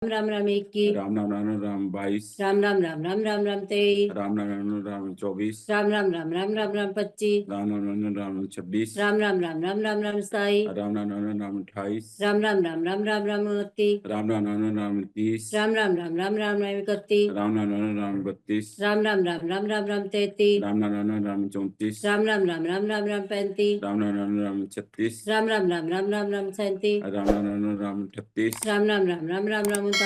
राम राम एक की राम राम राम राम 22। राम राम राम राम राम राम 23 राम राम राम राम 24। राम राम राम राम राम राम 25 राम राम राम राम 26। राम राम राम राम राम राम 27 राम राम राम राम 28। राम राम राम राम राम राम 29 राम राम राम राम 30। राम राम राम राम राम राम 31 राम राम राम राम 32। राम राम राम राम राम राम 33 राम राम राम राम 34। राम राम राम राम राम राम 35 राम राम राम राम 36। राम राम राम राम राम राम 37 राम राम राम राम 38। राम राम राम राम राम राम 39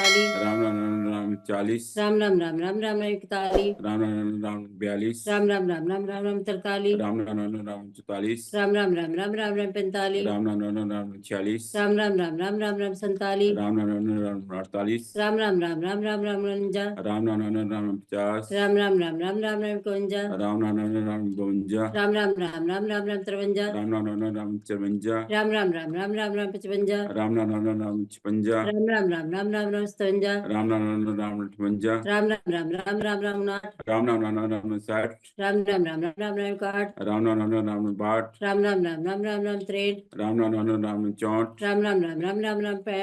राम राम राम राम 40। राम राम राम राम राम राम 41 राम राम राम राम 42। राम राम राम राम राम राम 43 राम राम राम राम 44। राम राम राम राम राम राम 45 राम राम राम राम 46। राम राम राम राम राम राम 47 राम राम राम राम 48। राम राम राम राम राम राम 49 राम राम राम राम 50। राम राम राम राम राम राम 51 राम राम राम राम 52। राम राम राम राम राम राम 53 राम राम राम राम 54। राम राम राम राम राम राम 55 राम राम राम राम 56। राम राम राम राम राम राम 57 राम राम राम राम 58। राम राम राम राम राम राम 59 राम राम राम राम 60। राम राम राम राम राम राम 61 राम राम राम राम 62। राम राम राम राम राम राम 63 राम राम राम राम 64। राम राम राम राम राम राम 65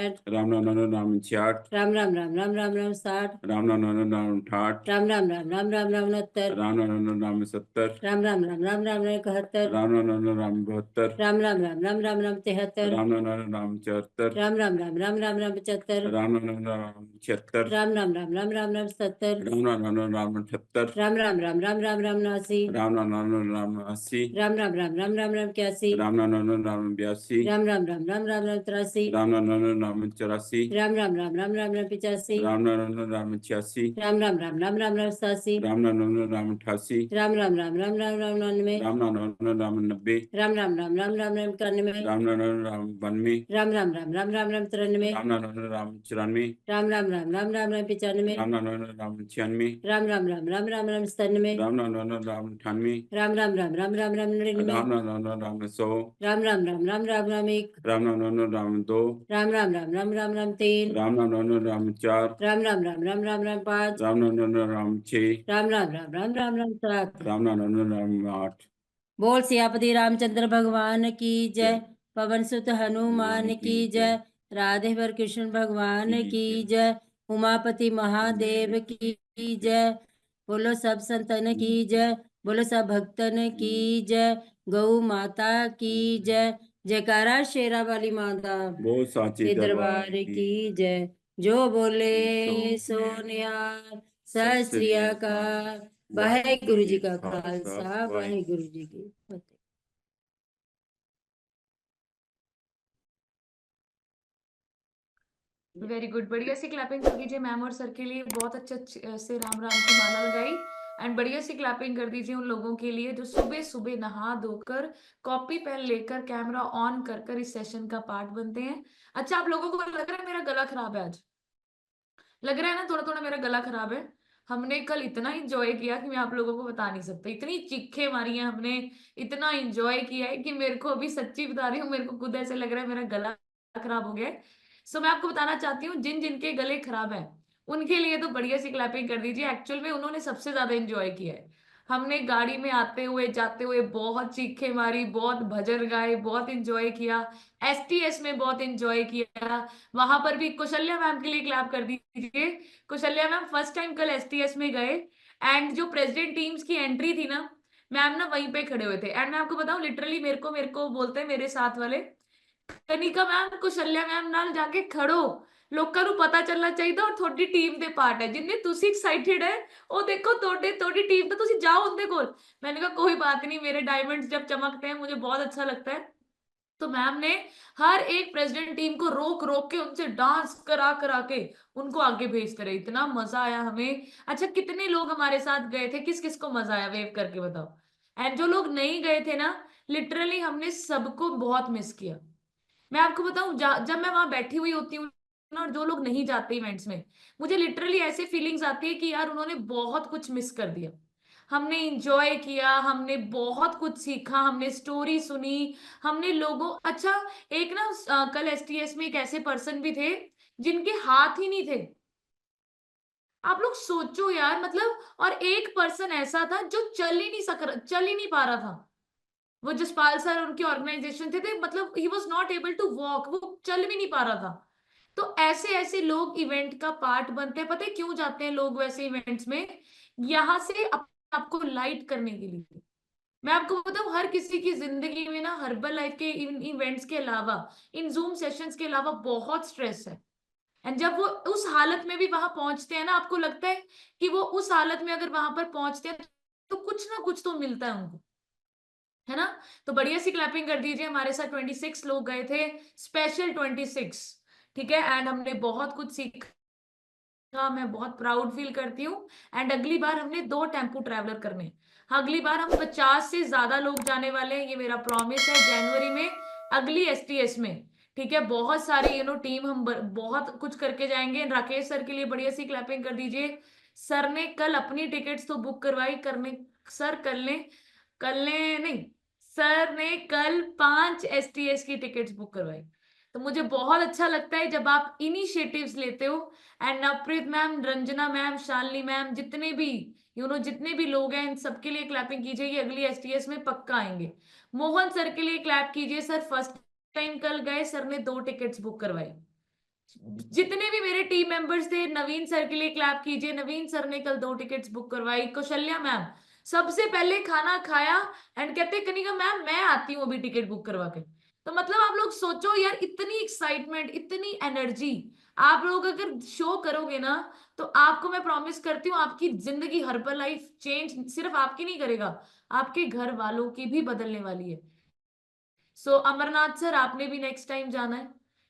राम राम राम राम 66। राम राम राम राम राम राम 60 राम राम राम राम 68। राम राम राम राम राम राम 69 राम राम राम राम 70। राम राम राम राम राम राम 71 राम राम राम राम 72। राम राम राम राम राम राम 73 राम राम राम राम 74। राम राम राम राम राम राम 75 राम राम राम राम 76। राम राम राम राम राम राम 70 राम राम राम राम 78। राम राम राम राम राम राम 89 राम राम राम राम 80। राम राम राम राम राम राम 81 राम राम राम राम 82। राम राम राम राम राम राम 83 राम राम राम राम 84। राम राम राम राम राम राम 85 राम राम राम राम 86। राम राम राम राम राम राम 87 राम राम राम राम 88। राम राम राम राम राम राम 99 राम राम राम राम 90। राम राम राम राम राम राम 91 राम राम राम राम 92। राम राम राम राम राम राम 93 राम राम राम राम 94। राम राम राम राम राम राम 95 राम राम राम राम 96। राम राम राम राम राम राम 97 राम राम राम राम 98। राम राम राम राम राम राम 99 राम राम राम राम 100। राम राम राम राम राम राम 1 राम राम राम राम 2। राम राम राम राम राम राम 3 राम राम राम राम 4। राम राम राम राम राम राम 5 राम राम राम राम 6। राम राम राम राम राम राम 7 राम राम राम राम 8। बोल सियापति रामचंद्र भगवान की जय पवन सुत हनुमान की जय राधे वर कृष्ण भगवान की जय उमापति महादेव की जय बोलो सब संतन की जय बोलो सब भक्तन की जय गौ माता की जय जयकारा शेरा वाली माता बहुत साची दरबार की जय जो बोले सो निहाल सत श्री अकाल वाहेगुरु जी का खालसा वाहेगुरु जी की फतेह। वेरी गुड, बढ़िया सी क्लैपिंग कर दीजिए मैम और सर के लिए। बहुत अच्छे से राम राम की माला लगाई। एंड बढ़िया सी क्लैपिंग कर दीजिए उन लोगों के लिए जो सुबह सुबह नहा धोकर कॉपी पेन लेकर कैमरा ऑन कर कर इस सेशन का पार्ट बनते हैं। अच्छा, आप लोगों को लग रहा है मेरा गला खराब है आज? लग रहा है ना, थोड़ा थोड़ा मेरा गला खराब है। हमने कल इतना इंजॉय किया कि मैं आप लोगों को बता नहीं सकता। इतनी चीखें मारी हैं हमने, इतना इंजॉय किया है कि मेरे को अभी सच्ची बता रही हूँ, मेरे को खुद ऐसे लग रहा है मेरा गला खराब हो गया है। सो मैं आपको बताना चाहती हूँ जिन जिनके गले खराब है उनके लिए तो बढ़िया सी क्लैपिंग कर दीजिए। एक्चुअल में उन्होंने सबसे ज्यादा एंजॉय किया है। हमने गाड़ी में आते हुए जाते हुए बहुत चीखें मारी, बहुत भजन गाए, बहुत एंजॉय किया। एसटीएस में बहुत एंजॉय किया। वहां पर भी कौशल्या मैम के लिए क्लैप कर दीजिए। कौशल्या मैम फर्स्ट टाइम कल एसटीएस में गए एंड जो प्रेसिडेंट टीम्स की एंट्री थी ना, मैम ना वहीं पे खड़े हुए थे। एंड मैं आपको बताऊं, लिटरली मेरे को बोलते हैं मेरे साथ वाले, कनिका मैम कुशल्या मैम नाल जाके खड़ो, लोਕਾਂ ਨੂੰ पता चलना चाहिए और थोड़ी टीम दे पार्ट है जिन्ने तुसी एक्साइटेड है ਉਹ देखो थोड़ी टीम तो तुसी जाओ उनके कोल। मैंने कहा कोई बात नहीं, मेरे डायमंड्स जब चमकते हैं मुझे बहुत अच्छा लगता है। तो मैम ने हर एक प्रेसिडेंट टीम को रोक रोक के उनसे डांस करा करा के उनको आगे भेजते रहे। इतना मजा आया हमें। अच्छा, कितने लोग हमारे साथ गए थे? किस किस को मजा आया वेव करके बताओ। एंड जो लोग नहीं गए थे ना, लिटरली हमने सबको बहुत मिस किया। मैं आपको बताऊं, जब मैं वहां बैठी हुई होती हूँ ना, और जो लोग नहीं जाते इवेंट्स में, मुझे लिटरली ऐसे फीलिंग्स आती है कि यार उन्होंने बहुत कुछ मिस कर दिया। हमने इंजॉय किया, हमने बहुत कुछ सीखा, हमने स्टोरी सुनी, हमने लोगों, अच्छा एक ना कल एसटीएस में एक ऐसे पर्सन भी थे जिनके हाथ ही नहीं थे। आप लोग सोचो यार, मतलब, और एक पर्सन ऐसा था जो चल ही नहीं पा रहा था। वो जसपाल सर उनकी ऑर्गेनाइजेशन थे, मतलब he was not able to walk, वो चल भी नहीं पा रहा था। तो ऐसे ऐसे लोग इवेंट का पार्ट बनते हैं। पता है क्यों जाते हैं लोग वैसे इवेंट्स में? यहाँ से आपको लाइट करने के लिए। मैं आपको बताऊं, हर किसी की जिंदगी में ना हर्बल लाइफ के इन इवेंट्स के अलावा, इन जूम सेशंस के अलावा बहुत स्ट्रेस है। एंड जब वो उस हालत में भी वहां पहुंचते हैं ना, आपको लगता है कि वो उस हालत में अगर वहां पर पहुंचते हैं तो कुछ ना कुछ तो मिलता है उनको, है ना? तो बढ़िया सी क्लैपिंग कर दीजिए। हमारे साथ 26 लोग गए थे, स्पेशल 26। ठीक है, एंड हमने बहुत कुछ सीखा, मैं बहुत प्राउड फील करती हूँ। एंड अगली बार हमने 2 टेम्पो ट्रैवलर करने हैं। अगली बार हम 50 से ज्यादा लोग जाने वाले हैं, ये मेरा प्रॉमिस है, जनवरी में अगली एसटीएस में। ठीक है, बहुत सारी टीम हम बहुत कुछ करके जाएंगे। राकेश सर के लिए बढ़िया सी क्लैपिंग कर दीजिए। सर ने कल अपनी टिकट्स तो बुक करवाई, करने सर कल ने नहीं, सर ने कल 5 एसटीएस की टिकट्स बुक करवाई। तो मुझे बहुत अच्छा लगता है जब आप इनिशिएटिव्स लेते हो। And Navpreet ma'am, Ranjana ma'am, Shalini ma'am, जितने भी जितने भी लोग हैं, इन सबके लिए क्लैपिंग कीजिए, ये अगली एसटीएस में पक्का आएंगे। मोहन सर के लिए क्लैप कीजिए। सर फर्स्ट टाइम कल गए, सर ने 2 टिकट्स बुक करवाई। जितने भी मेरे टीम मेंबर्स थे, नवीन सर के लिए क्लैप कीजिए, नवीन सर ने कल 2 टिकट्स बुक करवाई। कौशल्या मैम सबसे पहले खाना खाया एंड कहते कनिका मैम मैं आती हूँ अभी टिकट बुक करवा के। तो मतलब आप लोग सोचो यार, इतनी एक्साइटमेंट, इतनी एनर्जी आप लोग अगर शो करोगे ना, तो आपको मैं प्रॉमिस करती हूँ आपकी जिंदगी हर्बल लाइफ चेंज सिर्फ आपकी नहीं करेगा, आपके घर वालों की भी बदलने वाली है। सो अमरनाथ सर, आपने भी नेक्स्ट टाइम जाना है।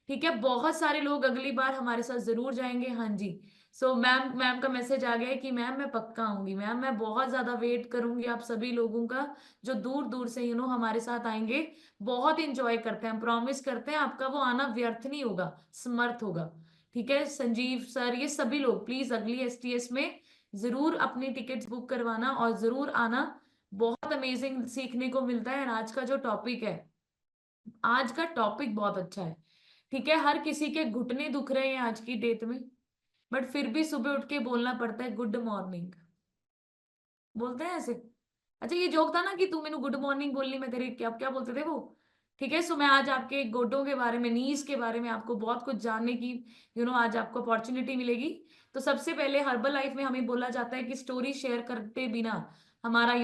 ठीक है, बहुत सारे लोग अगली बार हमारे साथ जरूर जाएंगे। हाँ जी। सो मैम का मैसेज आ गया है कि मैम मैं पक्का आऊंगी। मैम मैं बहुत ज्यादा वेट करूंगी आप सभी लोगों का, जो दूर दूर से हमारे साथ आएंगे। बहुत इंजॉय करते हैं, हम प्रॉमिस करते हैं आपका वो आना व्यर्थ नहीं होगा, समर्थ होगा। ठीक है, संजीव सर, ये सभी लोग प्लीज अगली एसटीएस में जरूर अपनी टिकट्स बुक करवाना और जरूर आना। बहुत अमेजिंग सीखने को मिलता है। आज का जो टॉपिक है, आज का टॉपिक बहुत अच्छा है। ठीक है, हर किसी के घुटने दुख रहे हैं आज की डेट में, बट फिर भी सुबह उठ के बोलना पड़ता है गुड मॉर्निंग, बोलते हैं ऐसे। अच्छा, ये जोक था ना कि तू मैंने गुड मॉर्निंग बोलनी, मैं तेरे क्या क्या बोलते थे वो। ठीक है, सो मैं आज आपके गोडों के बारे में, नीज के बारे में आपको बहुत कुछ जानने की आज आपको अपॉर्चुनिटी मिलेगी। तो सबसे पहले हर्बल लाइफ में हमें बोला जाता है कि स्टोरी शेयर करते बिना हमारा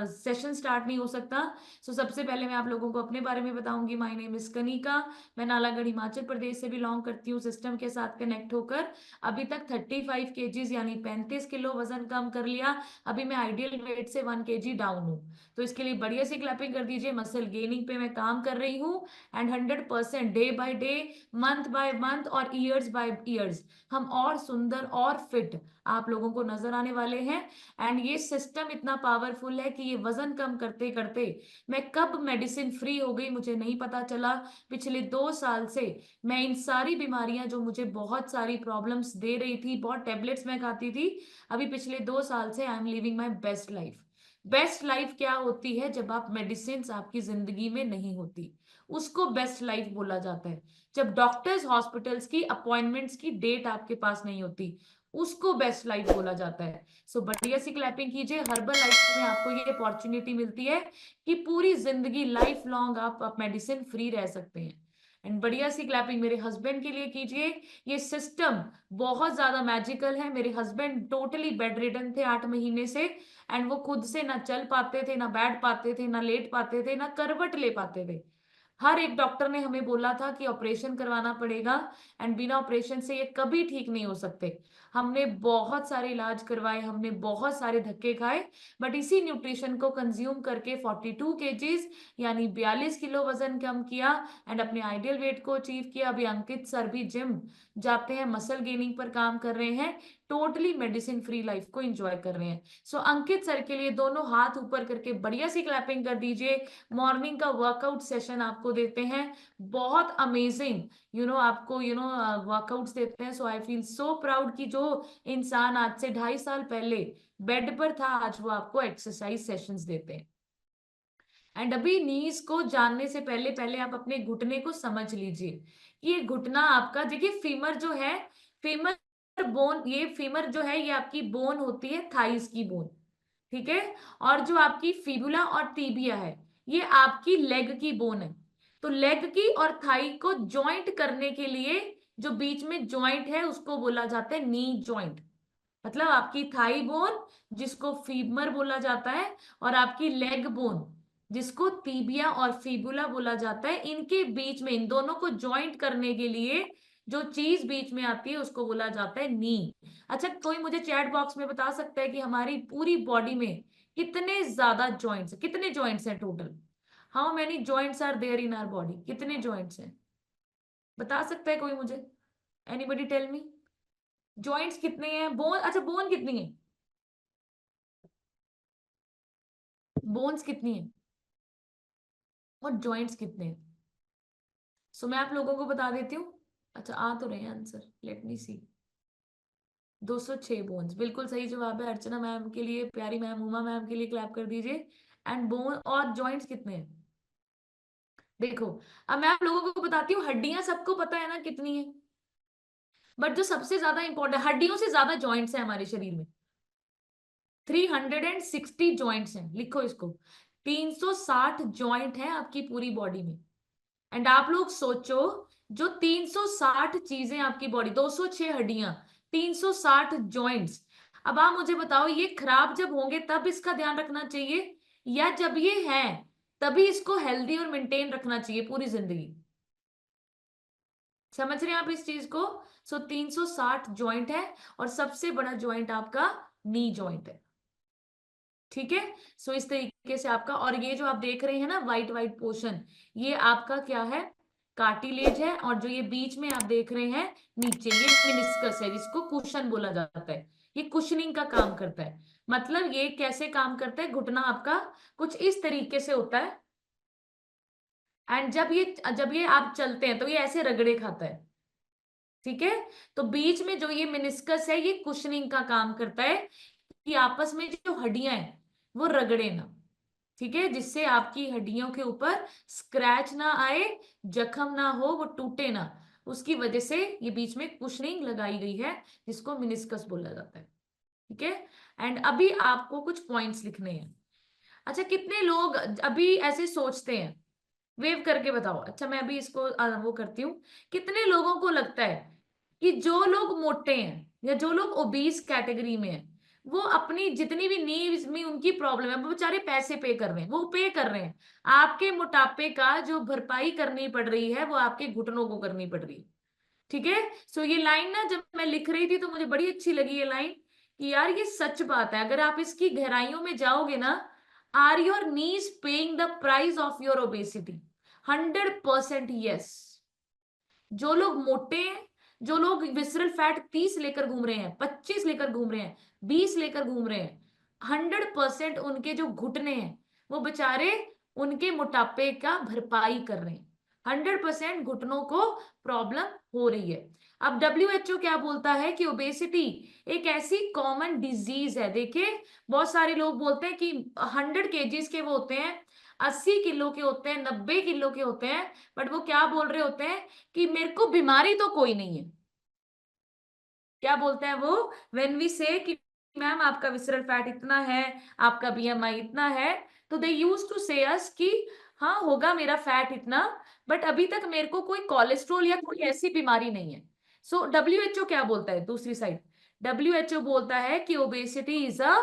सेशन स्टार्ट नहीं हो सकता। सो सबसे पहले मैं आप लोगों को अपने बारे में बताऊंगी। माय नेम इज कनिका, मैं नालागढ़ हिमाचल प्रदेश से बिलोंग करती हूँ। सिस्टम के साथ कनेक्ट होकर अभी तक 35 केजीज यानी 35 किलो वजन कम कर लिया। अभी मैं आइडियल वेट से 1 केजी डाउन हूँ। तो इसके लिए बढ़िया सी क्लैपिंग कर दीजिए। मसल गेनिंग पे मैं काम कर रही हूँ and 100% day by day, month by month और ईयर्स बाय ईयर्स हम और सुंदर और फिट आप लोगों को नजर आने वाले हैं। एंड ये सिस्टम इतना पावरफुल है कि ये वजन कम करते करते मैं कब मेडिसिन फ्री हो गई मुझे नहीं पता चला। पिछले 2 साल से मैं इन सारी बीमारियां जो मुझे बहुत सारी प्रॉब्लम्स दे रही थी, बहुत टेबलेट्स मैं खाती थी, अभी पिछले 2 साल से I am living my best life. Best life क्या होती है? जब आप मेडिसिन आपकी जिंदगी में नहीं होती, उसको बेस्ट लाइफ बोला जाता है। जब डॉक्टर्स हॉस्पिटल्स की अपॉइंटमेंट्स की डेट आपके पास नहीं होती, उसको बेस्ट लाइफ बोला जाता है। सो बढ़िया सी क्लैपिंग कीजिए। हर्बल लाइफ में आपको ये अपॉर्चुनिटी मिलती है कि पूरी जिंदगी लाइफ लॉन्ग आप मेडिसिन फ्री रह सकते हैं। एंड बढ़िया सी क्लैपिंग मेरे हस्बैंड के लिए कीजिए। ये सिस्टम बहुत ज्यादा मैजिकल है। मेरे हस्बैंड टोटली बेड रिडन थे 8 महीने से, एंड वो खुद से ना चल पाते थे, ना बैठ पाते थे, ना लेट पाते थे, ना करवट ले पाते थे। हर एक डॉक्टर ने हमें बोला था कि ऑपरेशन करवाना पड़ेगा एंड बिना ऑपरेशन से ये कभी ठीक नहीं हो सकते। हमने बहुत सारे इलाज करवाए, हमने बहुत सारे धक्के खाए, बट इसी न्यूट्रिशन को कंज्यूम करके 42 केजीज यानी 42 किलो वजन कम किया एंड अपने आइडियल वेट को अचीव किया। अभी अंकित सर भी जिम जाते हैं, मसल गेनिंग पर काम कर रहे हैं, टोटली मेडिसिन फ्री लाइफ को एंजॉय कर रहे हैं। सो अंकित सर के लिए दोनों हाथ ऊपर करके बढ़िया सी क्लैपिंग कर दीजिए। मॉर्निंग का वर्कआउट सेशन आपको देते हैं, बहुत अमेजिंग आपको वर्कआउट्स देते हैं। सो आई फील सो प्राउड कि जो इंसान आज से 2.5 साल पहले बेड पर था, आज वो आपको एक्सरसाइज सेशंस देते हैं। एंड अभी नीज को जानने से पहले पहले आप अपने घुटने को समझ लीजिए कि ये घुटना आपका, देखिए फीमर जो है, फीमर बोन, ये फीमर जो है ये आपकी बोन होती है, थाइस की बोन। ठीक है, और जो आपकी फिबुला और टीबिया है ये आपकी लेग की बोन है। तो लेग की और थाई को ज्वाइंट करने के लिए जो बीच में जॉइंट है उसको बोला जाता है नी जॉइंट। मतलब आपकी थाई बोन जिसको फीमर बोला जाता है, और आपकी लेग बोन जिसको तीबिया और फीबुला बोला जाता है, इनके बीच में, इन दोनों को ज्वाइंट करने के लिए जो चीज बीच में आती है उसको बोला जाता है नी। अच्छा, कोई मुझे चैट बॉक्स में बता सकता है कि हमारी पूरी बॉडी में कितने ज्यादा जॉइंट्स, कितने जॉइंट्स हैं total? How many joints are there in our body? कितने जॉइंट्स हैं बता सकता है कोई मुझे? एनीबडी टेल मी, जॉइंट्स कितने हैं? बोन, अच्छा बोन कितनी है? बोन्स कितनी है और जॉइंट्स कितने हैं? सो मैं आप लोगों को बता देती हूँ। अच्छा, आ तो रहे हैं आंसर, लेट मी सी। 206 बोन्स, बिल्कुल सही जवाब है। अर्चना मैम के लिए, प्यारी मैम, उमा मैम के लिए क्लैप कर दीजिए। एंड बोन और जॉइंट्स कितने हैं देखो। अब मैं आप लोगों को बताती हूँ, हड्डियां सबको पता है ना कितनी है, बट जो सबसे ज्यादा इंपॉर्टेंट, हड्डियों से ज्यादा जॉइंट्स है हमारे शरीर में। 360 जॉइंट्स हैं, लिखो इसको। 360 जॉइंट है आपकी पूरी बॉडी में। एंड आप लोग सोचो, जो 360 चीजें आपकी बॉडी, 206 हड्डियां, 360 जॉइंट्स। अब आप मुझे बताओ, ये खराब जब होंगे तब इसका ध्यान रखना चाहिए, या जब ये है तभी इसको हेल्दी और मेंटेन रखना चाहिए पूरी जिंदगी? समझ रहे हैं आप इस चीज को? सो 360 जॉइंट है, और सबसे बड़ा जॉइंट आपका नी जॉइंट है। ठीक है, सो इस तरीके से आपका, और ये जो आप देख रहे हैं ना वाइट वाइट पोर्शन, ये आपका क्या है? कार्टिलेज है। और जो ये बीच में आप देख रहे हैं नीचे, ये मिनिस्कस है, जिसको कुशन बोला जाता है। ये कुशनिंग का काम करता है। मतलब ये कैसे काम करता है? घुटना आपका कुछ इस तरीके से होता है, एंड जब ये आप चलते हैं तो ये ऐसे रगड़े खाता है। ठीक है, तो बीच में जो ये मिनिस्कस है, ये कुशनिंग का काम करता है कि आपस में जो हड्डियां हैं वो रगड़े ना। ठीक है, जिससे आपकी हड्डियों के ऊपर स्क्रैच ना आए, जख्म ना हो, वो टूटे ना, उसकी वजह से ये बीच में कुशनिंग लगाई गई है, जिसको मिनिस्कस बोला जाता है। ठीक है, एंड अभी आपको कुछ पॉइंट्स लिखने हैं। अच्छा, कितने लोग अभी ऐसे सोचते हैं? वेव करके बताओ। अच्छा, मैं अभी इसको वो करती हूँ। कितने लोगों को लगता है कि जो लोग मोटे हैं या जो लोग ओबीस कैटेगरी में हैं, वो अपनी जितनी भी नीड्स में उनकी प्रॉब्लम है, वो बेचारे पैसे पे कर रहे हैं, वो पे कर रहे हैं, आपके मोटापे का जो भरपाई करनी पड़ रही है वो आपके घुटनों को करनी पड़ रही है। ठीक है, सो ये लाइन ना जब मैं लिख रही थी तो मुझे बड़ी अच्छी लगी ये लाइन, कि यार ये सच बात है। अगर आप इसकी गहराइयों में जाओगे ना, are your knees paying the price of your obesity? 100% yes. जो लोग मोटे हैं, जो लोग विसरल फैट 30 लेकर घूम रहे हैं, 25 लेकर घूम रहे हैं, 20 लेकर घूम रहे हैं, 100% उनके जो घुटने हैं वो बेचारे उनके मोटापे का भरपाई कर रहे हैं। 100% घुटनों को प्रॉब्लम हो रही है। अब WHO क्या बोलता है कि ओबेसिटी एक ऐसी कॉमन डिजीज है। देखिए, बहुत सारे लोग बोलते हैं कि 100 kgs के वो होते हैं, 80 किलो के होते हैं, 90 किलो के होते हैं, बट वो क्या बोल रहे होते हैं कि मेरे को बीमारी तो कोई नहीं है। क्या बोलते हैं वो? व्हेन वी से कि मैम आपका विसरल फैट इतना है, आपका BMI इतना है, तो दे यूज टू से अस कि हाँ होगा मेरा फैट इतना, बट अभी तक मेरे को कोई कोलेस्ट्रॉल या कोई ऐसी बीमारी नहीं है। सो WHO क्या बोलता है दूसरी साइड? WHO बोलता है कि ओबेसिटी इज अ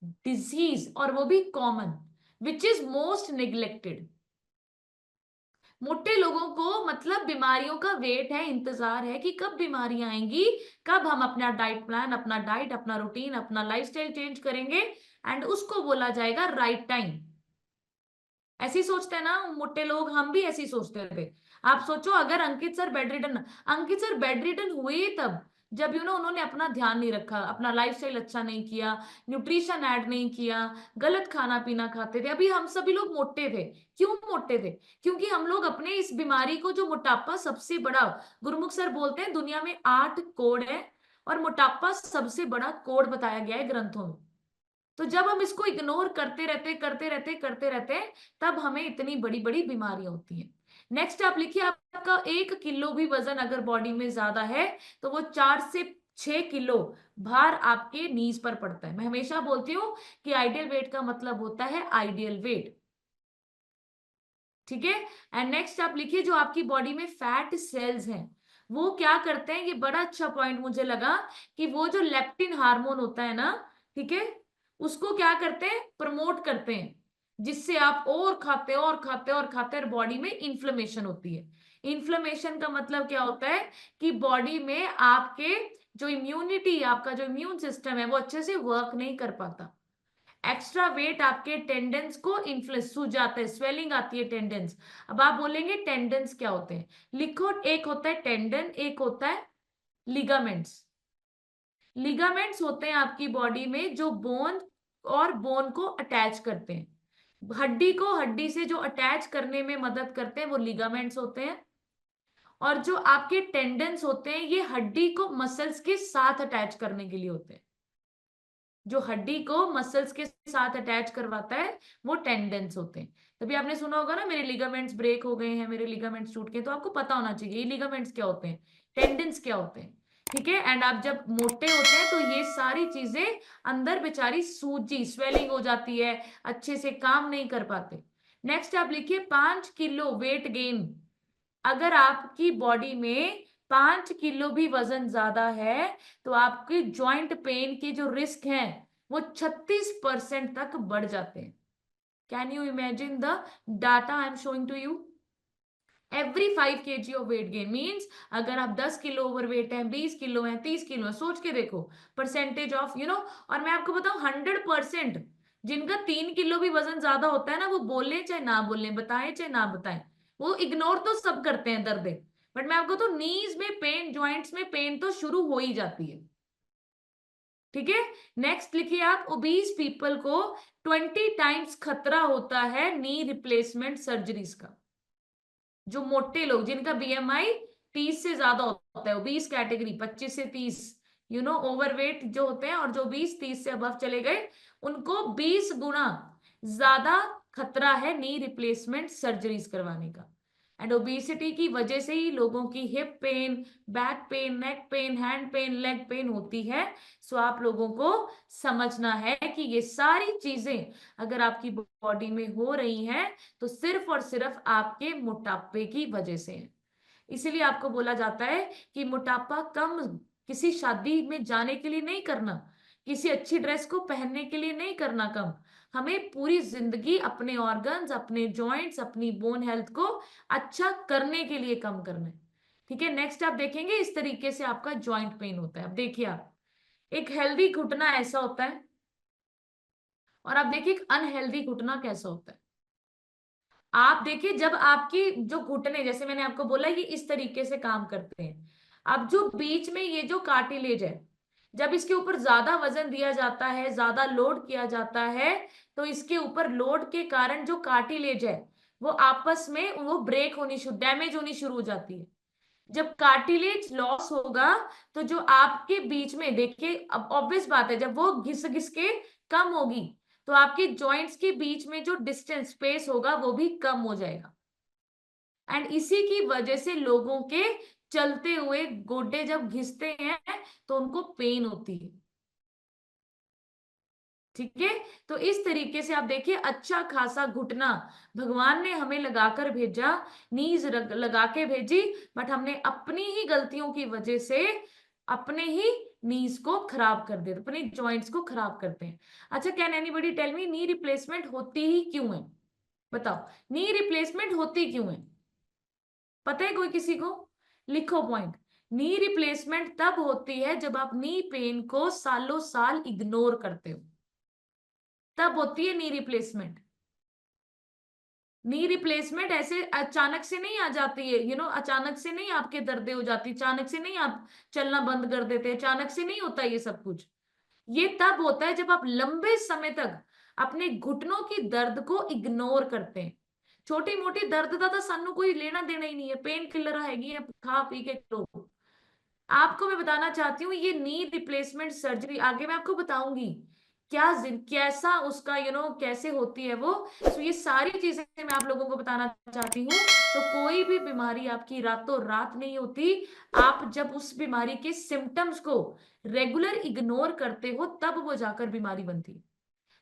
डिजीज, और वो भी common, which is most neglected. मोटे लोगों को मतलब बीमारियों का वेट है, इंतजार है कि कब बीमारियां आएंगी, कब हम अपना डाइट प्लान, अपना डाइट, अपना रूटीन, अपना लाइफस्टाइल चेंज करेंगे, एंड उसको बोला जाएगा राइट टाइम। ऐसे ही सोचते हैं ना मोटे लोग, हम भी ऐसे ही सोचते थे। आप सोचो, अगर अंकित सर बेड रिडन हुए तब जब उन्होंने अपना ध्यान नहीं रखा, अपना लाइफस्टाइल अच्छा नहीं किया, न्यूट्रिशन ऐड नहीं किया, गलत खाना पीना खाते थे, अभी हम सभी लोग मोटे थे। क्यों मोटे थे? क्योंकि हम लोग अपने इस बीमारी को, जो मोटापा सबसे बड़ा, गुरुमुख सर बोलते हैं दुनिया में 8 कोड है, और मोटापा सबसे बड़ा कोड बताया गया है ग्रंथों में। तो जब हम इसको इग्नोर करते रहते हैं, तब हमें इतनी बड़ी बड़ी बीमारियां होती हैं। नेक्स्ट आप लिखिए, आपका 1 किलो भी वजन अगर बॉडी में ज्यादा है तो वो 4 से 6 किलो भार आपके नीज पर पड़ता है। मैं हमेशा बोलती हूँ कि आइडियल वेट का मतलब होता है आइडियल वेट। ठीक है, एंड नेक्स्ट आप लिखिए, जो आपकी बॉडी में फैट सेल्स हैं वो क्या करते हैं, ये बड़ा अच्छा पॉइंट मुझे लगा, कि वो जो लेप्टिन हार्मोन होता है ना, ठीक है, उसको क्या करते हैं, प्रमोट करते हैं, जिससे आप और खाते हो और खाते हो और खाते हो और बॉडी में इन्फ्लेमेशन होती है। इन्फ्लेमेशन का मतलब क्या होता है कि बॉडी में आपके जो इम्यूनिटी, आपका जो इम्यून सिस्टम है वो अच्छे से वर्क नहीं कर पाता। एक्स्ट्रा वेट आपके टेंडेंस को इन्फ्लुएंस, सूज जाता है, स्वेलिंग आती है टेंडेंस। अब आप बोलेंगे टेंडेंस क्या होते हैं, लिखो, एक होता है टेंडन, एक होता है लिगामेंट्स। लिगामेंट्स होते हैं आपकी बॉडी में जो बोन और बोन को अटैच करते हैं, हड्डी को हड्डी से जो अटैच करने में मदद करते हैं वो लिगामेंट्स होते हैं। और जो आपके टेंडन्स होते हैं ये हड्डी को मसल्स के साथ अटैच करने के लिए होते हैं। जो हड्डी को मसल्स के साथ अटैच करवाता है वो टेंडन्स होते हैं। तभी आपने सुना होगा ना, मेरे लिगामेंट्स ब्रेक हो गए हैं, मेरे लिगामेंट्स टूट गए, तो आपको पता होना चाहिए ये लिगामेंट्स क्या होते हैं, टेंडन्स क्या होते हैं, ठीक है। एंड आप जब मोटे होते हैं तो ये सारी चीजें अंदर बेचारी सूजी, स्वेलिंग हो जाती है, अच्छे से काम नहीं कर पाते। नेक्स्ट आप लिखिए 5 किलो वेट गेन। अगर आपकी बॉडी में 5 किलो भी वजन ज्यादा है तो आपके जॉइंट पेन के जो रिस्क हैं वो 36% तक बढ़ जाते हैं। Can you imagine the data I am showing to you? Every 5 kg of weight gain means अगर आप 10 किलो ओवरवेट हैं, 20 किलो हैं, 30 किलो हैं, सोच के देखो परसेंटेज ऑफ और मैं आपको बताऊं 100% जिनका 3 किलो भी वजन ज्यादा होता है ना, वो बोले चाहे ना बोले, बताएं चाहे ना बताएं, वो इग्नोर तो सब करते हैं दर्द, बट मैं आपको तो नीज में पेन, ज्वाइंट्स में पेन तो शुरू हो ही जाती है, ठीक है। नेक्स्ट लिखिए आप, ओबीज पीपल को 20 टाइम्स खतरा होता है नी रिप्लेसमेंट सर्जरीज का। जो मोटे लोग जिनका बीएमआई 30 से ज्यादा होता है, ओबीज कैटेगरी 25 से 30, ओवरवेट जो होते हैं, और जो 20-30 से अबव चले गए उनको 20 गुना ज्यादा खतरा है नी रिप्लेसमेंट सर्जरीज करवाने का। एंड ओबेसिटी की वजह से ही लोगों की hip pain, back pain, neck pain, hand pain, leg pain होती है। सो आप लोगों को समझना है कि ये सारी चीजें अगर आपकी बॉडी में हो रही हैं तो सिर्फ और सिर्फ आपके मोटापे की वजह से है। इसीलिए आपको बोला जाता है कि मोटापा कम किसी शादी में जाने के लिए नहीं करना, किसी अच्छी ड्रेस को पहनने के लिए नहीं करना कम, हमें पूरी जिंदगी अपने ऑर्गन्स, अपने जॉइंट्स, अपनी बोन हेल्थ को अच्छा करने के लिए कम करना है, ठीक है। नेक्स्ट आप देखेंगे इस तरीके से आपका जॉइंट पेन होता है। अब देखिए आप, एक हेल्दी घुटना ऐसा होता है और आप देखिए एक अनहेल्दी घुटना कैसा होता है। आप देखिए जब आपकी जो घुटने, जैसे मैंने आपको बोला, ये इस तरीके से काम करते हैं। अब जो बीच में ये जो कार्टिलेज है, जब इसके ऊपर ज्यादा वजन दिया जाता है, ज्यादा लोड किया जाता है, तो इसके ऊपर लोड के कारण जो कार्टिलेज है वो आपस में वो ब्रेक होनी शुरू, डैमेज होनी शुरू हो जाती है। जब कार्टिलेज लॉस होगा तो जो आपके बीच में, देखिए अब ऑब्वियस बात है, जब वो घिस घिस के कम होगी तो आपके जॉइंट्स के बीच में जो डिस्टेंस, स्पेस होगा वो भी कम हो जाएगा। एंड इसी की वजह से लोगों के चलते हुए गोडे जब घिसते हैं तो उनको पेन होती है, ठीक है। तो इस तरीके से आप देखिए अच्छा खासा घुटना भगवान ने हमें लगाकर भेजा, नीज लगा के भेजी, बट हमने अपनी ही गलतियों की वजह से अपने ही नीज को खराब कर देते, अपने जॉइंट्स को खराब करते हैं। अच्छा, can anybody tell me knee replacement होती ही क्यों है? बताओ, नी रिप्लेसमेंट होती क्यों है? पता है कोई किसी को? लिखो पॉइंट। नी रिप्लेसमेंट तब होती है जब आप नी पेन को सालों साल इग्नोर करते हो, तब होती है नी रिप्लेसमेंट। नी रिप्लेसमेंट ऐसे अचानक से नहीं आ जाती है, अचानक से नहीं आपके दर्दें हो जाती, अचानक से नहीं आप चलना बंद कर देते, अचानक से नहीं होता ये सब कुछ। ये तब होता है जब आप लंबे समय तक अपने घुटनों की दर्द को इग्नोर करते हैं। छोटी मोटी दर्द का तो सानू कोई लेना देना ही नहीं है, पेन किलर हैगी है, खा पी के करो। आपको मैं बताना चाहती हूँ ये नी रिप्लेसमेंट सर्जरी आगे मैं आपको बताऊंगी कैसा उसका कैसे होती है वो। सो ये सारी चीजें मैं आप लोगों को बताना चाहती हूँ। तो कोई भी बीमारी आपकी रातों रात नहीं होती, आप जब उस बीमारी के सिम्टम्स को रेगुलर इग्नोर करते हो तब वो जाकर बीमारी बनती है।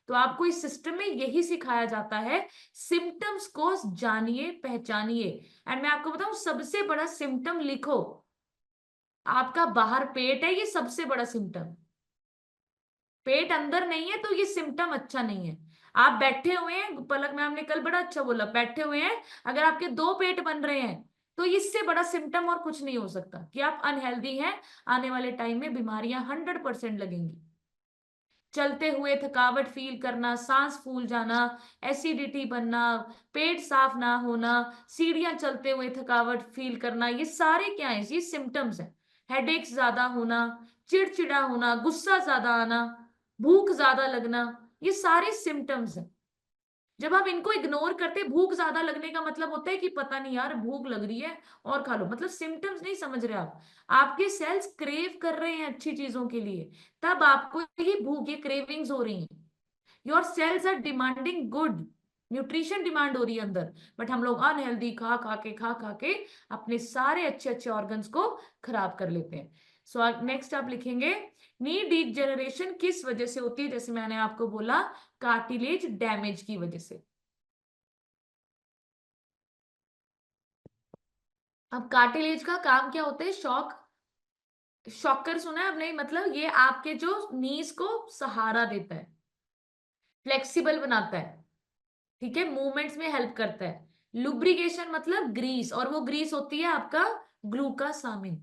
तो आपको इस सिस्टम में यही सिखाया जाता है, सिम्टम्स को जानिए, पहचानिए। एंड मैं आपको बताऊं सबसे बड़ा सिम्टम लिखो, आपका बाहर पेट है, ये सबसे बड़ा सिम्टम। पेट अंदर नहीं है तो ये सिम्टम अच्छा नहीं है। आप बैठे हुए हैं, पलक मैम ने कल बड़ा अच्छा बोला, बैठे हुए हैं, अगर आपके 2 पेट बन रहे हैं तो इससे बड़ा सिम्टम और कुछ नहीं हो सकता कि आप अनहेल्दी हैं। आने वाले टाइम में बीमारियां 100% लगेंगी। चलते हुए थकावट फील करना, सांस फूल जाना, एसिडिटी बनना, पेट साफ ना होना, सीढ़ियां चलते हुए थकावट फील करना, ये सारे क्या है? ये सिम्टम्स हैं। हेडेक्स ज्यादा होना, चिड़चिड़ा होना, गुस्सा ज्यादा आना, भूख ज्यादा लगना, ये सारे सिम्टम्स हैं। जब आप इनको इग्नोर करते, भूख ज्यादा लगने का मतलब होता है कि पता नहीं यार भूख लग रही है और खा लो, मतलब सिम्टम्स नहीं समझ रहे आप। आपके सेल्स क्रेव कर रहे हैं अच्छी चीजों के लिए, तब आपको ये भूख, ये क्रेविंग्स हो रही हैं। Your cells are demanding good nutrition, demand हो रही है अंदर, बट हम लोग अनहेल्दी खा खा के अपने सारे अच्छे अच्छे ऑर्गन्स को खराब कर लेते हैं। सो नेक्स्ट आप लिखेंगे नी डिजेनरेशन किस वजह से होती है? जैसे मैंने आपको बोला, कार्टिलेज डैमेज की वजह से। अब कार्टिलेज का काम क्या होता है? शॉकर सुना है अब? नहीं, मतलब ये आपके जो नीज को सहारा देता है, फ्लेक्सिबल बनाता है, ठीक है, मूवमेंट्स में हेल्प करता है। लुब्रिकेशन मतलब ग्रीस, और वो ग्रीस होती है आपका ग्लूकासामिन।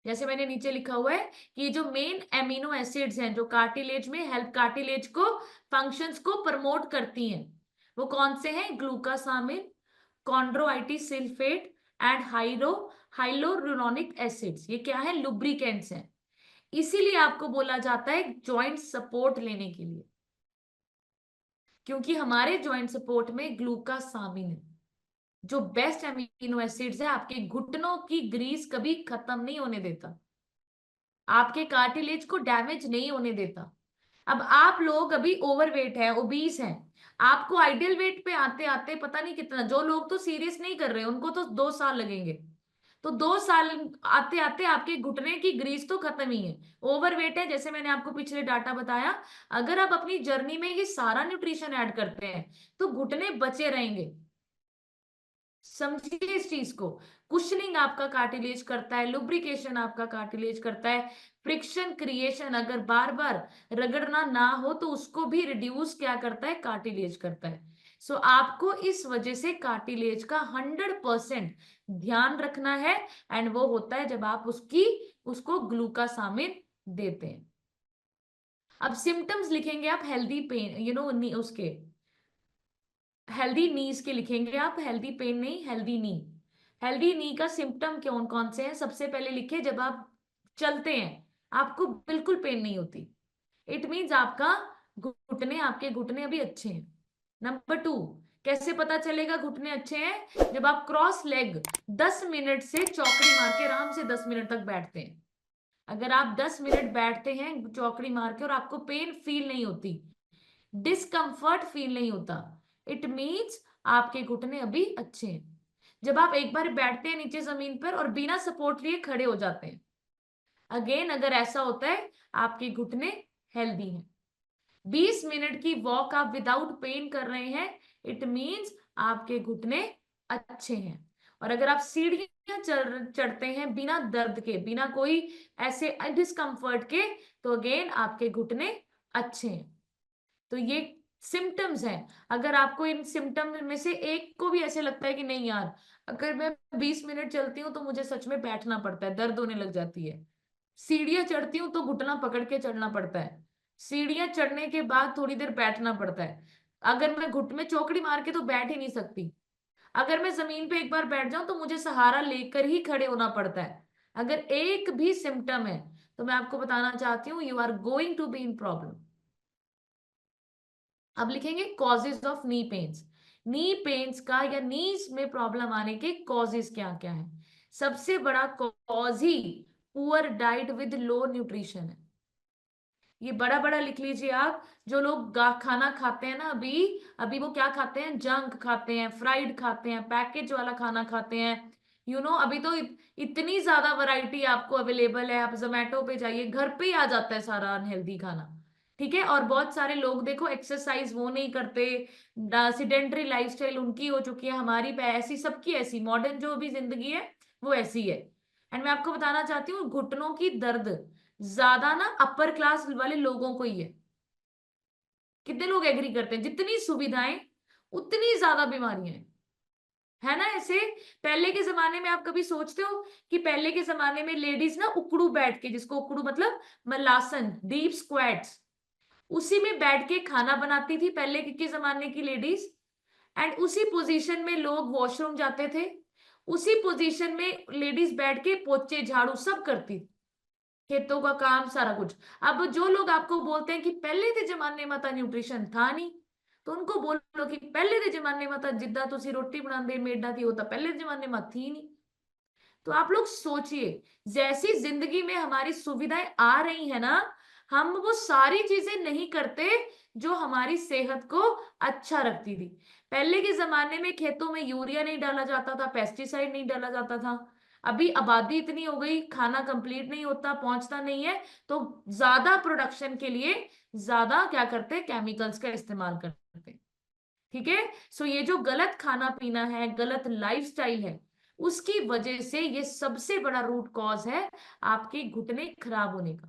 जैसे मैंने नीचे लिखा हुआ है कि जो मेन एमिनो एसिड्स हैं जो कार्टिलेज में हेल्प, कार्टिलेज को फंक्शंस को प्रमोट करती हैं, वो कौन से हैं? ग्लूकासामिन, कॉन्ड्रोइटिन सल्फेट एंड हाइलोरुरोनिक एसिड्स। ये क्या है? लुब्रिकेंट्स हैं। इसीलिए आपको बोला जाता है जॉइंट सपोर्ट लेने के लिए, क्योंकि हमारे जॉइंट सपोर्ट में ग्लूकासामिन है, जो बेस्ट एमिनो एसिड्स है, आपके घुटनों की ग्रीस कभी खत्म नहीं होने देता, आपके कार्टिलेज को डैमेज नहीं होने देता। अब आप लोग अभी ओवरवेट है, ओबीस हैं, आपको आइडियल वेट पे आते आते पता नहीं कितना, जो लोग तो सीरियस नहीं कर रहे उनको तो 2 साल लगेंगे, तो 2 साल आते आते आपके घुटने की ग्रीस तो खत्म ही है। ओवरवेट है, जैसे मैंने आपको पिछले डाटा बताया, अगर आप अपनी जर्नी में ये सारा न्यूट्रिशन ऐड करते हैं तो घुटने बचे रहेंगे। समझिए इस चीज को। कुशनिंग आपका कार्टिलेज करता है, लुब्रिकेशन आपका कार्टिलेज करता है, फ्रिक्शन क्रिएशन, अगर बार बार रगड़ना ना हो तो उसको भी रिड्यूस क्या करता है? कार्टिलेज करता है। सो आपको इस वजह से कार्टिलेज का 100% ध्यान रखना है, एंड वो होता है जब आप उसको ग्लूकासामिन देते हैं। अब सिम्टम्स लिखेंगे आप हेल्दी पेन, उसके हेल्दी नीज के लिखेंगे आप, हेल्दी पेन नहीं, हेल्दी नी। हेल्दी नी का सिम्टम कौन कौन से हैं? सबसे पहले लिखे, जब आप चलते हैं आपको बिल्कुल पेन नहीं होती, इट मीन्स आपके घुटने अभी अच्छे हैं। नंबर 2, कैसे पता चलेगा घुटने अच्छे हैं? जब आप क्रॉस लेग 10 मिनट से चौकड़ी मार के आराम से 10 मिनट तक बैठते हैं। अगर आप 10 मिनट बैठते हैं चौकड़ी मार के और आपको पेन फील नहीं होती, डिस्कंफर्ट फील नहीं होता, इट मीन्स आपके घुटने अभी अच्छे हैं। जब आप एक बार बैठते हैं नीचे जमीन पर और बिना सपोर्ट लिए खड़े हो जाते हैं, अगेन अगर ऐसा होता है आपके घुटने हेल्दी हैं। 20 मिनट की वॉक आप विदाउट पेन कर रहे हैं, इट मीन्स आपके घुटने अच्छे हैं। और अगर आप सीढ़ियां चढ़ते हैं बिना दर्द के, बिना कोई ऐसे डिस्कंफर्ट के, तो अगेन आपके घुटने अच्छे हैं। तो ये सिम्टम्स हैं। अगर आपको इन सिम्टम्स में से एक को भी ऐसे लगता है कि नहीं यार, अगर मैं 20 मिनट चलती हूँ तो मुझे सच में बैठना पड़ता है, दर्द होने लग जाती है, सीढ़ियां चढ़ती हूँ तो घुटना पकड़ के चढ़ना पड़ता है, सीढ़ियां चढ़ने के बाद थोड़ी देर बैठना पड़ता है, अगर मैं घुट में चौकड़ी मार के तो बैठ ही नहीं सकती, अगर मैं जमीन पे एक बार बैठ जाऊं तो मुझे सहारा लेकर ही खड़े होना पड़ता है, अगर एक भी सिम्टम है तो मैं आपको बताना चाहती हूँ you are going to be in problem. अब लिखेंगे causes of knee pains. Knee pains का या नीज में प्रॉब्लम आने के कॉजेज क्या क्या है? सबसे बड़ा cause he poor diet with low nutrition है। ये बड़ा बड़ा लिख लीजिए आप। जो लोग खाना खाते हैं ना, अभी अभी वो क्या खाते हैं? जंक खाते हैं, फ्राइड खाते हैं, पैकेज वाला खाना खाते हैं। अभी तो इतनी ज्यादा वैरायटी आपको अवेलेबल है, आप जोमेटो पे जाइए, घर पे ही आ जाता है सारा अनहेल्दी खाना, ठीक है। और बहुत सारे लोग देखो एक्सरसाइज वो नहीं करते, सिडेंटरी लाइफस्टाइल उनकी हो चुकी है, हमारी पे ऐसी, सबकी ऐसी, मॉडर्न जो भी जिंदगी है वो ऐसी है। एंड मैं आपको बताना चाहती हूँ, घुटनों की दर्द ज्यादा ना अपर क्लास वाले लोगों को ही है। कितने लोग एग्री करते हैं? जितनी सुविधाएं उतनी ज्यादा बीमारियां हैं, है ना ऐसे? पहले के जमाने में आप कभी सोचते हो कि पहले के जमाने में लेडीज ना उकड़ू बैठ के, जिसको उकड़ू मतलब मलासन, डीप स्क्वैट्स, उसी में बैठ के खाना बनाती थी पहले के जमाने की लेडीज। एंड उसी पोजीशन में लोग वॉशरूम जाते थे, उसी पोजीशन में लेडीज बैठ के पोछे झाड़ू सब करती थी, खेतों का काम सारा कुछ। अब जो लोग आपको बोलते हैं कि पहले के जमाने में तो न्यूट्रिशन था नहीं, तो उनको बोलो कि पहले के जमाने में तो जिद्दां तुसी रोटी बनाते मेडा थी, वो तो पहले जमाने में थी नहीं। तो आप लोग सोचिए, जैसी जिंदगी में हमारी सुविधाएं आ रही है ना, हम वो सारी चीजें नहीं करते जो हमारी सेहत को अच्छा रखती थी। पहले के जमाने में खेतों में यूरिया नहीं डाला जाता था, पेस्टिसाइड नहीं डाला जाता था। अभी आबादी इतनी हो गई, खाना कंप्लीट नहीं होता, पहुंचता नहीं है, तो ज्यादा प्रोडक्शन के लिए ज्यादा क्या करते हैं, केमिकल्स का इस्तेमाल करते हैं। ठीक है? सो ये जो गलत खाना पीना है, गलत लाइफस्टाइल है, उसकी वजह से ये सबसे बड़ा रूट कॉज है आपके घुटने खराब होने का।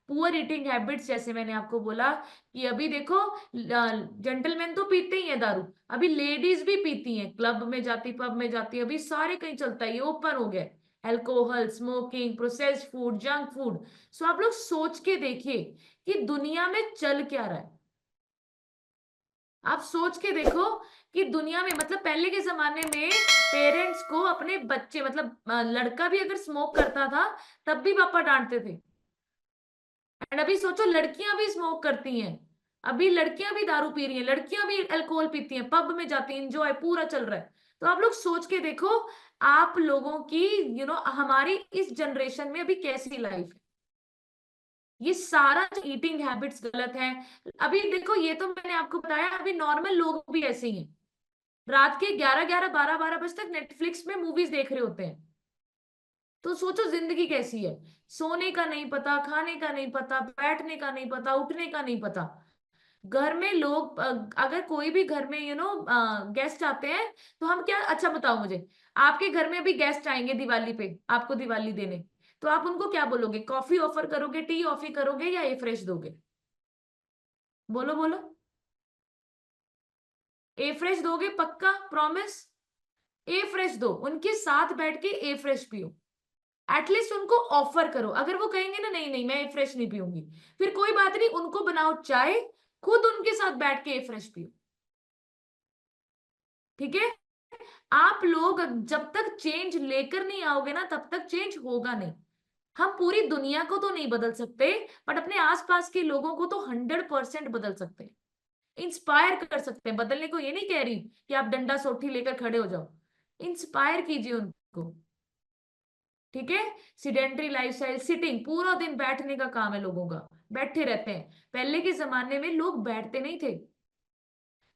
पुअर ईटिंग हैबिट्स, जैसे मैंने आपको बोला कि अभी देखो, जेंटलमैन तो पीते ही है दारू, अभी लेडीज भी पीती हैं, क्लब में जाती, पब में जाती, अभी सारे कहीं चलता है, ये ओपन हो गया, alcohol, smoking, processed food, junk food. So आप लोग सोच के देखिए कि दुनिया में चल क्या रहा है। आप सोच के देखो कि दुनिया में, मतलब पहले के जमाने में पेरेंट्स को अपने बच्चे, मतलब लड़का भी अगर स्मोक करता था तब भी पापा डांटते थे। एंड अभी सोचो, लड़कियां भी स्मोक करती हैं, अभी लड़कियां भी दारू पी रही हैं, लड़कियां भी अल्कोहल पीती हैं, पब में जाती हैं, एंजॉय पूरा चल रहा है। तो आप लोग सोच के देखो, आप लोगों की हमारी इस जनरेशन में अभी कैसी लाइफ है। ये सारा ईटिंग हैबिट्स गलत है। अभी देखो, ये तो मैंने आपको बताया, अभी नॉर्मल लोग भी ऐसे ही हैं, रात के 11-11, 12-12 बजे तक नेटफ्लिक्स में मूवीज देख रहे होते हैं। तो सोचो जिंदगी कैसी है, सोने का नहीं पता, खाने का नहीं पता, बैठने का नहीं पता, उठने का नहीं पता। घर में लोग अगर कोई भी घर में गेस्ट आते हैं, तो हम क्या, अच्छा बताओ मुझे, आपके घर में अभी गेस्ट आएंगे दिवाली पे, आपको दिवाली देने, तो आप उनको क्या बोलोगे? कॉफी ऑफर करोगे, टी ऑफी करोगे, या ए फ्रेश दोगे? बोलो बोलो, ए फ्रेश दोगे पक्का? प्रॉमिस? ए फ्रेश दो, उनके साथ बैठ के ए फ्रेश पियो, एटलीस्ट उनको ऑफर करो। अगर वो कहेंगे ना नहीं नहीं मैं ए फ्रेश नहीं पीऊंगी, फिर कोई बात नहीं, उनको बनाओ चाय, खुद उनके साथ बैठ के ए फ्रेश पियो। ठीक है? आप लोग जब तक चेंज लेकर नहीं आओगे ना, तब तक चेंज होगा नहीं। हम पूरी दुनिया को तो नहीं बदल सकते, बट अपने आसपास के लोगों को तो 100% बदल सकते हैं, इंस्पायर कर सकते हैं। बदलने को ये नहीं कह रही कि आप डंडा सोटी लेकर खड़े हो जाओ, इंस्पायर कीजिए उनको। ठीक है? सिडेंटरी लाइफस्टाइल, सिटिंग, पूरा दिन बैठने का काम है लोगों का, बैठे रहते हैं। पहले के जमाने में लोग बैठते नहीं थे।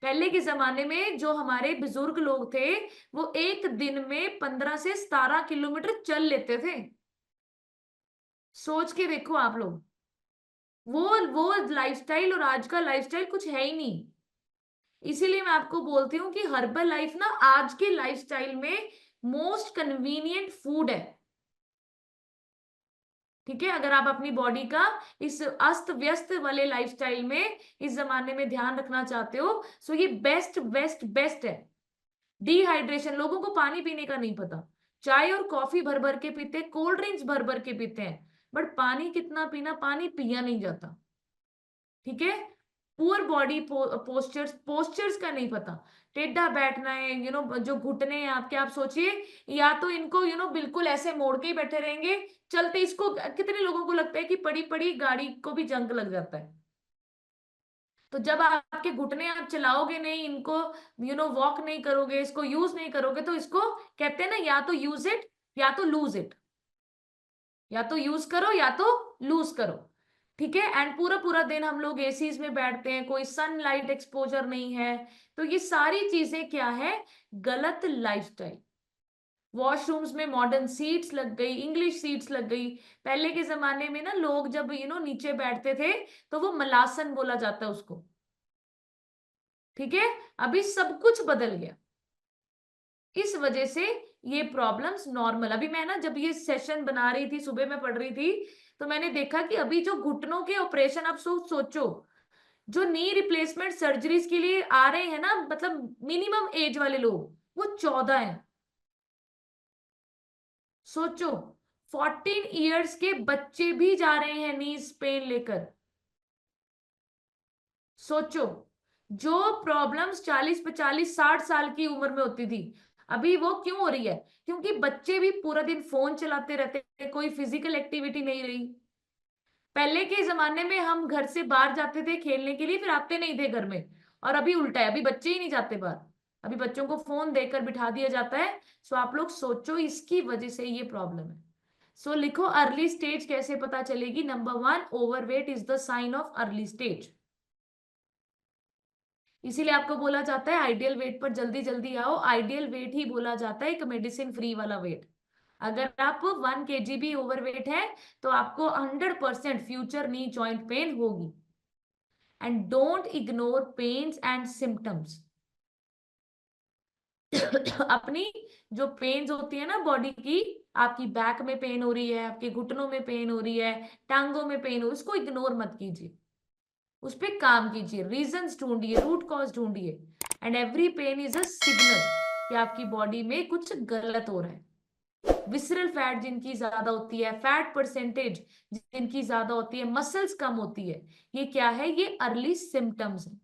पहले के जमाने में जो हमारे बुजुर्ग लोग थे, वो एक दिन में 15 से 17 किलोमीटर चल लेते थे। सोच के देखो आप लोग, वो लाइफस्टाइल और आज का लाइफस्टाइल कुछ है ही नहीं। इसीलिए मैं आपको बोलती हूँ कि हर्बल लाइफ ना आज के लाइफस्टाइल में मोस्ट कन्वीनियंट फूड है। ठीक है? अगर आप अपनी बॉडी का इस अस्त व्यस्त वाले लाइफस्टाइल में इस जमाने में ध्यान रखना चाहते हो, सो ये बेस्ट बेस्ट बेस्ट है। डिहाइड्रेशन, लोगों को पानी पीने का नहीं पता, चाय और कॉफी भर भर के पीते हैं, कोल्ड ड्रिंक्स भर भर के पीते हैं, बट पानी कितना पीना, पानी पिया नहीं जाता। ठीक है? पुअर बॉडी पोस्चर्स का नहीं पता, टेढ़ा बैठना है, जो घुटने हैं आपके, आप सोचिए, या तो इनको बिल्कुल ऐसे मोड़ के ही बैठे रहेंगे, चलते, इसको कितने लोगों को लगता है कि पड़ी पड़ी गाड़ी को भी जंग लग जाता है। तो जब आपके घुटने, आप चलाओगे नहीं इनको, वॉक नहीं करोगे, इसको यूज नहीं करोगे, तो इसको कहते हैं ना, या तो यूज इट या तो लूज इट, या तो यूज करो या तो लूज करो। ठीक है? एंड पूरा पूरा दिन हम लोग एसीज में बैठते हैं, कोई सनलाइट एक्सपोजर नहीं है, तो ये सारी चीजें क्या है, गलत लाइफस्टाइल। वॉशरूम्स में मॉडर्न सीट्स लग गई, इंग्लिश सीट्स लग गई। पहले के जमाने में ना लोग जब नीचे बैठते थे, तो वो मलासन बोला जाता है उसको। ठीक है? अभी सब कुछ बदल गया, इस वजह से ये प्रॉब्लम्स नॉर्मल। अभी मैं ना जब ये सेशन बना रही थी, सुबह में पढ़ रही थी, तो मैंने देखा कि अभी जो घुटनों के ऑपरेशन, आप सोचो जो नी रिप्लेसमेंट सर्जरीज के लिए आ रहे हैं ना, मतलब मिनिमम एज वाले लोग, वो 14 हैं। सोचो 14 इयर्स के बच्चे भी जा रहे हैं नीज पेन लेकर। सोचो जो प्रॉब्लम्स 40 45 60 साल की उम्र में होती थी, अभी वो क्यों हो रही है? क्योंकि बच्चे भी पूरा दिन फोन चलाते रहते हैं, कोई फिजिकल एक्टिविटी नहीं रही। पहले के जमाने में हम घर से बाहर जाते थे खेलने के लिए, फिर आते नहीं थे घर में, और अभी उल्टा है, अभी बच्चे ही नहीं जाते बाहर, अभी बच्चों को फोन देकर बिठा दिया जाता है। सो आप लोग सोचो इसकी वजह से ये प्रॉब्लम है। सो लिखो अर्ली स्टेज कैसे पता चलेगी। Number 1, overweight is the sign of early stage. इसीलिए आपको बोला जाता है आइडियल वेट पर जल्दी जल्दी आओ। आइडियल वेट ही बोला जाता है एक मेडिसिन फ्री वाला वेट। अगर आप 1 kg भी ओवरवेट है तो आपको 100% फ्यूचर नी जॉइंट पेन होगी। And don't ignore pains and symptoms. अपनी जो पेन्स होती है ना बॉडी की, आपकी बैक में पेन हो रही है, आपके घुटनों में पेन हो रही है, टांगों में पेन हो, उसको इग्नोर मत कीजिए, उस पर काम कीजिए, रीजंस ढूंढिए, रूट कॉज ढूंढिए। And every pain is a signal कि आपकी बॉडी में कुछ गलत हो रहा है। विसरल फैट जिनकी ज्यादा होती है, फैट परसेंटेज जिनकी ज्यादा होती है, मसल्स कम होती है, ये क्या है? ये अर्ली सिम्टम्स है,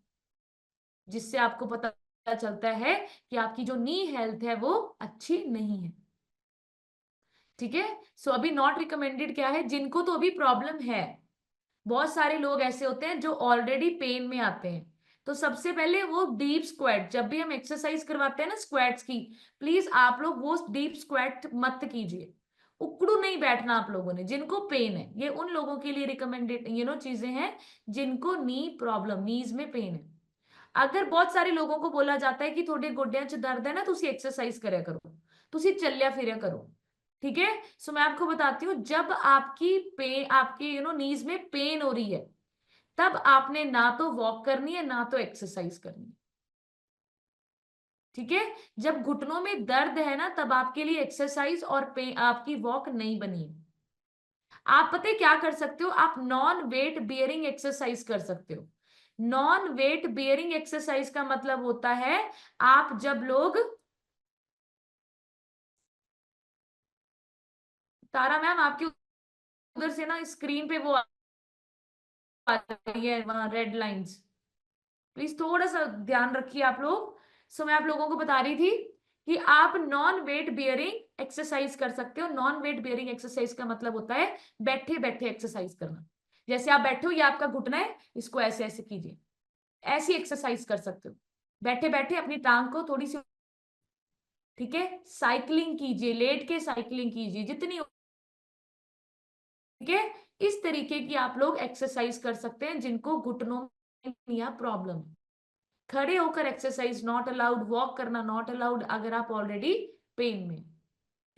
जिससे आपको पता चलता है कि आपकी जो नी हेल्थ है वो अच्छी नहीं है। ठीक है। सो अभी नॉट रिकमेंडेड क्या है? जिनको तो अभी प्रॉब्लम है, बहुत सारे लोग ऐसे होते हैं जो ऑलरेडी पेन में आते हैं, तो सबसे पहले वो डीप स्क्वाट, जब भी हम एक्सरसाइज करवाते हैं ना स्क्वाट्स की, प्लीज आप लोग वो डीप स्क्वाट मत कीजिए, उकड़ू नहीं बैठना आप लोगों ने। जिनको पेन है, ये उन लोगों के लिए रिकमेंडेड चीजें हैं जिनको नी प्रॉब्लम, नीज में पेन है। अगर बहुत सारे लोगों को बोला जाता है कि थोड़े गोड्या च दर्द है ना, तुसी एक्सरसाइज करया करो, तुसी चलिया फिरया करो। ठीक है। सो मैं आपको बताती हूँ, जब आपकी आपकी नीज में पेन हो रही है, तब आपने ना तो वॉक करनी है ना तो एक्सरसाइज करनी है। ठीक है। जब घुटनों में दर्द है ना, तब आपके लिए एक्सरसाइज और आपकी वॉक नहीं बनी है। आप पता है क्या कर सकते हो? आप नॉन वेट बियरिंग एक्सरसाइज कर सकते हो। नॉन वेट बियरिंग एक्सरसाइज का मतलब होता है, आप जब लोग, तारा मैम आपके उधर से ना स्क्रीन पे वो आ रही है, वहां रेड लाइंस, प्लीज थोड़ा सा ध्यान रखिए आप लोग। सो मैं आप लोगों को बता रही थी कि आप नॉन वेट बियरिंग एक्सरसाइज कर सकते हो। नॉन वेट बियरिंग एक्सरसाइज का मतलब होता है बैठे बैठे एक्सरसाइज करना। जैसे आप बैठे हो, ये आपका घुटना है, इसको ऐसे ऐसे कीजिए, ऐसी एक्सरसाइज कर सकते हो बैठे बैठे अपनी टांग को थोड़ी सी। ठीक है। साइकिलिंग कीजिए, लेट के साइकिलिंग कीजिए जितनी। ठीक है। इस तरीके की आप लोग एक्सरसाइज कर सकते हैं जिनको घुटनों में या प्रॉब्लम। खड़े होकर एक्सरसाइज नॉट अलाउड, वॉक करना नॉट अलाउड अगर आप ऑलरेडी पेन में।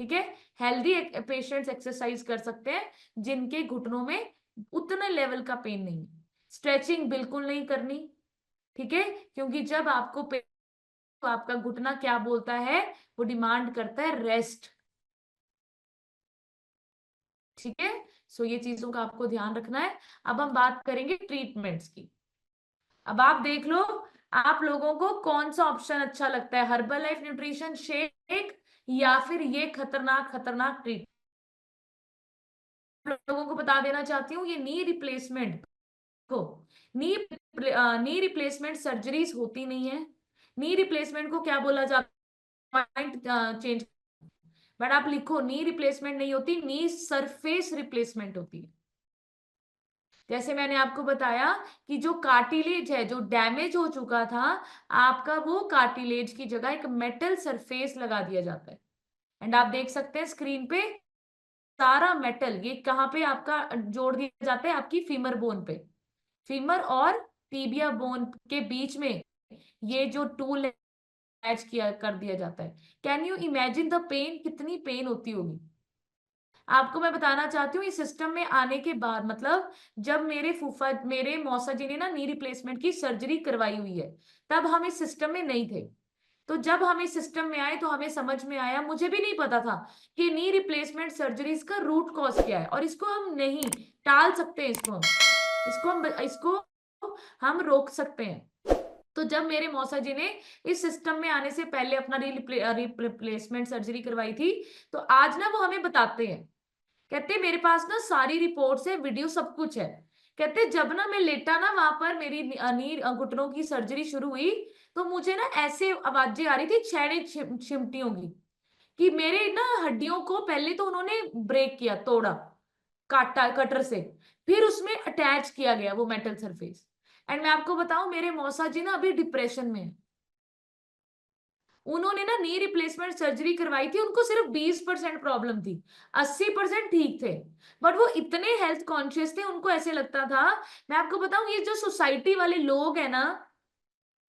ठीक है। हेल्दी पेशेंट्स एक्सरसाइज कर सकते हैं जिनके घुटनों में उतना लेवल का पेन नहीं है। स्ट्रेचिंग बिल्कुल नहीं करनी। ठीक है। क्योंकि जब आपको पेन, तो आपका घुटना क्या बोलता है? वो डिमांड करता है रेस्ट। ठीक है। सो ये चीजों का आपको ध्यान रखना है। अब हम बात करेंगे ट्रीटमेंट्स की। अब आप देख लो, आप लोगों को कौन सा ऑप्शन अच्छा लगता है, हर्बल लाइफ न्यूट्रिशन शेक या फिर ये खतरनाक खतरनाक ट्रीटमेंट। लोगों को बता देना चाहती हूँ, ये नी रिप्लेसमेंट को, नी नी रिप्लेसमेंट सर्जरीज होती नहीं है। नी रिप्लेसमेंट को क्या बोला जाता है? Point change. बट आप लिखो, नी रिप्लेसमेंट नहीं होती, नी सरफेस रिप्लेसमेंट होती है। जैसे मैंने आपको बताया कि जो कार्टिलेज है, जो डैमेज हो चुका था आपका, वो कार्टिलेज की जगह एक मेटल सरफेस लगा दिया जाता है। एंड आप देख सकते हैं स्क्रीन पे, सारा मेटल ये कहाँ पे आपका जोड़ दिया जाता है? आपकी फीमर बोन पे। फीमर और टीबिया बोन के बीच में ये जो टूल अटैच किया कर दिया जाता है। Can you imagine the pain? कितनी पेन होती होगी। आपको मैं बताना चाहती हूँ, इस सिस्टम में आने के बाद, मतलब जब मेरे मौसा जी ने ना नी रिप्लेसमेंट की सर्जरी करवाई हुई है, तब हम इस सिस्टम में नहीं थे। तो जब हम इस सिस्टम में आए तो हमें समझ में आया, मुझे भी नहीं पता था कि नी रिप्लेसमेंट सर्जरीज का रूट कॉज क्या है, और इसको हम नहीं टाल सकते, इसको हम रोक सकते हैं। तो जब मेरे मौसा जी ने इस सिस्टम में आने से पहले अपना रिप्लेसमेंट सर्जरी करवाई थी, तो आज ना वो हमें बताते हैं, कहते मेरे पास ना सारी रिपोर्ट्स है, वीडियो सब कुछ है। कहते जब ना मैं लेटा ना वहां पर मेरी घुटनों की सर्जरी शुरू हुई, तो मुझे ना ऐसे आवाजें आ रही थी छेड़े चिमटियों की, कि मेरे ना हड्डियों को पहले तो उन्होंने ब्रेक किया, तोड़ा, काटा कटर से, फिर उसमें अटैच किया गया वो मेटल सरफेस। एंड मैं आपको बताऊं, मेरे मौसा जी ना अभी डिप्रेशन में है। उन्होंने ना नी रिप्लेसमेंट सर्जरी करवाई थी, उनको सिर्फ 20% प्रॉब्लम थी, 80% ठीक थे, बट वो इतने हेल्थ कॉन्शियस थे, उनको ऐसे लगता था, मैं आपको बताऊं, ये जो सोसाइटी वाले लोग हैं ना,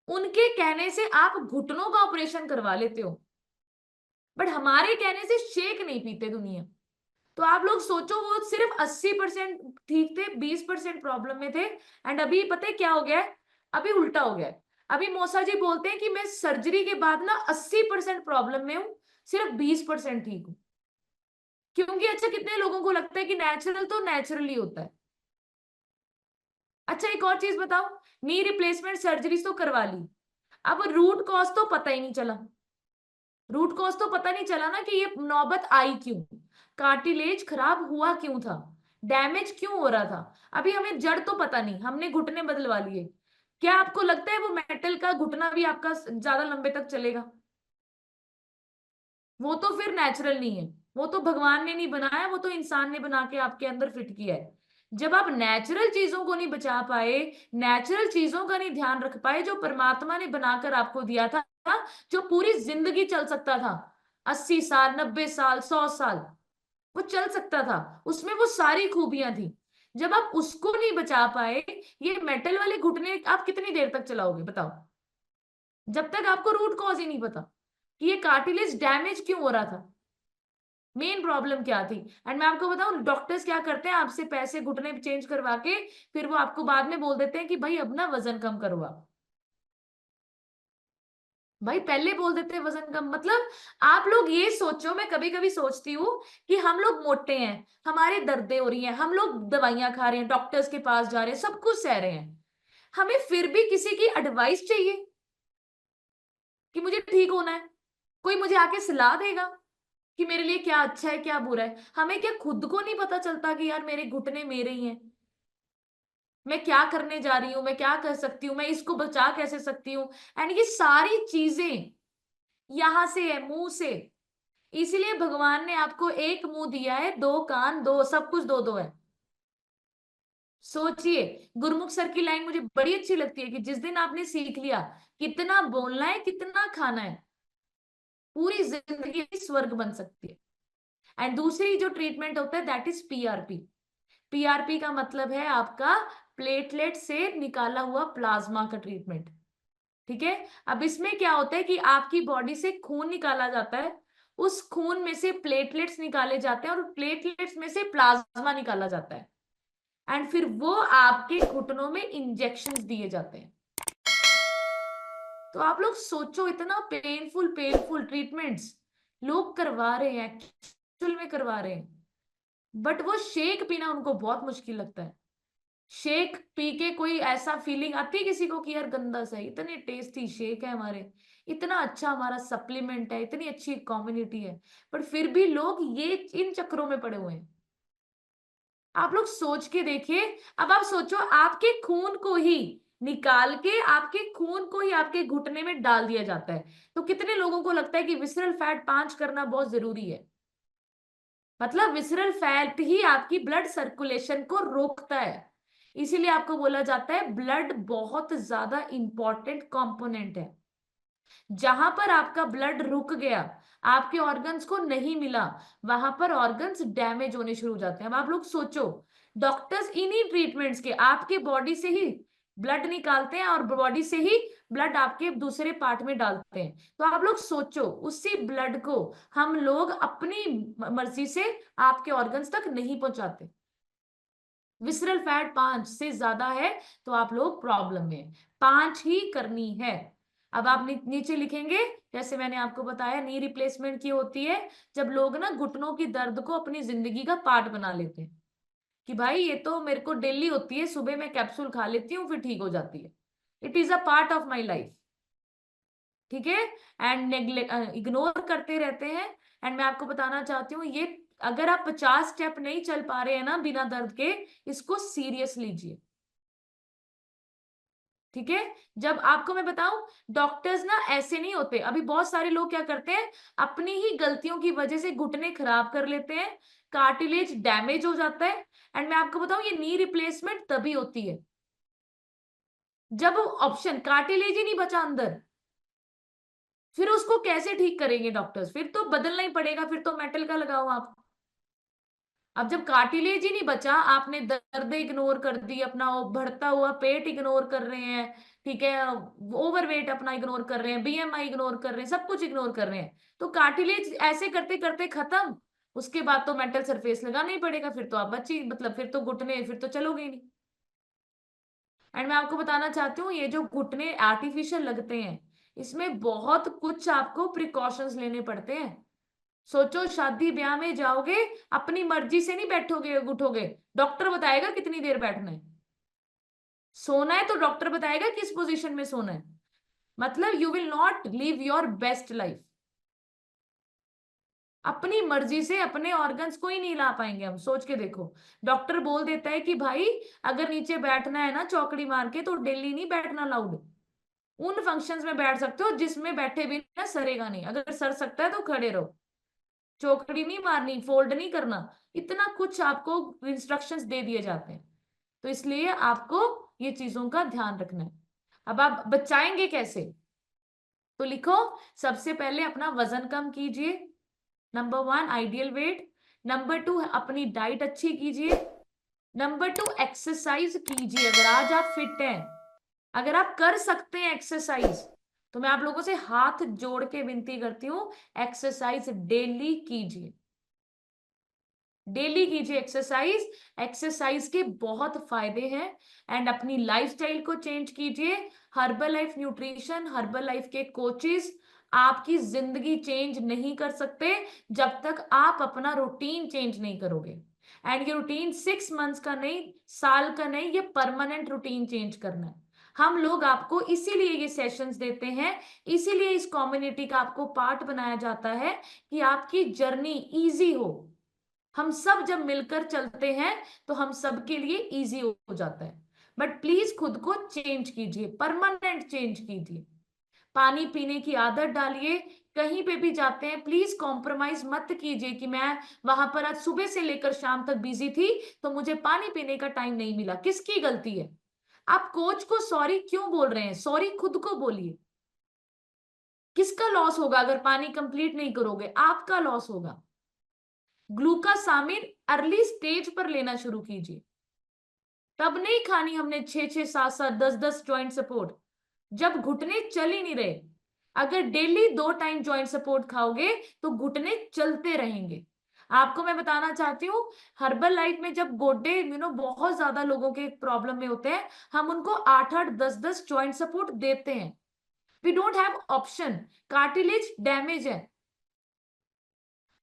उनके कहने से आप घुटनों का ऑपरेशन करवा लेते हो, बट हमारे कहने से शेक नहीं पीते दुनिया। तो आप लोग सोचो, वो सिर्फ 80% ठीक थे, 20% प्रॉब्लम में थे, एंड अभी पता है क्या हो गया है? अभी उल्टा हो गया है। अभी मौसा जी बोलते हैं कि मैं सर्जरी के बाद ना 80% प्रॉब्लम में हूं, सिर्फ 20% ठीक हूं। क्योंकि अच्छा, कितने लोगों को लगता है कि नेचुरल तो नेचुरली होता है। अच्छा, एक और चीज बताओ, नी रिप्लेसमेंट सर्जरी तो करवा ली, अब रूट कॉज तो पता ही नहीं चला। रूट कॉज तो पता नहीं चला ना कि ये नौबत आई क्यों, कार्टिलेज खराब हुआ क्यों था, डैमेज क्यों हो रहा था। अभी हमें जड़ तो पता नहीं, हमने घुटने बदलवा लिए। क्या आपको लगता है वो मेटल का घुटना भी आपका ज्यादा लंबे तक चलेगा? वो तो फिर नेचुरल नहीं है, वो तो भगवान ने नहीं बनाया, वो तो इंसान ने बना के आपके अंदर फिट किया है। जब आप नेचुरल चीजों को नहीं बचा पाए, नेचुरल चीजों का नहीं ध्यान रख पाए, जो परमात्मा ने बनाकर आपको दिया था, जो पूरी जिंदगी चल सकता था, 80 साल, 90 साल, 100 साल, वो चल सकता था, उसमें वो सारी खूबियां थी, जब आप उसको नहीं बचा पाए, ये मेटल वाले घुटने आप कितनी देर तक चलाओगे बताओ, जब तक आपको रूट कॉज ही नहीं पता कि ये कार्टिलेज डैमेज क्यों हो रहा था, मेन प्रॉब्लम क्या थी। एंड मैं आपको बताऊं, डॉक्टर्स क्या करते हैं, आपसे पैसे घुटने चेंज करवा के फिर वो आपको बाद में बोल देते हैं कि भाई अब ना वजन कम करो आप। भाई पहले बोल देते हैं वजन कम, मतलब आप लोग ये सोचो, मैं कभी कभी सोचती हूँ कि हम लोग मोटे हैं, हमारे दर्दें हो रही हैं, हम लोग दवाइयां खा रहे हैं, डॉक्टर्स के पास जा रहे हैं, सब कुछ सह रहे हैं, हमें फिर भी किसी की एडवाइस चाहिए कि मुझे ठीक होना है, कोई मुझे आके सलाह देगा कि मेरे लिए क्या अच्छा है क्या बुरा है। हमें क्या खुद को नहीं पता चलता कि यार मेरे घुटने मेरे ही हैं, मैं क्या करने जा रही हूँ, मैं क्या कर सकती हूँ, मैं इसको बचा कैसे सकती हूँ। एंड ये सारी चीजें यहां से है, मुंह से। इसीलिए भगवान ने आपको एक मुंह दिया है, दो कान, दो सब कुछ, दो दो है। सोचिए, गुरमुख सर की लाइन मुझे बड़ी अच्छी लगती है कि जिस दिन आपने सीख लिया कितना बोलना है, कितना खाना है, पूरी जिंदगी स्वर्ग बन सकती है। एंड दूसरी जो ट्रीटमेंट होता है दैट इज पीआरपी। पीआरपी का मतलब है आपका प्लेटलेट से निकाला हुआ प्लाज्मा का ट्रीटमेंट। ठीक है, अब इसमें क्या होता है कि आपकी बॉडी से खून निकाला जाता है, उस खून में से प्लेटलेट्स निकाले जाते हैं, और प्लेटलेट्स में से प्लाज्मा निकाला जाता है, एंड फिर वो आपके घुटनों में इंजेक्शंस दिए जाते हैं। तो आप लोग सोचो, इतना पेनफुल पेनफुल ट्रीटमेंट्स लोग करवा रहे हैं, एक्चुअल में करवा रहे हैं, बट वो शेक पीना उनको बहुत मुश्किल लगता है। शेक पी के कोई ऐसा फीलिंग आती है किसी को कि यार गंदा सा है, इतने टेस्टी शेक है हमारे, इतना अच्छा हमारा सप्लीमेंट है, इतनी अच्छी कम्युनिटी है, पर फिर भी लोग ये इन चक्करों में पड़े हुए हैं। आप लोग सोच के देखिए, अब आप सोचो, आपके खून को ही निकाल के, आपके खून को ही आपके घुटने में डाल दिया जाता है, तो कितने लोगों को लगता है कि विसरल फैट 5 करना बहुत जरूरी है। मतलब विसरल फैट ही आपकी ब्लड सर्कुलेशन को रोकता है, इसीलिए आपको बोला जाता है ब्लड बहुत ज्यादा इंपॉर्टेंट कंपोनेंट है। जहां पर आपका ब्लड रुक गया, आपके ऑर्गन्स को नहीं मिला, वहां पर ऑर्गन्स डैमेज होने शुरू हो जाते हैं। अब आप लोग सोचो, डॉक्टर्स इन्हीं ट्रीटमेंट्स के आपके बॉडी से ही ब्लड निकालते हैं, और बॉडी से ही ब्लड आपके दूसरे पार्ट में डालते हैं। तो आप लोग सोचो, उसी ब्लड को हम लोग अपनी मर्जी से आपके ऑर्गन्स तक नहीं पहुंचाते। विसरल फैट 5 से ज्यादा है तो आप लोग प्रॉब्लम में, 5 ही करनी है। अब आप नीचे लिखेंगे जैसे मैंने आपको बताया नी रिप्लेसमेंट की होती है जब लोग ना घुटनों की दर्द को अपनी जिंदगी का पार्ट बना लेते हैं कि भाई ये तो मेरे को डेली होती है, सुबह मैं कैप्सूल खा लेती हूँ फिर ठीक हो जाती है, it is a part of my life. ठीक है, एंड इग्नोर करते रहते हैं। एंड मैं आपको बताना चाहती हूँ ये, अगर आप 50 स्टेप नहीं चल पा रहे हैं ना बिना दर्द के, इसको सीरियस लीजिए। ठीक है, जब आपको मैं बताऊं, डॉक्टर्स ना ऐसे नहीं होते। अभी बहुत सारे लोग क्या करते हैं, अपनी ही गलतियों की वजह से घुटने खराब कर लेते हैं, कार्टिलेज डैमेज हो जाता है। एंड मैं आपको बताऊं ये नी रिप्लेसमेंट तभी होती है जब ऑप्शन कार्टिलेज ही नहीं बचा अंदर। फिर उसको कैसे ठीक करेंगे डॉक्टर्स, फिर तो बदलना ही पड़ेगा, फिर तो मेटल का लगाओ आप। अब जब कार्टिलेज ही नहीं बचा, आपने दर्द इग्नोर कर दी, अपना वो बढ़ता हुआ पेट इग्नोर कर रहे हैं, ठीक है, ओवरवेट अपना इग्नोर कर रहे हैं, बीएमआई इग्नोर कर रहे हैं, सब कुछ इग्नोर कर रहे हैं, तो कार्टिलेज ऐसे करते करते खत्म। उसके बाद तो मेटल सरफेस लगाना ही पड़ेगा, फिर तो आप बची, मतलब फिर तो घुटने, फिर तो चलोगे ही नहीं। एंड मैं आपको बताना चाहती हूँ ये जो घुटने आर्टिफिशियल लगते हैं, इसमें बहुत कुछ आपको प्रिकॉशंस लेने पड़ते हैं। सोचो शादी ब्याह में जाओगे, अपनी मर्जी से नहीं बैठोगे उठोगे, डॉक्टर बताएगा कितनी देर बैठना है। सोना है तो डॉक्टर बताएगा किस पोजीशन में सोना है। मतलब you will not live your best life. अपनी मर्जी से अपने ऑर्गन्स को ही नहीं ला पाएंगे हम। सोच के देखो, डॉक्टर बोल देता है कि भाई अगर नीचे बैठना है ना चौकड़ी मार के, तो डेली नहीं बैठना लाउड, उन फंक्शंस में बैठ सकते हो जिसमें बैठे भी ना सरेगा नहीं, अगर सर सकता है तो खड़े रहो, चौकड़ी नहीं मारनी, फोल्ड नहीं करना, इतना कुछ आपको इंस्ट्रक्शंस दे दिए जाते हैं। तो इसलिए आपको ये चीजों का ध्यान रखना है। अब आप बचाएंगे कैसे, तो लिखो, सबसे पहले अपना वजन कम कीजिए, नंबर 1 आइडियल वेट, नंबर 2 अपनी डाइट अच्छी कीजिए, नंबर 2 एक्सरसाइज कीजिए। अगर आज आप फिट हैं, अगर आप कर सकते हैं एक्सरसाइज, तो मैं आप लोगों से हाथ जोड़ के विनती करती हूँ, एक्सरसाइज डेली कीजिए, डेली कीजिए एक्सरसाइज। एक्सरसाइज के बहुत फायदे हैं। एंड अपनी लाइफस्टाइल को चेंज कीजिए। Herbal life nutrition, herbal life के कोचेस आपकी जिंदगी चेंज नहीं कर सकते जब तक आप अपना रूटीन चेंज नहीं करोगे। एंड ये रूटीन 6 मंथ्स का नहीं, साल का नहीं, ये परमानेंट रूटीन चेंज करना है। हम लोग आपको इसीलिए ये सेशंस देते हैं, इसीलिए इस कम्युनिटी का आपको पार्ट बनाया जाता है कि आपकी जर्नी इजी हो। हम सब जब मिलकर चलते हैं तो हम सबके लिए इजी हो जाता है। बट प्लीज खुद को चेंज कीजिए, परमानेंट चेंज कीजिए। पानी पीने की आदत डालिए। कहीं पे भी जाते हैं प्लीज कॉम्प्रोमाइज मत कीजिए कि मैं वहां पर आज सुबह से लेकर शाम तक बिजी थी तो मुझे पानी पीने का टाइम नहीं मिला। किसकी गलती है? आप कोच को सॉरी क्यों बोल रहे हैं? सॉरी खुद को बोलिए। किसका लॉस होगा अगर पानी कंप्लीट नहीं करोगे? आपका लॉस होगा। ग्लूकासामिन अर्ली स्टेज पर लेना शुरू कीजिए। तब नहीं खानी हमने 6-6, 7-7, 10-10 जॉइंट सपोर्ट, जब घुटने चल ही नहीं रहे। अगर डेली 2 टाइम जॉइंट सपोर्ट खाओगे तो घुटने चलते रहेंगे। आपको मैं बताना चाहती हूँ, हर्बल लाइफ में जब गोड्डे बहुत ज्यादा लोगों के प्रॉब्लम में होते हैं, हम उनको 8-8, 10-10 जॉइंट सपोर्ट देते हैं। We don't have option, cartilage damage है।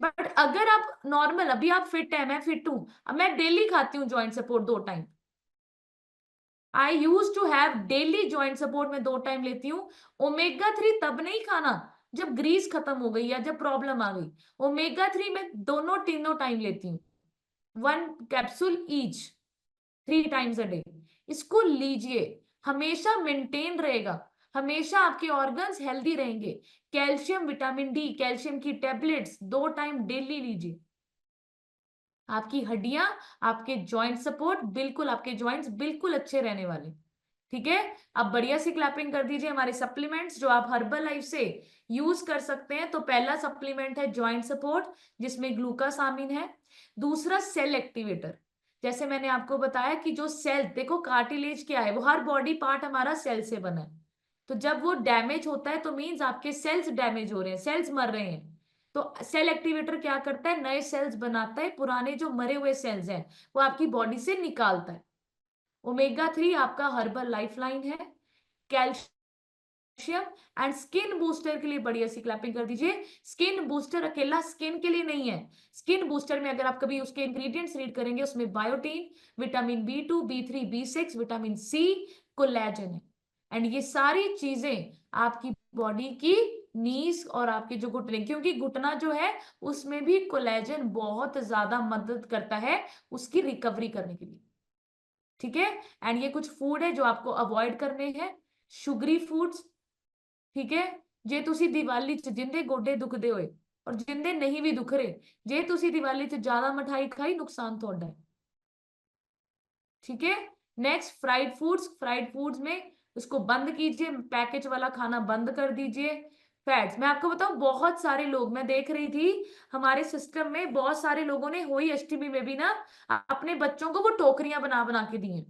बट अगर आप नॉर्मल, अभी आप फिट है, मैं फिट हूं, अब मैं डेली खाती हूँ joint support 2 time. I use to have daily joint support, में 2 टाइम लेती हूँ। ओमेगा 3 तब नहीं खाना जब ग्रीस खत्म हो गई या जब प्रॉब्लम आ गई। ओमेगा 3 में दोनों तीनों टाइम लेती हूँ, 1 capsule each, 3 times a day. इसको लीजिए, हमेशा मेंटेन रहेगा, हमेशा आपके ऑर्गन्स हेल्दी रहेंगे। कैल्शियम, विटामिन डी, कैल्शियम की टेबलेट्स 2 टाइम डेली लीजिए। आपकी हड्डियां, आपके जॉइंट सपोर्ट, बिल्कुल आपके जॉइंट्स बिल्कुल अच्छे रहने वाले। ठीक है, अब बढ़िया सी क्लैपिंग कर दीजिए हमारे सप्लीमेंट्स जो आप हर्बल लाइफ से यूज कर सकते हैं। तो पहला सप्लीमेंट है जॉइंट सपोर्ट, जिसमें ग्लूकासामिन है। दूसरा सेल एक्टिवेटर, जैसे मैंने आपको बताया कि जो सेल, देखो कार्टिलेज क्या है, वो हर बॉडी पार्ट हमारा सेल से बना है। तो जब वो डैमेज होता है तो मीन्स आपके सेल्स डैमेज हो रहे हैं, सेल्स मर रहे हैं। तो सेल एक्टिवेटर क्या करता है? नए सेल्स बनाता है, पुराने जो मरे हुए सेल्स हैं वो आपकी बॉडी से निकालता है। ओमेगा 3 आपका हर्बल लाइफलाइन है। कैल्शियम एंड स्किन बूस्टर के लिए बढ़िया सी क्लैपिंग कर दीजिए। स्किन बूस्टर अकेला स्किन के लिए नहीं है, स्किन बूस्टर में अगर आप कभी उसके इंग्रेडिएंट्स रीड करेंगे, उसमें biotin, vitamin B2, B3, B6, vitamin C, collagen है। एंड ये सारी चीजें आपकी बॉडी की नीज और आपके जो घुटने, क्योंकि घुटना जो है उसमें भी कोलेजन बहुत ज्यादा मदद करता है उसकी रिकवरी करने के लिए, ठीक है। एंड ये कुछ फूड है जो आपको अवॉइड करने हैं, शुगरी फूड्स, ठीक है। जे तुसी दिवाली च जिंदे गोडे दुखदे होए और जिंदे नहीं भी दुख रहे, जे तुसी दिवाली च ज्यादा मिठाई खाई, नुकसान थोड़ा है, ठीक है। Next fried foods, fried foods में उसको बंद कीजिए, पैकेज वाला खाना बंद कर दीजिए। फैट्स, मैं आपको बताऊं बहुत सारे लोग, मैं देख रही थी हमारे सिस्टम में बहुत सारे लोगों ने होली अष्टमी में भी ना अपने बच्चों को वो टोकरियां बना बना के दी हैं,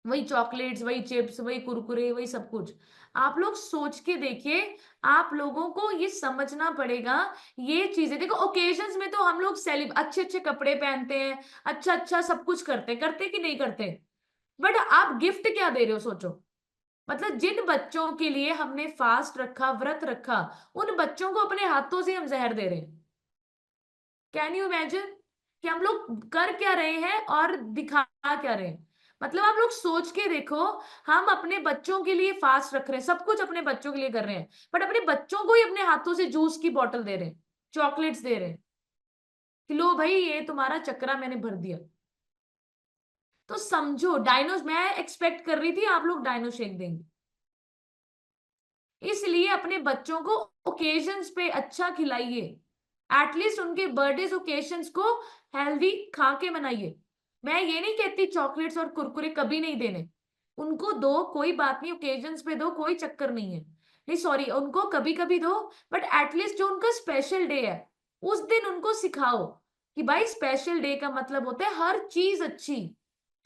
वही चॉकलेट्स, वही चिप्स, वही कुरकुरे, वही सब कुछ। आप लोग सोच के देखिए, आप लोगों को ये समझना पड़ेगा ये चीजें। देखो ओकेजन्स में तो हम लोग अच्छे अच्छे कपड़े पहनते हैं, अच्छा अच्छा सब कुछ करते कि नहीं करते, बट आप गिफ्ट क्या दे रहे हो सोचो। मतलब जिन बच्चों के लिए हमने फास्ट रखा, व्रत रखा, उन बच्चों को अपने हाथों से हम जहर दे रहे हैं। कैन यू इमेजिन कि हम लोग कर क्या रहे हैं और दिखा क्या रहे हैं। मतलब आप लोग सोच के देखो, हम अपने बच्चों के लिए फास्ट रख रहे हैं, सब कुछ अपने बच्चों के लिए कर रहे हैं, बट अपने बच्चों को ही अपने हाथों से जूस की बोतल दे रहे हैं, चॉकलेट्स दे रहे हैं कि लो भाई ये तुम्हारा चक्रा मैंने भर दिया। तो समझो, डायनो, मैं एक्सपेक्ट कर रही थी आप लोग डायनो शेक देंगे, इसलिए अपने बच्चों को ओकेजन्स पे अच्छा खिलाइए, एटलीस्ट उनके बर्थडे ओकेजन्स को हेल्दी खा के मनाइए। मैं ये नहीं कहती चॉकलेट्स और कुरकुरे कभी नहीं देने, उनको दो, कोई बात नहीं, ओकेजन्स पे दो, कोई चक्कर नहीं है, नहीं सॉरी, उनको कभी कभी दो, बट एटलीस्ट जो उनका स्पेशल डे है उस दिन उनको सिखाओ कि भाई स्पेशल डे का मतलब होता है हर चीज अच्छी,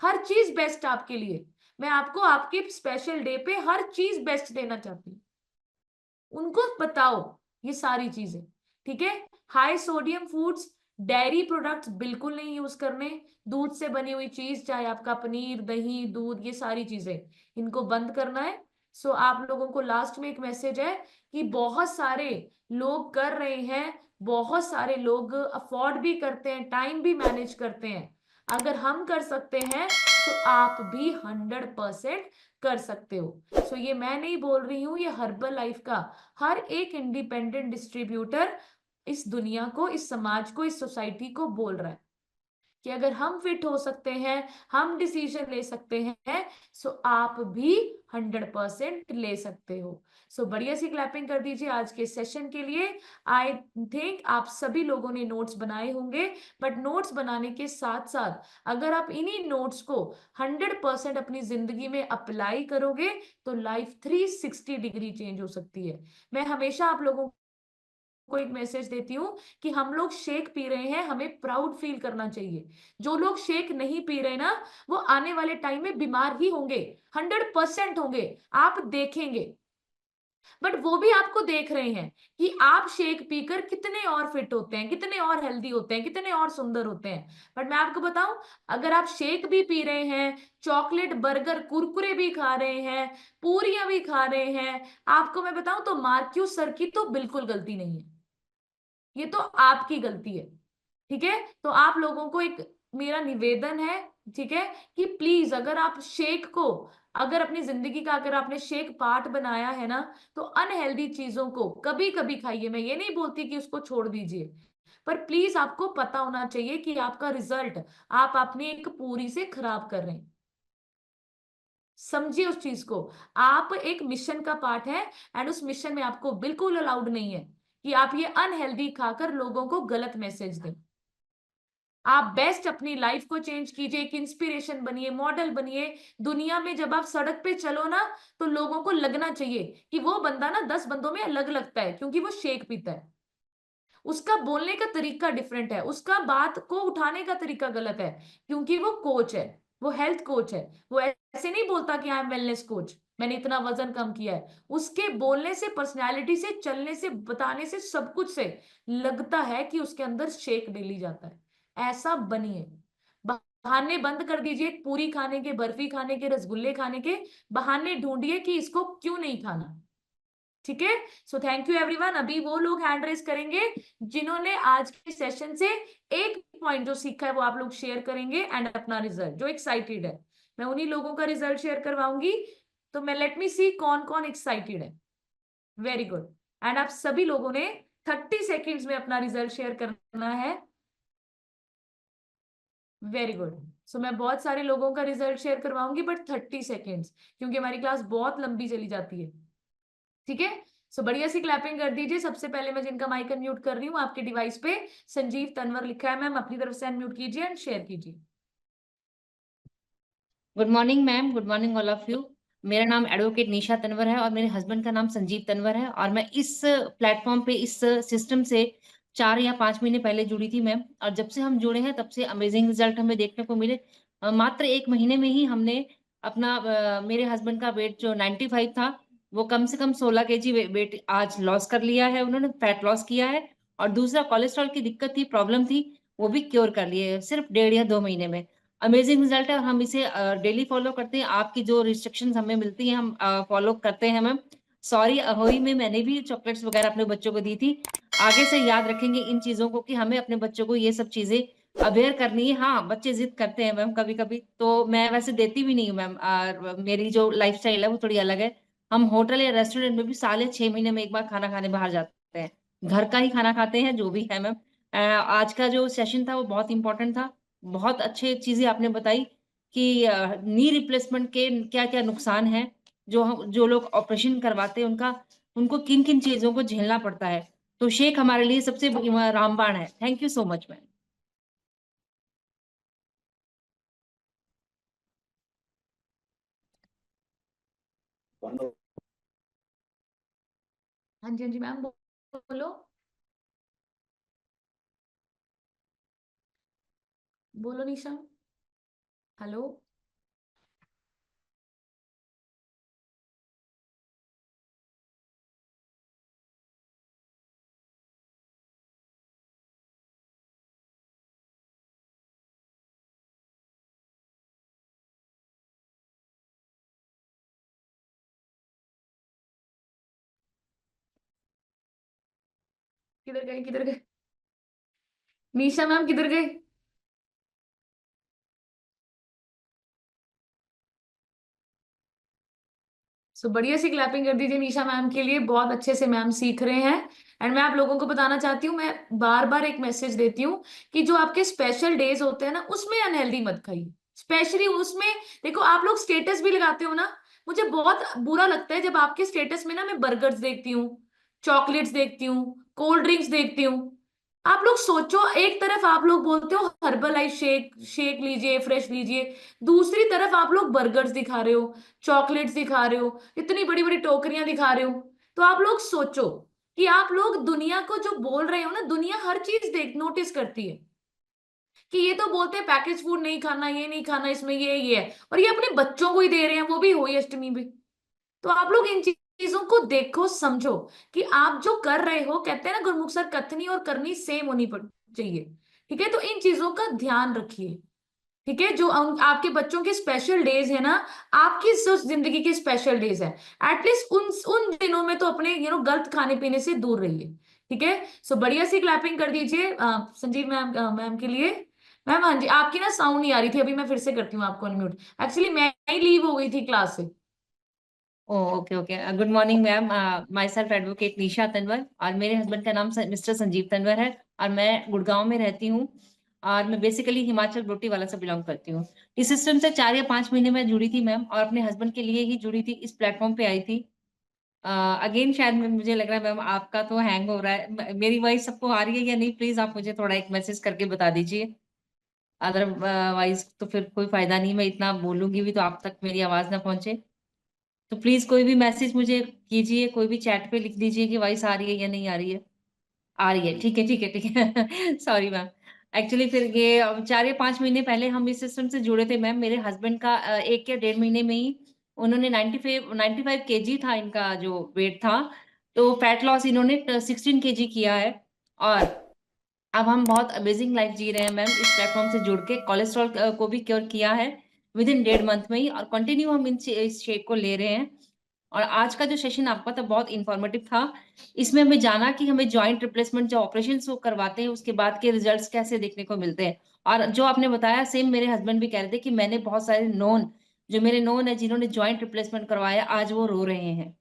हर चीज बेस्ट आपके लिए। मैं आपको आपके स्पेशल डे पे हर चीज बेस्ट देना चाहती हूँ, उनको बताओ ये सारी चीजें, ठीक है। High sodium foods, dairy products बिल्कुल नहीं यूज करने, दूध से बनी हुई चीज, चाहे आपका पनीर, दही, दूध, ये सारी चीजें, इनको बंद करना है। सो आप लोगों को लास्ट में एक मैसेज है कि बहुत सारे लोग कर रहे हैं, बहुत सारे लोग अफोर्ड भी करते हैं, टाइम भी मैनेज करते हैं, अगर हम कर सकते हैं तो आप भी 100% कर सकते हो। सो ये मैं नहीं बोल रही हूँ, ये हर्बल लाइफ का हर एक इंडिपेंडेंट डिस्ट्रीब्यूटर इस दुनिया को, इस समाज को, इस सोसाइटी को बोल रहा है कि अगर हम फिट हो सकते हैं, हम डिसीजन ले सकते हैं, सो आप भी 100% ले सकते हो। सो बढ़िया सी क्लैपिंग कर दीजिए आज के सेशन के लिए। आई थिंक आप सभी लोगों ने नोट्स बनाए होंगे, बट नोट्स बनाने के साथ साथ अगर आप इन्हीं नोट्स को 100% अपनी जिंदगी में अप्लाई करोगे तो लाइफ 360 डिग्री चेंज हो सकती है। मैं हमेशा आप लोगों को एक मैसेज देती हूँ कि हम लोग शेक पी रहे हैं, हमें प्राउड फील करना चाहिए। जो लोग शेक नहीं पी रहे ना, वो आने वाले टाइम में बीमार ही होंगे, 100% होंगे, आप देखेंगे। बट वो भी आपको देख रहे हैं कि आप शेक पीकर कितने और फिट होते हैं, कितने और हेल्दी होते हैं, कितने और सुंदर होते हैं। बट मैं आपको बताऊं, अगर आप शेक भी पी रहे हैं, चॉकलेट, बर्गर, कुरकुरे भी खा रहे हैं, पूरियां भी खा रहे हैं, आपको मैं बताऊं तो मार्क्यू सर की तो बिल्कुल गलती नहीं है, ये तो आपकी गलती है, ठीक है। तो आप लोगों को एक मेरा निवेदन है, ठीक है, कि प्लीज अगर आप शेक को, अगर अपनी जिंदगी का अगर आपने शेक पार्ट बनाया है ना, तो अनहेल्दी चीजों को कभी कभी खाइए। मैं ये नहीं बोलती कि उसको छोड़ दीजिए, पर प्लीज आपको पता होना चाहिए कि आपका रिजल्ट आप अपनी एक पूरी से खराब कर रहे हैं। समझिए उस चीज को, आप एक मिशन का पार्ट है, एंड उस मिशन में आपको बिल्कुल अलाउड नहीं है कि आप ये अनहेल्दी खाकर लोगों को गलत मैसेज दें। आप बेस्ट अपनी लाइफ को चेंज कीजिए, एक इंस्पिरेशन बनिए, मॉडल बनिए। दुनिया में जब आप सड़क पे चलो ना, तो लोगों को लगना चाहिए कि वो बंदा ना 10 बंदों में अलग लगता है क्योंकि वो शेक पीता है, उसका बोलने का तरीका डिफरेंट है, उसका बात को उठाने का तरीका गलत है क्योंकि वो कोच है, वो हेल्थ कोच है। वो ऐसे नहीं बोलता कि आई एम वेलनेस कोच, मैंने इतना वजन कम किया है। उसके बोलने से, पर्सनैलिटी से, चलने से, बताने से, सब कुछ से लगता है कि उसके अंदर शेक डेली जाता है। ऐसा बनिए। बहाने बंद कर दीजिए, पूरी खाने के, बर्फी खाने के, रसगुल्ले खाने के बहाने ढूंढिए कि इसको क्यों नहीं खाना। ठीक है, सो थैंक यू एवरीवन। अभी वो लोग हैंड रेस करेंगे जिन्होंने आज के सेशन से एक पॉइंट जो सीखा है वो आप लोग शेयर करेंगे एंड अपना रिजल्ट, जो एक्साइटेड है मैं उन्हीं लोगों का रिजल्ट शेयर करवाऊंगी। तो मैं लेट मी सी कौन कौन एक्साइटेड है। Very good. एंड आप सभी लोगों ने 30 सेकेंड्स में अपना रिजल्ट शेयर करना है। Very good. सो मैं बहुत सारे लोगों का रिजल्ट शेयर करवाऊंगी बट 30 सेकेंड्स, क्योंकि हमारी क्लास बहुत लंबी चली जाती है। ठीक है, सो बढ़िया सी क्लैपिंग कर दीजिए। सबसे पहले मैं जिनका माइक अनम्यूट कर रही हूँ आपके डिवाइस पे संजीव तनवर लिखा है, मैम अपनी तरफ से अनम्यूट कीजिए एंड शेयर कीजिए। Good morning ma'am, good morning all of you. मेरा नाम एडवोकेट निशा तनवर है और मेरे हस्बैंड का नाम संजीव तनवर है और मैं इस प्लेटफॉर्म पे इस सिस्टम से 4 या 5 महीने पहले जुड़ी थी मैम। और जब से हम जुड़े हैं तब से अमेजिंग रिजल्ट हमें देखने को मिले। मात्र 1 महीने में ही हमने अपना मेरे हस्बैंड का वेट जो 95 था वो कम से कम 16 केजी वेट आज लॉस कर लिया है उन्होंने, फैट लॉस किया है। और दूसरा कोलेस्ट्रॉल की दिक्कत थी, प्रॉब्लम थी, वो भी क्योर कर लिए सिर्फ 1.5 या 2 महीने में। अमेजिंग रिजल्ट है और हम इसे डेली फॉलो करते हैं। आपकी जो रिस्ट्रिक्शंस हमें मिलती हैं हम फॉलो करते हैं मैम। सॉरी, अहोई में मैंने भी चॉकलेट्स वगैरह अपने बच्चों को दी थी। आगे से याद रखेंगे इन चीजों को कि हमें अपने बच्चों को ये सब चीजें अवेयर करनी है। हाँ, बच्चे जिद करते हैं मैम कभी कभी, तो मैं वैसे देती भी नहीं हूँ मैम। मेरी जो लाइफस्टाइल है वो थोड़ी अलग है। हम होटल या रेस्टोरेंट में भी साले 6 महीने में एक बार खाना खाने बाहर जाते हैं। घर का ही खाना खाते हैं जो भी है मैम। आज का जो सेशन था वो बहुत इंपॉर्टेंट था। बहुत अच्छे चीजें आपने बताई कि नी रिप्लेसमेंट के क्या-क्या नुकसान हैं, जो लोग ऑपरेशन करवाते हैं उनको किन-किन चीजों को झेलना पड़ता है। तो शेक हमारे लिए सबसे रामबाण है। Thank you so much ma'am. हाँ जी, हाँ जी मैम, बोलो बोलो निशा। हेलो, किधर गए, किधर गए निशा मैम, किधर गए? सो बढ़िया सी क्लैपिंग कर दीजिए निशा मैम के लिए, बहुत अच्छे से मैम सीख रहे हैं। एंड मैं आप लोगों को बताना चाहती हूँ, मैं बार बार एक मैसेज देती हूँ कि जो आपके स्पेशल डेज होते हैं ना उसमें अनहेल्दी मत खाइए। स्पेशली उसमें देखो, आप लोग स्टेटस भी लगाते हो ना, मुझे बहुत बुरा लगता है जब आपके स्टेटस में ना मैं बर्गर्स देखती हूँ, चॉकलेट्स देखती हूँ, कोल्ड ड्रिंक्स देखती हूँ। आप लोग सोचो, एक तरफ आप लोग बोलते हो हर्बल लाइफ शेक शेक लीजिए, फ्रेश लीजिए, दूसरी तरफ आप लोग बर्गर्स दिखा रहे हो, चॉकलेट्स दिखा रहे हो, इतनी बड़ी बड़ी टोकरियां दिखा रहे हो। तो आप लोग सोचो कि आप लोग दुनिया को जो बोल रहे हो ना, दुनिया हर चीज देख नोटिस करती है कि ये तो बोलते हैं पैकेज फूड नहीं खाना, ये नहीं खाना, इसमें ये है, और ये अपने बच्चों को ही दे रहे हैं, वो भी होली अष्टमी भी। तो आप लोग इन चीजों को देखो, समझो कि आप जो कर रहे हो, कहते हैं ना गुरमुख सर, कथनी और करनी सेम होनी चाहिए। ठीक है, तो इन चीजों का ध्यान रखिए। ठीक है, जो आपके बच्चों के स्पेशल डेज है ना, आपकी जो जिंदगी के स्पेशल डेज है, एटलीस्ट उन उन दिनों में तो अपने गलत खाने पीने से दूर रहिए। ठीक है, सो बढ़िया सी क्लैपिंग कर दीजिए संजीव मैम मैम के लिए। मैम हाँ जी, आपकी ना साउंड नहीं आ रही थी, अभी मैं फिर से करती हूँ आपको अनम्यूट। एक्चुअली मैं ही लीव हो गई थी क्लास से। Okay okay. Good morning ma'am, my self advocate Nisha Tanwar और मेरे हस्बैंड का नाम मिस्टर संजीव तनवर है और मैं गुड़गांव में रहती हूँ। और मैं बेसिकली हिमाचल रोटी वाला से बिलोंग करती हूँ। इस सिस्टम से 4 या 5 महीने में जुड़ी थी मैम और अपने हस्बैंड के लिए ही जुड़ी थी, इस प्लेटफॉर्म पे आई थी। अगेन शायद मुझे लग रहा है मैम आपका तो हैंग हो रहा है। मेरी वॉइस सबको आ रही है या नहीं, प्लीज आप मुझे थोड़ा एक मैसेज करके बता दीजिए। अदरवाइज तो फिर कोई फायदा नहीं, मैं इतना बोलूंगी भी तो आप तक मेरी आवाज ना पहुंचे। तो प्लीज कोई भी मैसेज मुझे कीजिए, कोई भी चैट पे लिख दीजिए कि वॉइस आ रही है या नहीं आ रही है। आ रही है, ठीक है ठीक है ठीक है। Sorry ma'am. एक्चुअली फिर ये 4 या 5 महीने पहले हम इस सिस्टम से जुड़े थे मैम। मेरे हस्बैंड का 1 या 1.5 महीने में ही उन्होंने 95 केजी था इनका जो वेट था, तो फैट लॉस इन्होंने 16 केजी किया है। और अब हम बहुत अमेजिंग लाइफ जी रहे हैं मैम, इस प्लेटफॉर्म से जुड़ के। कोलेस्ट्रॉल को भी क्योर किया है विद इन 1.5 मंथ में ही, और कंटिन्यू हम इस शेक को ले रहे हैं। और आज का जो सेशन आपका था बहुत इंफॉर्मेटिव था। इसमें हमें जाना कि हमें जॉइंट रिप्लेसमेंट जो ऑपरेशन वो करवाते हैं उसके बाद के रिजल्ट्स कैसे देखने को मिलते हैं। और जो आपने बताया सेम मेरे हस्बैंड भी कह रहे थे कि मैंने बहुत सारे जो मेरे नोन है जिन्होंने जॉइंट रिप्लेसमेंट करवाया, आज वो रो रहे हैं,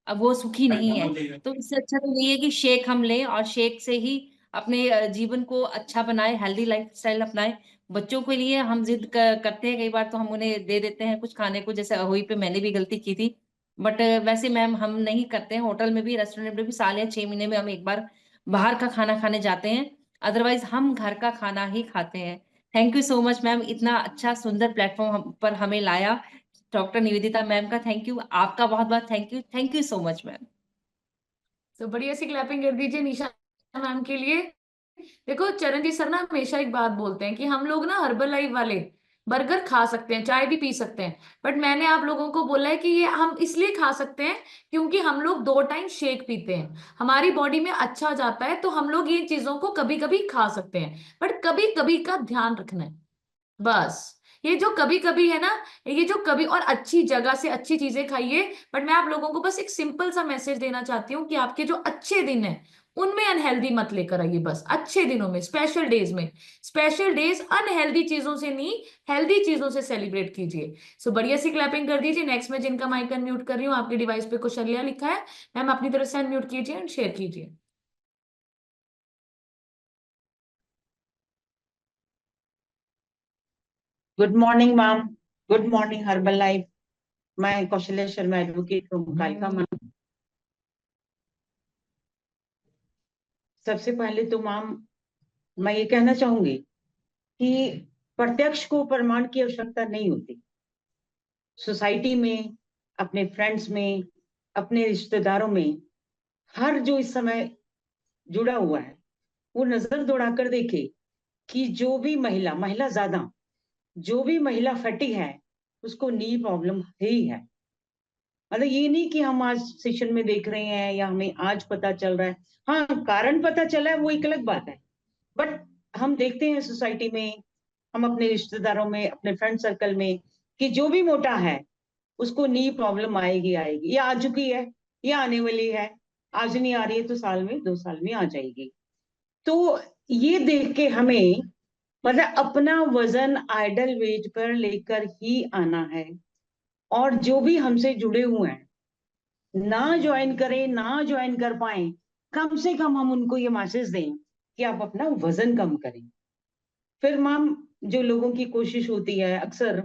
अब वो सुखी नहीं है। तो इससे अच्छा तो यही है कि शेक हम लें और शेक से ही अपने जीवन को अच्छा बनाए, हेल्दी लाइफस्टाइल अपनाए। बच्चों के लिए हम जिद करते हैं कई बार, तो हम उन्हें दे देते हैं कुछ खाने को, जैसे अहोई पे मैंने भी गलती की थी। बट वैसे मैम हम नहीं करते हैं। होटल में भी, रेस्टोरेंट में भी साल या 6 महीने में हम एक बार बाहर का खाना खाने जाते हैं, अदरवाइज हम घर का खाना ही खाते हैं। Thank you so much ma'am, इतना अच्छा सुंदर प्लेटफॉर्म पर हमें लाया। डॉक्टर निवेदिता मैम का थैंक यू, आपका बहुत बहुत thank you so much ma'am. तो बढ़िया सी क्लैपिंग कर दीजिए निशा मैम के लिए। देखो चरणजीत सर ना हमेशा एक बात बोलते हैं कि हम लोग ना हर्बल लाइफ वाले बर्गर खा सकते हैं, चाय भी पी सकते हैं, बट मैंने आप लोगों को बोला है कि ये हम इसलिए खा सकते हैं क्योंकि हम लोग 2 टाइम शेक पीते हैं, हमारी बॉडी में अच्छा जाता है, तो हम लोग ये चीजों को कभी कभी खा सकते हैं, बट कभी कभी का ध्यान रखना है बस। ये जो कभी कभी है ना, ये जो कभी, और अच्छी जगह से अच्छी चीजें खाइए। बट मैं आप लोगों को बस एक सिंपल सा मैसेज देना चाहती हूँ कि आपके जो अच्छे दिन है उनमें अनहेल्दी मत लेकर आइए, बस अच्छे दिनों में, स्पेशल डेज में। स्पेशल डेज अनहेल्दी चीजों से नहीं, हेल्दी चीजों से सेलिब्रेट कीजिए। सो बढ़िया सी क्लैपिंग कर दीजिए। नेक्स्ट में जिनका माइक अनम्यूट कर रही हूँ, आपके डिवाइस पे कौशल्या लिखा है, मैम अपनी तरफ से अनम्यूट कीजिए एंड शेयर कीजिए। Good morning ma'am, good morning herbal life. मैं कौशल्या शर्मा, एडवोकेट फ्रॉम कालका मैम। सबसे पहले तो मैम मैं ये कहना चाहूंगी कि प्रत्यक्ष को प्रमाण की आवश्यकता नहीं होती। सोसाइटी में, अपने फ्रेंड्स में, अपने रिश्तेदारों में, हर जो इस समय जुड़ा हुआ है वो नजर दौड़ाकर देखे कि जो भी महिला ज्यादा, जो भी महिला फैटी है उसको नी प्रॉब्लम ही है। मतलब ये नहीं कि हम आज सेशन में देख रहे हैं या हमें आज पता चल रहा है, हाँ कारण पता चला है वो एक अलग बात है, बट हम देखते हैं सोसाइटी में, हम अपने रिश्तेदारों में, अपने फ्रेंड सर्कल में कि जो भी मोटा है उसको नी प्रॉब्लम आएगी आएगी, या आ चुकी है या आने वाली है। आज नहीं आ रही है तो साल में 2 साल में आ जाएगी। तो ये देख के हमें मतलब अपना वजन आइडल वेट पर लेकर ही आना है, और जो भी हमसे जुड़े हुए हैं ना ज्वाइन करें ना ज्वाइन कर पाए, कम से कम हम उनको ये मैसेज दें कि आप अपना वजन कम करें। फिर मैम जो लोगों की कोशिश होती है अक्सर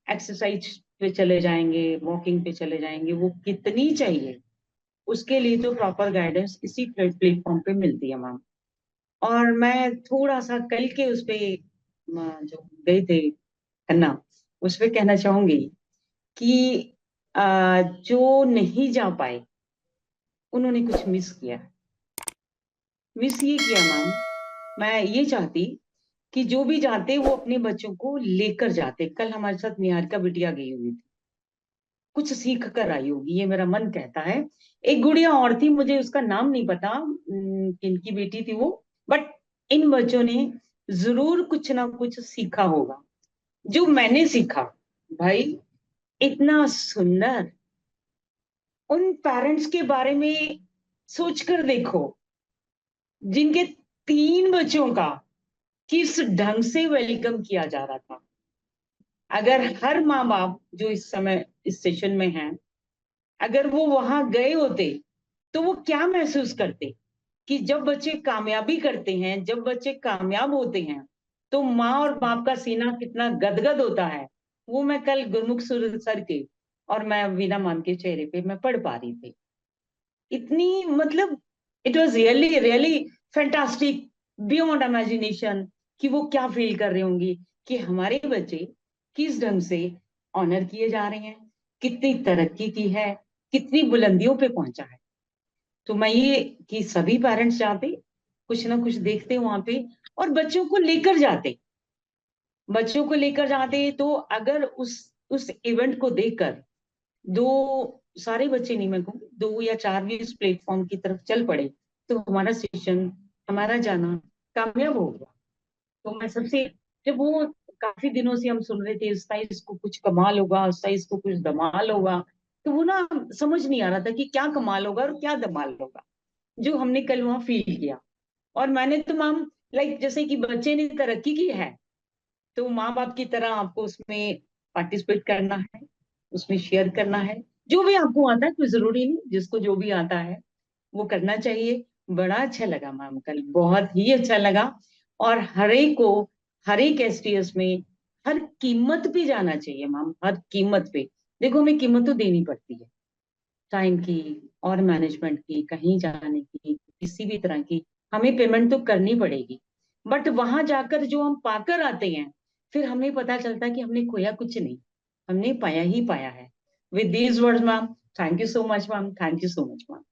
एक्सरसाइज पे चले जाएंगे, वॉकिंग पे चले जाएंगे, वो कितनी चाहिए उसके लिए तो प्रॉपर गाइडेंस इसी प्लेटफॉर्म पे मिलती है मैम। और मैं थोड़ा सा कल के उस पे जो गए थे खन्ना, उस पे कहना चाहूंगी कि जो नहीं जा पाए उन्होंने कुछ मिस किया। मिस ये किया मैम, मैं ये चाहती कि जो भी जाते वो अपने बच्चों को लेकर जाते। कल हमारे साथ निहारिका बिटिया गई हुई थी, कुछ सीख कर आई होगी ये मेरा मन कहता है। एक गुड़िया और थी, मुझे उसका नाम नहीं पता किनकी बेटी थी वो, बट इन बच्चों ने जरूर कुछ ना कुछ सीखा होगा। जो मैंने सीखा भाई, इतना सुंदर, उन पेरेंट्स के बारे में सोचकर देखो जिनके 3 बच्चों का किस ढंग से वेलकम किया जा रहा था। अगर हर माँ बाप जो इस समय इस सेशन में हैं, अगर वो वहां गए होते तो वो क्या महसूस करते कि जब बच्चे कामयाबी करते हैं, जब बच्चे कामयाब होते हैं तो माँ और बाप का सीना कितना गदगद होता है। वो मैं कल गुरमुख सर के और मैं वीना मान के चेहरे पे मैं पढ़ पा रही थी। इतनी मतलब it was really really fantastic, beyond imagination, कि वो क्या फील कर रही होंगी कि हमारे बच्चे किस ढंग से ऑनर किए जा रहे हैं, कितनी तरक्की की है, कितनी बुलंदियों पे पहुंचा है। तो मैं ये कि सभी पेरेंट्स जाते, कुछ ना कुछ देखते वहां पे और बच्चों को लेकर जाते, बच्चों को लेकर जाते। तो अगर उस इवेंट को देखकर दो सारे बच्चे नहीं, मैं कहूँ 2 या 4 भी इस प्लेटफॉर्म की तरफ चल पड़े, तो हमारा सेशन, हमारा जाना कामयाब हो गया। तो मैं सबसे, जब वो काफी दिनों से हम सुन रहे थे उसका इसको कुछ कमाल होगा, उसका इसको कुछ धमाल होगा, तो वो ना समझ नहीं आ रहा था कि क्या कमाल होगा और क्या धमाल होगा, जो हमने कल वहां फील किया। और मैंने तो मैम, लाइक जैसे कि बच्चे ने तरक्की की है, तो माँ बाप की तरह आपको उसमें पार्टिसिपेट करना है, उसमें शेयर करना है, जो भी आपको आता है, कोई जरूरी नहीं, जिसको जो भी आता है वो करना चाहिए। बड़ा अच्छा लगा मैम कल, बहुत ही अच्छा लगा। और हर एक को, हर एक एसटीएस में हर कीमत पे जाना चाहिए मैम, हर कीमत पे। देखो हमें कीमत तो देनी पड़ती है, टाइम की और मैनेजमेंट की, कहीं जाने की, किसी भी तरह की हमें पेमेंट तो करनी पड़ेगी। बट वहां जाकर जो हम पाकर आते हैं, फिर हमें पता चलता है कि हमने खोया कुछ नहीं, हमने पाया ही पाया है। With these words ma'am, thank you so much ma'am, thank you so much ma'am.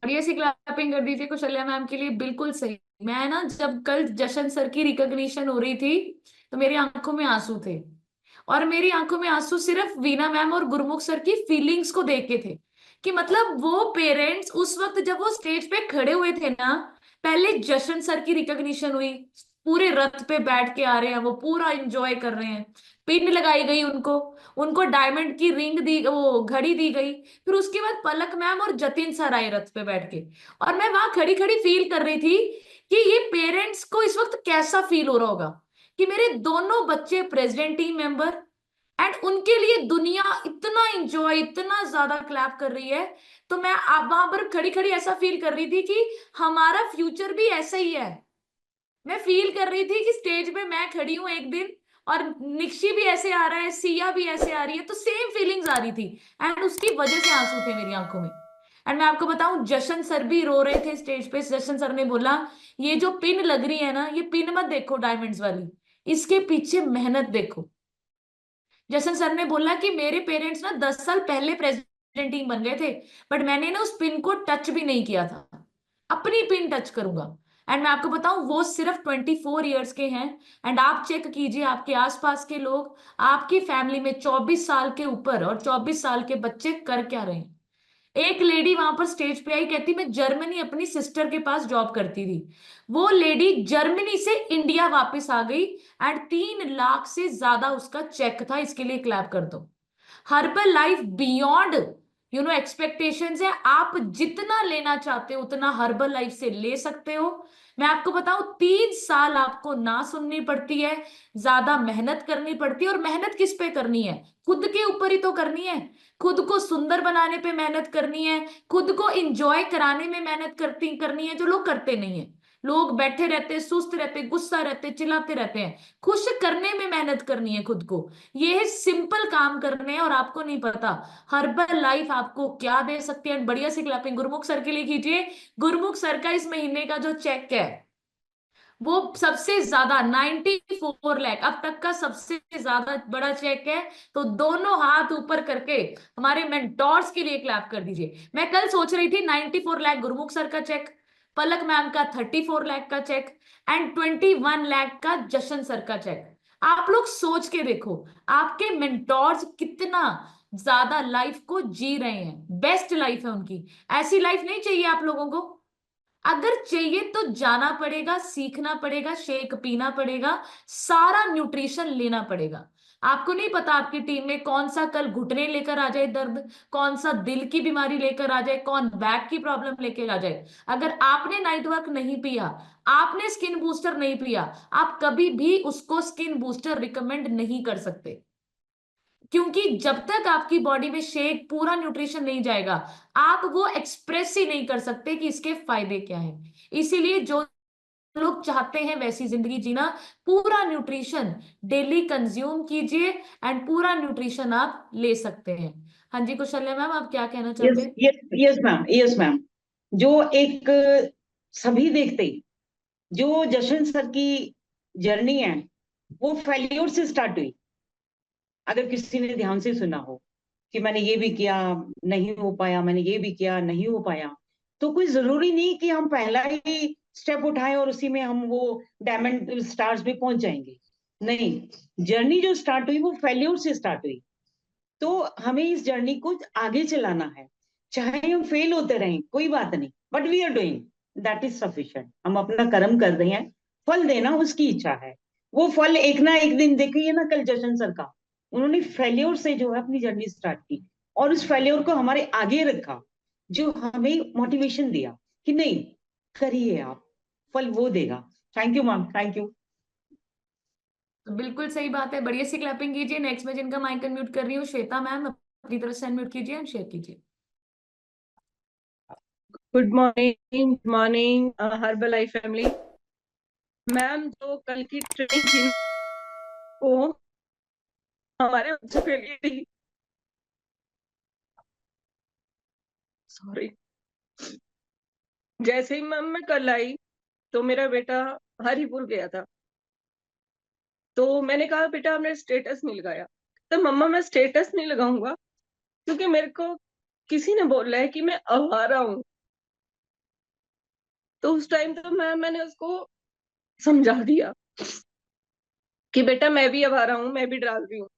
बढ़िया सी क्लैपिंग कर दीजिए कौशल्या मैम के लिए, बिल्कुल सही। मैं ना जब कल जशन सर की रिकॉग्निशन हो रही थी तो मेरी आंखों में आंसू थे, और मेरी आंखों में आंसू सिर्फ वीना मैम और गुरमुख सर की फीलिंग्स को देख के थे। कि मतलब वो पेरेंट्स उस वक्त जब वो स्टेज पे खड़े हुए थे ना, पहले जशन सर की रिकॉग्निशन हुई, पूरे रथ पे बैठ के आ रहे हैं, वो पूरा एंजॉय कर रहे हैं, पिन लगाई गई उनको, उनको डायमंड की रिंग दी, वो घड़ी दी गई। फिर उसके बाद पलक मैम और जतिन सर आए रथ पे बैठ के, और मैं वहां खड़ी खड़ी फील कर रही थी कि ये पेरेंट्स को इस वक्त कैसा फील हो रहा होगा कि मेरे दोनों बच्चे प्रेसिडेंट टीम मेंबर, एंड उनके लिए दुनिया इतना एंजॉय, इतना ज्यादा क्लैप कर रही है। तो मैं आप वहां पर खड़ी खड़ी ऐसा फील कर रही थी कि हमारा फ्यूचर भी ऐसा ही है। मैं फील कर रही थी कि स्टेज पे मैं खड़ी हूं एक दिन, और निक्षी भी ऐसे आ रहा है, सिया भी ऐसे आ रही है, तो सेम फीलिंग्स आ रही थी, एंड उसकी वजह से आंसू थे मेरी आंखों में। एंड मैं आपको बताऊं, जशन सर भी रो रहे थे स्टेज पे। जशन सर ने बोला, ये जो पिन लग रही है ना, ये पिन मत देखो डायमंड्स वाली, इसके पीछे मेहनत देखो। जसन सर ने बोला कि मेरे पेरेंट्स ना 10 साल पहले प्रेसिडेंट टीम बन गए थे, बट मैंने ना उस पिन को टच भी नहीं किया था, अपनी पिन टच करूंगा। एंड मैं आपको बताऊं, वो सिर्फ 24 ईयर्स के हैं, एंड आप चेक कीजिए आपके आसपास के लोग, आपकी फैमिली में 24 साल के ऊपर और 24 साल के बच्चे कर क्या रहे हैं। एक लेडी वहां पर स्टेज पे आई, कहती मैं जर्मनी अपनी सिस्टर के पास जॉब करती थी, वो लेडी जर्मनी से इंडिया वापस आ गई, एंड 3 लाख से ज्यादा उसका चेक था। इसके लिए क्लैप कर दो। हर्बल लाइफ बियॉन्ड एक्सपेक्टेशंस है। आप जितना लेना चाहते हो उतना हर्बल लाइफ से ले सकते हो। मैं आपको बताऊं, 3 साल आपको ना सुननी पड़ती है, ज्यादा मेहनत करनी पड़ती है। और मेहनत किस पे करनी है? खुद के ऊपर ही तो करनी है। खुद को सुंदर बनाने पे मेहनत करनी है, खुद को इंजॉय कराने में मेहनत करनी है, जो लोग करते नहीं है। लोग बैठे रहते, सुस्त रहते, गुस्सा रहते, चिल्लाते रहते हैं। खुश करने में मेहनत करनी है खुद को। ये है सिंपल काम करने हैं, और आपको नहीं पता हर्बल लाइफ आपको क्या दे सकती है। बढ़िया सी क्लैपिंग गुरमुख सर के लिए कीजिए। गुरमुख सर का इस महीने का जो चेक है वो सबसे ज्यादा 94 लाख अब तक का सबसे ज्यादा बड़ा चेक है। तो दोनों हाथ ऊपर करके हमारे मेंटोर्स के लिए क्लैप कर दीजिए। मैं कल सोच रही थी 94 लाख गुरमुख सर का चेक, पलक मैम का 34 लाख का चेक, एंड 21 लाख का जशन सर का चेक। आप लोग सोच के देखो, आपके मेंटोर्स कितना ज्यादा लाइफ को जी रहे हैं, बेस्ट लाइफ है उनकी। ऐसी लाइफ नहीं चाहिए आप लोगों को? अगर चाहिए तो जाना पड़ेगा, सीखना पड़ेगा, शेक पीना पड़ेगा, सारा न्यूट्रिशन लेना पड़ेगा। आपको नहीं पता आपकी टीम में कौन सा कल घुटने लेकर आ जाए दर्द, कौन सा दिल की बीमारी लेकर आ जाए, कौन बैक की प्रॉब्लम लेकर आ जाए। अगर आपने नाइट वर्क नहीं पिया, आपने स्किन बूस्टर नहीं पिया, आप कभी भी उसको स्किन बूस्टर रिकमेंड नहीं कर सकते। क्योंकि जब तक आपकी बॉडी में शेक पूरा न्यूट्रिशन नहीं जाएगा, आप वो एक्सप्रेस ही नहीं कर सकते कि इसके फायदे क्या हैं। इसीलिए जो लोग चाहते हैं वैसी जिंदगी जीना, पूरा न्यूट्रिशन डेली कंज्यूम कीजिए, एंड पूरा न्यूट्रिशन आप ले सकते हैं। हाँ जी कौशल्या मैम, आप क्या कहना चाहते यस हैं? Yes yes ma'am, yes ma'am. जो एक सभी देखते, जो जशन सर की जर्नी है वो फेल्योर से स्टार्ट हुई। अगर किसी ने ध्यान से सुना हो कि मैंने ये भी किया नहीं हो पाया, मैंने ये भी किया नहीं हो पाया, तो कोई जरूरी नहीं कि हम पहला ही स्टेप उठाएं और उसी में हम वो डायमंड स्टार्स पे पहुंच जाएंगे। नहीं, जर्नी जो स्टार्ट हुई वो फेल्योर से स्टार्ट हुई। तो हमें इस जर्नी को आगे चलाना है, चाहे हम फेल होते रहें कोई बात नहीं, but we are doing. That is sufficient. हम अपना कर्म कर रहे हैं, फल देना उसकी इच्छा है। वो फल एक ना एक दिन, देखिए ना कल जशन सर का, उन्होंने फेल्योर से जो है अपनी जर्नी स्टार्ट की और उस फेल्योर को हमारे आगे रखा, जो हमें मोटिवेशन दिया कि नहीं करिए आप, फल वो देगा। Thank you ma'am, thank you. तो बिल्कुल सही बात है, बढ़िया सी क्लैपिंग कीजिए। नेक्स्ट मैं जिनका माइक अनम्यूट कर रही हूँ, श्वेता मैम, अपनी तरफ से अनम्यूट कीजिए एंड शेयर कीजिए। Good morning herbal life family. Ma'am जो कल की ट्रेनिंग थी वो हमारे बच्चों के लिए थी। सॉरी। जैसे ही मैम मैं कल आई तो मेरा बेटा हरिपुर गया था, तो मैंने कहा बेटा आपने स्टेटस नहीं लगाया। तो मम्मा मैं स्टेटस नहीं लगाऊंगा क्योंकि मेरे को किसी ने बोला है कि मैं आवारा हूँ। तो उस टाइम तो मैंने उसको समझा दिया कि बेटा मैं भी आवारा हूँ, मैं भी ड्राइवी हूँ।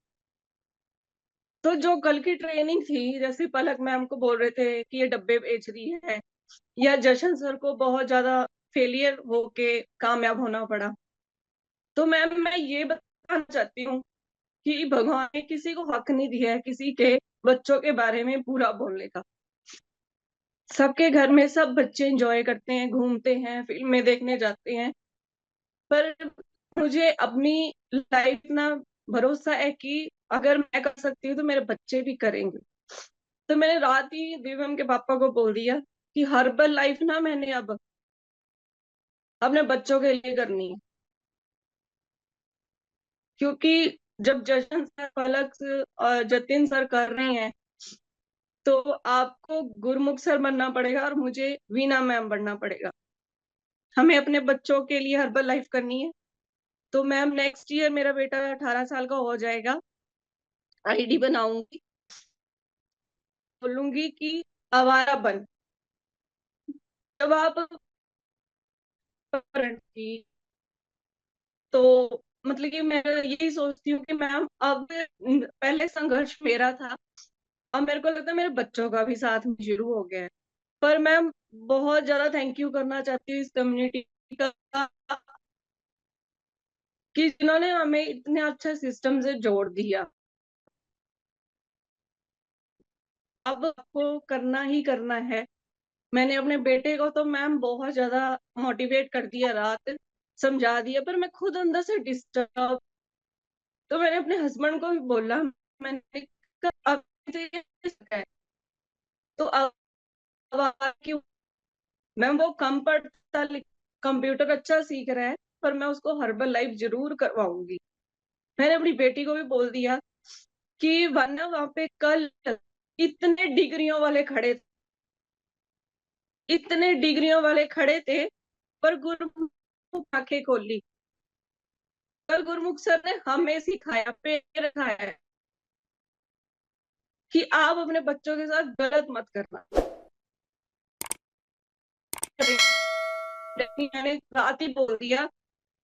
तो जो कल की ट्रेनिंग थी, जैसे पलक मैम को बोल रहे थे कि ये डब्बे बेच रही है, या जशन सर को बहुत ज्यादा फेलियर होके कामयाब होना पड़ा, तो मैम मैं ये बताना चाहती हूँ कि भगवान ने किसी को हक नहीं दिया है किसी के बच्चों के बारे में बुरा बोलने का। सबके घर में सब बच्चे एंजॉय करते हैं, घूमते हैं, फिल्में देखने जाते हैं, पर मुझे अपनी लाइफ ना भरोसा है कि अगर मैं कर सकती हूँ तो मेरे बच्चे भी करेंगे। तो मैंने रात ही दिव्यम के पापा को बोल दिया कि हर्बल लाइफ ना मैंने अब अपने बच्चों के लिए करनी है, क्योंकि जब जशन सर, पलक और जतिन सर कर रहे हैं तो आपको गुरमुख सर बनना पड़ेगा और मुझे वीना मैम बनना पड़ेगा। हमें अपने बच्चों के लिए हर्बल लाइफ करनी है। तो मैम नेक्स्ट ईयर मेरा बेटा 18 साल का हो जाएगा, आईडी बनाऊंगी, बोलूंगी कि आवारा बन। जब आप की, तो मतलब कि मैं यही सोचती हूँ कि मैम अब पहले संघर्ष मेरा था, अब मेरे को लगता है मेरे बच्चों का भी साथ में शुरू हो गया है। पर मैम बहुत ज्यादा थैंक यू करना चाहती हूँ इस कम्युनिटी का कि जिन्होंने हमें इतने अच्छे सिस्टम से जोड़ दिया। अब आपको करना ही करना है। मैंने अपने बेटे को तो मैम बहुत ज्यादा मोटिवेट कर दिया, रात समझा दिया, पर मैं खुद अंदर से डिस्टर्ब। तो मैंने अपने हस्बैंड को भी बोला, मैंने कहा अब से ये है, तो अब क्यों मैम वो कम पढ़ता, कंप्यूटर अच्छा सीख रहा है, पर मैं उसको हर्बल लाइफ जरूर करवाऊंगी। मैंने अपनी बेटी को भी बोल दिया कि वरना वहां पे कल इतने डिग्रियों वाले खड़े, इतने डिग्रियों वाले खड़े थे, पर गुरमुख आंखें खोली। कल गुरमुख सर ने हमें सिखाया, प्रेरणा रखाया है कि आप अपने बच्चों के साथ गलत मत करना। मैंने रात ही बोल दिया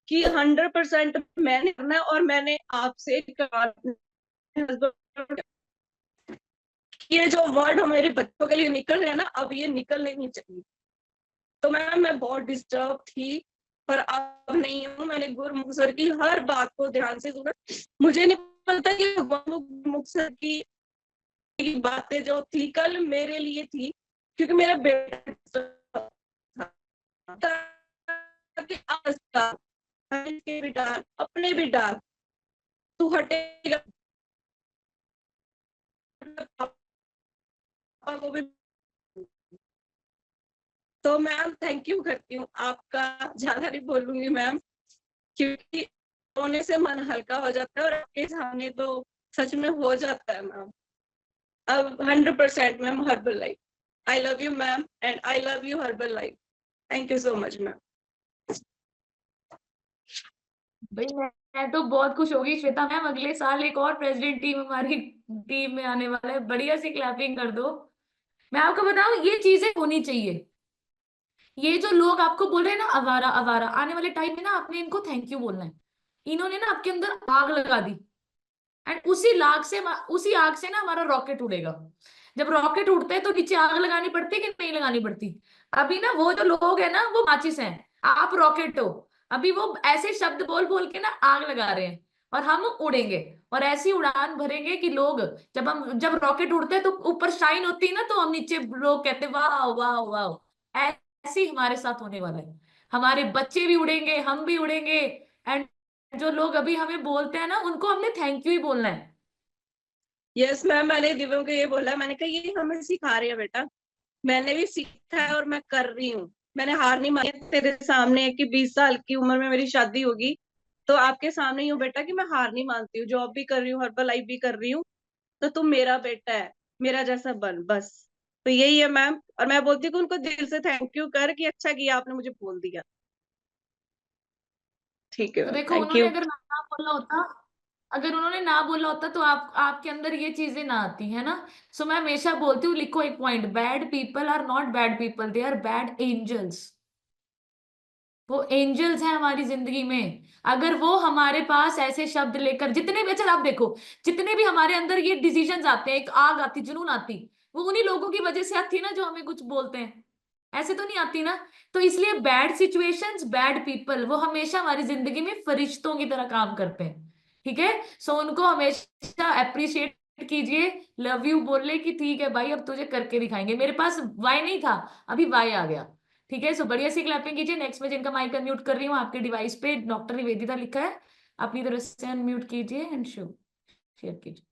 कि 100% मैंने करना है और मैंने आपसे ये जो वर्ड मेरे बच्चों के लिए निकल रहे हैं ना, अब ये निकलने नहीं चाहिए। तो मैं बहुत डिस्टर्ब थी, पर अब नहीं हूँ। मैंने गुरमुख सर की हर बात को ध्यान से सुना। मुझे नहीं पता कि गुरमुख सर की बातें जो थी कल मेरे लिए थी, क्योंकि मेरा बेटा भी डाल, अपने भी डाल, तू हटेगा को भी। तो मैम थैंक यू करती हूँ आपका, ज्यादा नहीं बोलूंगी मैम, क्योंकि रोने से मन हल्का हो जाता है और आपके सामने तो सच में हो जाता है मैम। अब 100% ma'am herbal life. I love you ma'am and I love you herbal life. Thank you so much ma'am. भाई मैं तो बहुत खुश होगी श्वेता मैम, अगले साल एक और प्रेसिडेंट टीम हमारी टीम में आने वाला है। बढ़िया सी क्लैपिंग कर दो। मैं आपको बताऊं, ये चीजें होनी चाहिए। ये जो लोग आपको बोल रहे हैं ना आवारा आवारा, आने वाले टाइम में ना आपने इनको थैंक यू बोलना है। इन्होंने ना आपके अंदर आग लगा दी, एंड उसी आग से ना हमारा रॉकेट उड़ेगा। जब रॉकेट उड़ते हैं तो नीचे आग लगानी पड़ती है कि नहीं लगानी पड़ती? अभी ना वो जो लोग है ना वो माचिस हैं, आप रॉकेट हो। अभी वो ऐसे शब्द बोल बोल के ना आग लगा रहे हैं, और हम उड़ेंगे और ऐसी उड़ान भरेंगे कि लोग, जब रॉकेट उड़ते हैं तो ऊपर शाइन होती है ना, तो हम नीचे लोग कहते हैं वाह वाह वाह। ऐसे ही हमारे साथ होने वाला है, हमारे बच्चे भी उड़ेंगे, हम भी उड़ेंगे। एंड जो लोग अभी हमें बोलते हैं ना, उनको हमने थैंक यू ही बोलना है। यस मैम, मैंने दिव्यों को ये बोला, मैंने कहा ये हमें सिखा रही है बेटा, मैंने भी सीखा है और मैं कर रही हूँ, मैंने हार नहीं मानी। तेरे सामने है कि 20 साल की उम्र में मेरी शादी होगी, तो आपके सामने ही हूँ बेटा कि मैं हार नहीं मानती हूँ, जॉब भी कर रही हूँ, हर्बल लाइफ भी कर रही हूँ, तो तुम मेरा बेटा है, मेरा जैसा बन बस। तो यही है मैम, और मैं बोलती हूँ कि उनको दिल से थैंक यू कर कि अच्छा किया आपने मुझे बोल दिया। ठीक है तो मैम, देखो, थैंक उन्होंने यू। अगर ना बोला होता, अगर उन्होंने ना बोला होता तो आपके अंदर ये चीजें ना आती है ना। सो मैं हमेशा बोलती हूँ, लिखो एक point, bad people are not bad people, they are bad angels. वो एंजल्स हैं हमारी जिंदगी में। अगर वो हमारे पास ऐसे शब्द लेकर, जितने भी, चल आप देखो, जितने भी हमारे अंदर ये डिसीजंस आते हैं, एक आग आती, जुनून आती, वो उन्हीं लोगों की वजह से आती है ना जो हमें कुछ बोलते हैं, ऐसे तो नहीं आती ना। तो इसलिए बैड सिचुएशंस, बैड पीपल, वो हमेशा हमारी जिंदगी में फरिश्तों की तरह काम करते हैं। ठीक है, सो उनको हमेशा अप्रिशिएट कीजिए, लव यू बोले कि ठीक है भाई, अब तुझे करके दिखाएंगे। मेरे पास वाई नहीं था, अभी वाई आ गया। ठीक है, सो बढ़िया सी क्लैपिंग कीजिए। नेक्स्ट में जिनका माइक अनम्यूट कर रही हूँ, आपके डिवाइस पे डॉक्टर निवेदिता लिखा है, अपनी तरफ से अनम्यूट कीजिए एंड शो शेयर कीजिए।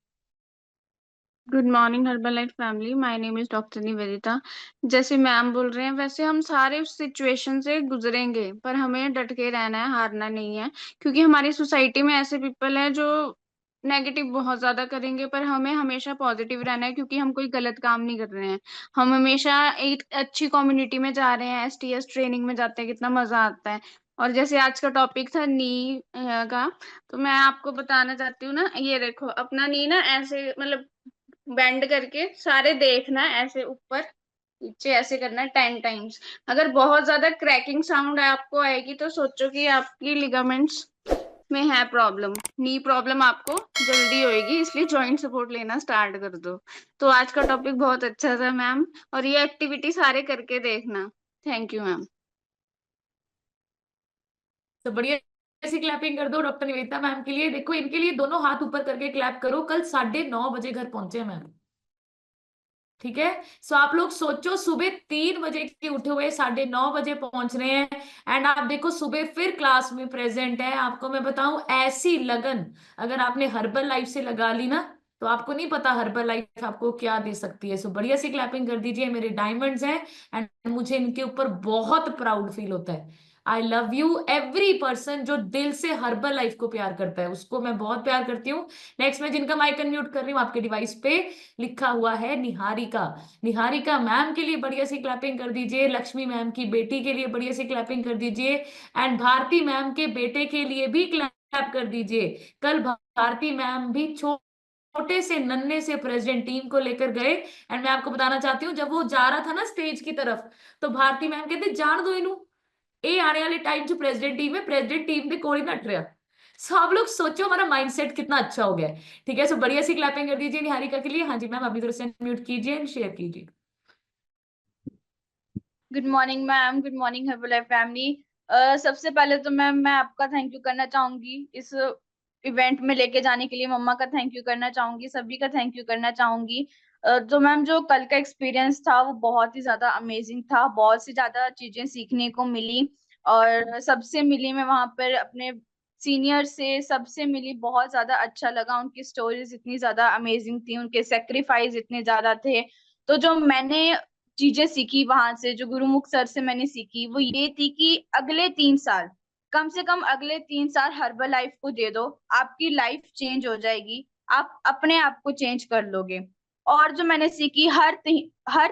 Good morning herbal life family, my name is doctor Nivedita. जैसे मैम बोल रहे हैं वैसे हम सारे उस सिचुएशन से गुजरेंगे, पर हमें डट के रहना है, हारना नहीं है। क्योंकि हमारी सोसाइटी में ऐसे पीपल हैं जो नेगेटिव बहुत ज्यादा करेंगे, पर हमें हमेशा पॉजिटिव रहना है, क्योंकि हम कोई गलत काम नहीं कर रहे हैं। हम हमेशा एक अच्छी कम्युनिटी में जा रहे हैं, STS ट्रेनिंग में जाते हैं, कितना मजा आता है। और जैसे आज का टॉपिक था नी का, तो मैं आपको बताना चाहती हूँ ना, ये देखो अपना नी ना ऐसे मतलब बेंड करके सारे देखना है, ऐसे ऊपर नीचे ऐसे करना है 10 टाइम्स। अगर बहुत ज्यादा क्रैकिंग साउंड आपको आएगी तो सोचो कि आपकी लिगामेंट्स में है प्रॉब्लम, नी प्रॉब्लम आपको जल्दी होएगी, इसलिए जॉइंट सपोर्ट लेना स्टार्ट कर दो। तो आज का टॉपिक बहुत अच्छा था मैम, और ये एक्टिविटी सारे करके देखना। Thank you ma'am. तो बढ़िया ऐसी क्लैपिंग कर दो डॉक्टर निवेदिता मैम के लिए। देखो, इनके लिए दोनों हाथ ऊपर करके क्लैप करो। कल 9:30 घर पहुंचे मैम। ठीक है, सो आप लोग सोचो, सुबह 3 बजे के उठे हुए 9:30 बजे पहुंच रहे हैं। एंड आप देखो, सुबह फिर क्लास में प्रेजेंट है। आपको मैं बताऊं, ऐसी लगन अगर आपने हर्बल लाइफ से लगा ली ना, तो आपको नहीं पता हर्बल लाइफ आपको क्या दे सकती है। सो बढ़िया सी क्लैपिंग कर दीजिए, मेरे डायमंड्स हैं। एंड मुझे इनके ऊपर बहुत प्राउड फील होता है। I love you every person जो दिल से हर्बल लाइफ को प्यार करता है, उसको मैं बहुत प्यार करती हूँ। नेक्स्ट में जिनका माइक अनम्यूट कर रही हूँ, आपके डिवाइस पे लिखा हुआ है निहारिका। निहारिका मैम के लिए बढ़िया सी क्लैपिंग कर दीजिए। लक्ष्मी मैम की बेटी के लिए बढ़िया सी क्लैपिंग कर दीजिए। एंड भारती मैम के बेटे के लिए भी क्लैप कर दीजिए। कल भारती मैम भी छोटे से नन्हे से प्रेसिडेंट टीम को लेकर गए। एंड मैं आपको बताना चाहती हूँ, जब वो जा रहा था ना स्टेज की तरफ, तो भारती मैम कहते जान दो इनू, ये आने वाले टाइम जो प्रेसिडेंट टीम है, प्रेसिडेंट टीम के कोई नट रहा। सो आप लोग सोचो हमारा माइंडसेट कितना अच्छा हो गया है। ठीक है, सो बढ़िया सी क्लैपिंग कर दीजिए निहारिका के लिए। हाँ जी मैम, अपनी तरफ से म्यूट कीजिए एंड शेयर कीजिए। Good morning ma'am, good morning herbal life family. सबसे पहले तो मैम मैं आपका थैंक यू करना चाहूंगी, इस इवेंट में लेके जाने के लिए मम्मा का थैंक यू करना चाहूंगी, सभी का थैंक यू करना चाहूंगी। तो मैम जो कल का एक्सपीरियंस था वो बहुत ही ज्यादा अमेजिंग था, बहुत सी ज्यादा चीजें सीखने को मिली, और सबसे मिली मैं वहां पर अपने सीनियर से, सबसे मिली, बहुत ज्यादा अच्छा लगा। उनकी स्टोरीज इतनी ज्यादा अमेजिंग थी, उनके सेक्रीफाइस इतने ज्यादा थे। तो जो मैंने चीजें सीखी वहां से, जो गुरुमुख सर से मैंने सीखी, वो ये थी कि अगले 3 साल, कम से कम अगले 3 साल हर्बल लाइफ को दे दो, आपकी लाइफ चेंज हो जाएगी, आप अपने आप को चेंज कर लोगे। और जो मैंने सीखी, हर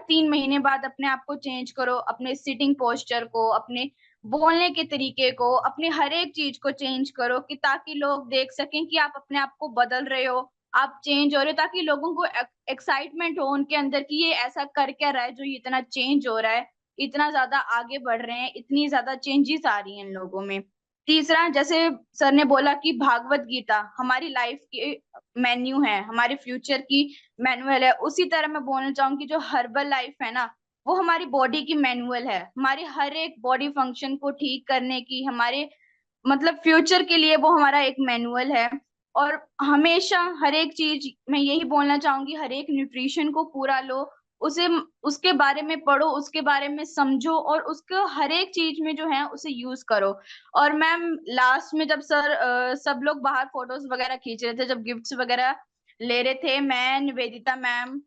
3 महीने बाद अपने आप को चेंज करो, अपने सिटिंग पोस्चर को, अपने बोलने के तरीके को, अपनी हर एक चीज को चेंज करो, कि ताकि लोग देख सकें कि आप अपने आप को बदल रहे हो, आप चेंज हो रहे हो, ताकि लोगों को एक्साइटमेंट हो उनके अंदर कि ये ऐसा कर क्या रहा है जो ये इतना चेंज हो रहा है, इतना ज्यादा आगे बढ़ रहे हैं, इतनी ज्यादा चेंजेस आ रही हैं इन लोगों में। तीसरा, जैसे सर ने बोला कि भागवत गीता हमारी लाइफ की मेन्यू है, हमारे फ्यूचर की मैनुअल है, उसी तरह मैं बोलना चाहूंगी जो हर्बल लाइफ है ना, वो हमारी बॉडी की मैनुअल है, हमारी हर एक बॉडी फंक्शन को ठीक करने की, हमारे मतलब फ्यूचर के लिए वो हमारा एक मैनुअल है। और हमेशा हर एक चीज मैं यही बोलना चाहूंगी, हर एक न्यूट्रिशन को पूरा लो, उसे उसके बारे में पढ़ो, उसके बारे में समझो, और उसको हर एक चीज में जो है उसे यूज करो। और मैम लास्ट में जब सब लोग बाहर फोटोज वगैरह खींच रहे थे, जब गिफ्ट्स वगैरह ले रहे थे, मैं, निवेदिता मैम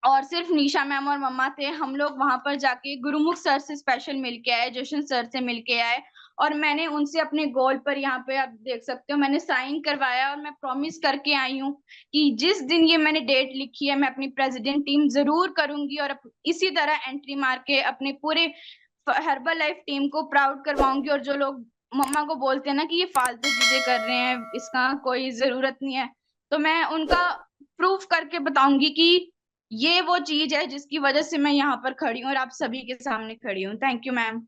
और सिर्फ निशा मैम और मम्मा थे, हम लोग वहां पर जाके गुरुमुख सर से स्पेशल मिल के आए, जशन सर से मिल के आए, और मैंने उनसे अपने गोल पर, यहाँ पे आप देख सकते हो, मैंने साइन करवाया, और मैं प्रॉमिस करके आई हूँ कि जिस दिन ये मैंने डेट लिखी है मैं अपनी प्रेसिडेंट टीम जरूर करूंगी, और इसी तरह एंट्री मार के अपने पूरे हर्बल लाइफ टीम को प्राउड करवाऊंगी। और जो लोग मम्मा को बोलते हैं ना कि ये फालतू चीजें कर रहे हैं, इसका कोई जरूरत नहीं है, तो मैं उनका प्रूफ करके बताऊंगी कि ये वो चीज है जिसकी वजह से मैं यहाँ पर खड़ी हूँ और आप सभी के सामने खड़ी हूँ। Thank you ma'am.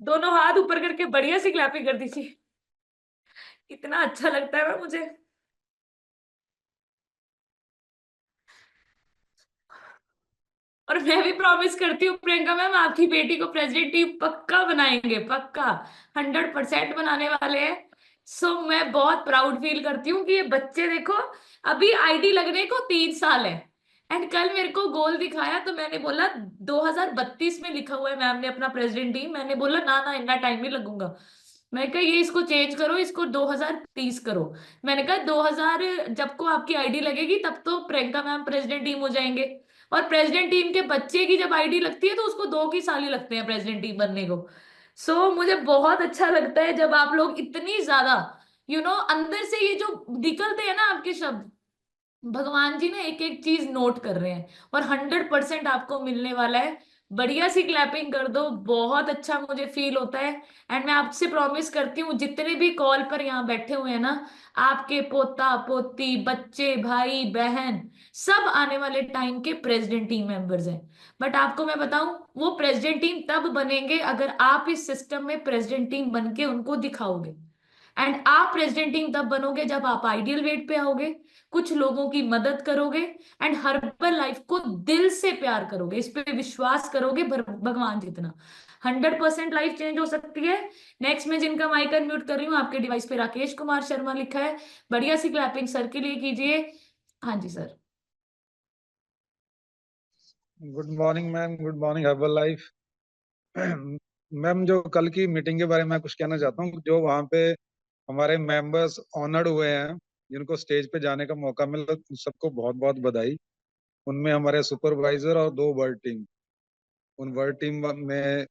दोनों हाथ ऊपर करके बढ़िया सी क्लैपिंग कर दीजिए, इतना अच्छा लगता है मैम मुझे। और मैं भी प्रॉमिस करती हूँ प्रियंका मैम, आपकी बेटी को प्रेसिडेंट टीम पक्का बनाएंगे, पक्का 100% बनाने वाले हैं। सो मैं बहुत प्राउड फील करती हूँ कि ये बच्चे देखो, अभी आईडी लगने को 3 साल है, एंड कल मेरे को गोल दिखाया तो मैंने बोला 2032 में लिखा हुआ है मैम ने अपना प्रेसिडेंट टीम, मैंने बोला ना ना इतना टाइम नहीं लगूंगा, मैं कहा ये इसको चेंज करो, इसको 2030 करो। मैंने कहा 2000 जब को आपकी आईडी लगेगी तब तो प्रियंका मैम प्रेसिडेंट टीम हो जाएंगे, और प्रेसिडेंट टीम के बच्चे की जब आईडी लगती है तो उसको 2 साल ही लगते हैं प्रेसिडेंट टीम बनने को। सो मुझे बहुत अच्छा लगता है जब आप लोग इतनी ज्यादा अंदर से ये जो निकलते हैं ना आपके शब्द, भगवान जी ना एक एक चीज नोट कर रहे हैं, और 100% आपको मिलने वाला है। बढ़िया सी क्लैपिंग कर दो, बहुत अच्छा मुझे फील होता है। एंड मैं आपसे प्रॉमिस करती हूँ जितने भी कॉल पर यहाँ बैठे हुए हैं ना, आपके पोता पोती बच्चे भाई बहन सब आने वाले टाइम के प्रेसिडेंट टीम मेंबर्स हैं। बट आपको मैं बताऊं, वो प्रेसिडेंट टीम तब बनेंगे अगर आप इस सिस्टम में प्रेसिडेंट टीम बन के उनको दिखाओगे, एंड आप प्रेसिडेंट टीम तब बनोगे जब आप आइडियल वेट पे आओगे, कुछ लोगों की मदद करोगे, एंड हर्बल लाइफ को दिल से प्यार करोगे, इस पे विश्वास करोगे भगवान जितना। 100% लाइफ चेंज हो सकती है। नेक्स्ट में जिनका माइक अनम्यूट कर रही हूँ, आपके डिवाइस पे राकेश कुमार शर्मा लिखा है, बढ़िया सी क्लैपिंग सर के लिए कीजिए। हाँ जी sir. Good morning ma'am, good morning Herbalife. Ma'am जो कल की मीटिंग के बारे में कुछ कहना चाहता हूँ, जो वहाँ पे हमारे मेंबर्स ऑनर्ड हुए हैं, जिनको स्टेज पे जाने का मौका मिला, सबको बहुत बहुत बधाई। उनमें हमारे सुपरवाइजर और 2 वर्ल्ड टीम, उन वर्ल्ड टीम में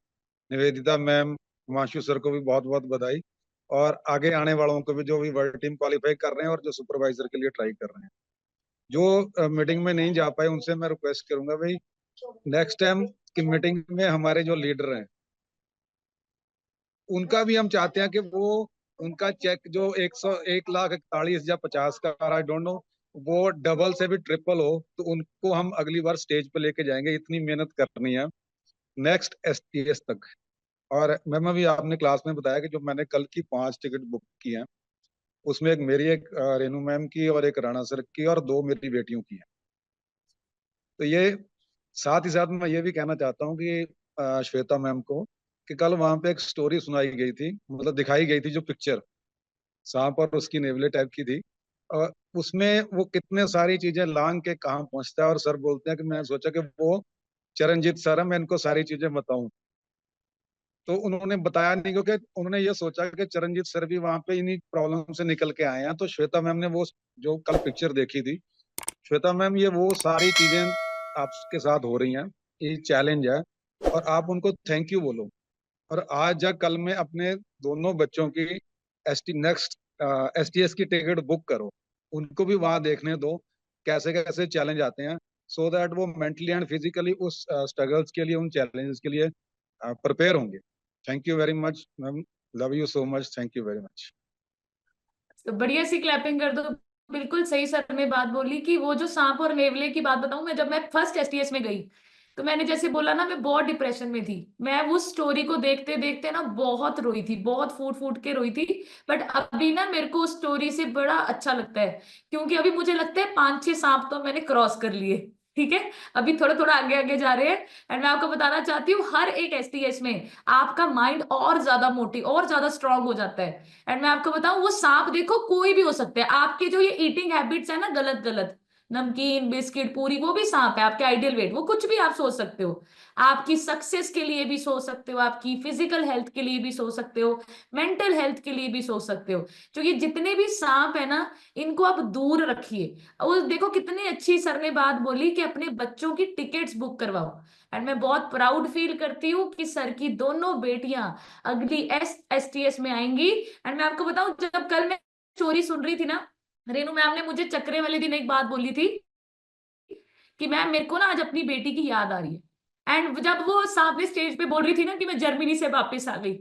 निवेदिता मैम, हिमांशु सर को भी बहुत बहुत बधाई, और आगे आने वालों को भी जो भी वर्ल्ड टीम क्वालिफाई कर रहे हैं और जो सुपरवाइजर के लिए ट्राई कर रहे हैं। जो मीटिंग में नहीं जा पाए उनसे मैं रिक्वेस्ट करूंगा भाई, नेक्स्ट टाइम की मीटिंग में हमारे जो लीडर हैं उनका भी हम चाहते हैं कि वो उनका चेक जो 1,41,41 या 50 का, आई डोंट नो, वो डबल से भी ट्रिपल हो, तो उनको हम अगली बार स्टेज पे लेके जाएंगे। इतनी मेहनत करनी है नेक्स्ट STS तक। और मैम अभी आपने क्लास में बताया कि जो मैंने कल की 5 टिकट बुक की हैं, उसमें एक मेरी, एक रेनू मैम की, और एक राणा सर की, और 2 मेरी बेटियों की है। तो ये साथ ही साथ मैं ये भी कहना चाहता हूँ कि श्वेता मैम को, कि कल वहां पे एक स्टोरी सुनाई गई थी, मतलब दिखाई गई थी, जो पिक्चर सांप और उसकी नेवले टाइप की थी, और उसमें वो कितने सारी चीजें लांग के कहाँ पहुंचता है, और सर बोलते हैं कि मैं सोचा कि वो चरणजीत सर है, मैं इनको सारी चीजें बताऊं, तो उन्होंने बताया नहीं, क्योंकि उन्होंने ये सोचा कि चरणजीत सर भी वहां पे इन्हीं प्रॉब्लम से निकल के आए हैं। तो श्वेता मैम ने वो जो कल पिक्चर देखी थी, श्वेता मैम ये वो सारी चीजें आपके साथ हो रही हैं, ये चैलेंज है, और आप उनको थैंक यू बोलो। और आज या कल में अपने दोनों बच्चों की नेक्स्ट STS की टिकट बुक करो, उनको भी वहां देखने दो कैसे कैसे चैलेंज आते हैं, सो दैट वो मेंटली एंड फिजिकली उस स्ट्रगल्स के लिए, उन चैलेंजेस के लिए प्रिपेयर होंगे। Thank you very much ma'am, love you so much, thank you very much. तो बढ़िया सी क्लैपिंग कर दो। बिल्कुल सही सर ने बात बोली कि वो जो सांप और नेवले की बात बताऊं मैं, जब मैं फर्स्ट STS में गई तो मैंने जैसे बोला ना, मैं बहुत डिप्रेशन में थी, मैं उस स्टोरी को देखते देखते ना बहुत रोई थी, बहुत फूट फूट के रोई थी। बट अभी ना मेरे को उस स्टोरी से बड़ा अच्छा लगता है, क्योंकि अभी मुझे लगता है 5-6 सांप तो मैंने क्रॉस कर लिए। ठीक है, अभी थोड़ा थोड़ा आगे आगे जा रहे हैं। एंड मैं आपको बताना चाहती हूँ, हर एक एसटीएस में आपका माइंड और ज्यादा मोटी और ज्यादा स्ट्रांग हो जाता है। एंड मैं आपको बताऊं, वो सांप देखो कोई भी हो सकता है, आपके जो ये ईटिंग हैबिट्स है ना गलत गलत, नमकीन बिस्किट पूरी, वो भी सांप है। आपके आइडियल वेट, वो कुछ भी आप सोच सकते हो, आपकी सक्सेस के लिए भी सोच सकते हो, आपकी फिजिकल हेल्थ के लिए भी सोच सकते हो, मेंटल हेल्थ के लिए भी सोच सकते हो। तो ये जितने भी सांप है ना, इनको आप दूर रखिए। और देखो कितनी अच्छी सर ने बात बोली कि अपने बच्चों की टिकट्स बुक करवाओ। एंड मैं बहुत प्राउड फील करती हूँ कि सर की दोनों बेटियां अगली एसटीएस में आएंगी। एंड मैं आपको बताऊं, जब कल मैं स्टोरी सुन रही थी ना, रेनू मैम ने मुझे चक्रे वाले दिन एक बात बोली थी कि मैम मेरे को ना आज अपनी बेटी की याद आ रही है। एंड जब वो सामने स्टेज पे बोल रही थी ना कि मैं जर्मनी से वापस आ गई,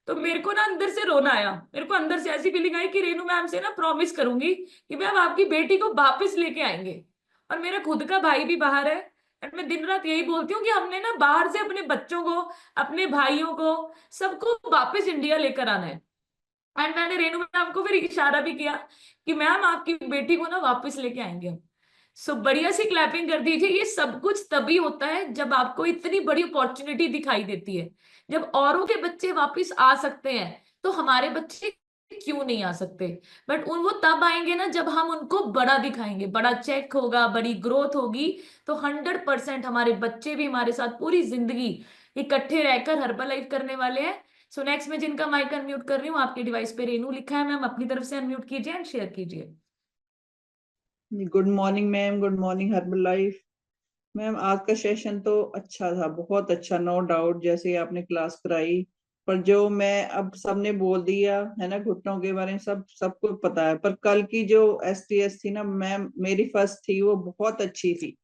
तो मेरे को ना अंदर से रोना आया। मेरे को अंदर से ऐसी फीलिंग आई कि रेनू मैम से ना प्रॉमिस करूंगी कि मैम आपकी बेटी को वापस लेके आएंगे। और मेरा खुद का भाई भी बाहर है, एंड मैं दिन रात यही बोलती हूँ कि हमने ना बाहर से अपने बच्चों को, अपने भाइयों को, सबको वापस इंडिया लेकर आना है। एंड मैंने रेनू मैम को फिर इशारा भी किया कि मैम आपकी बेटी को ना वापस लेके आएंगे हम। सो बढ़िया सी क्लैपिंग कर दीजिए। ये सब कुछ तभी होता है जब आपको इतनी बड़ी अपॉर्चुनिटी दिखाई देती है। जब औरों के बच्चे वापस आ सकते हैं, तो हमारे बच्चे क्यों नहीं आ सकते? बट उन वो तब आएंगे ना जब हम उनको बड़ा दिखाएंगे, बड़ा चेक होगा, बड़ी ग्रोथ होगी। तो 100% हमारे बच्चे भी हमारे साथ पूरी जिंदगी इकट्ठे रहकर हर्बल लाइफ करने वाले हैं। सो नेक्स्ट में जिनका माइक अनम्यूट कर रही हूँ, आपके डिवाइस पे रेनू लिखा है, मैम अपनी तरफ से अनम्यूट कीजिए एंड शेयर कीजिए। Good morning ma'am, good morning Herbalife. Ma'am आज का सेशन तो अच्छा था, बहुत अच्छा, नो डाउट, जैसे आपने क्लास कराई। पर जो मैं अब सबने बोल दिया है ना घुटनों के बारे में, सबको पता है। पर कल की जो एसटीएस थी ना मैम, मेरी फर्स्ट थी, वो बहुत अच्छी थी,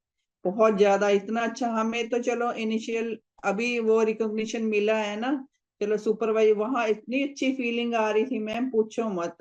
बहुत ज्यादा, इतना अच्छा। हमें तो चलो इनिशियल अभी वो रिकॉग्निशन मिला है ना, चलो सुपरवाइजर, वहां इतनी अच्छी फीलिंग आ रही थी मैम, पूछो मत,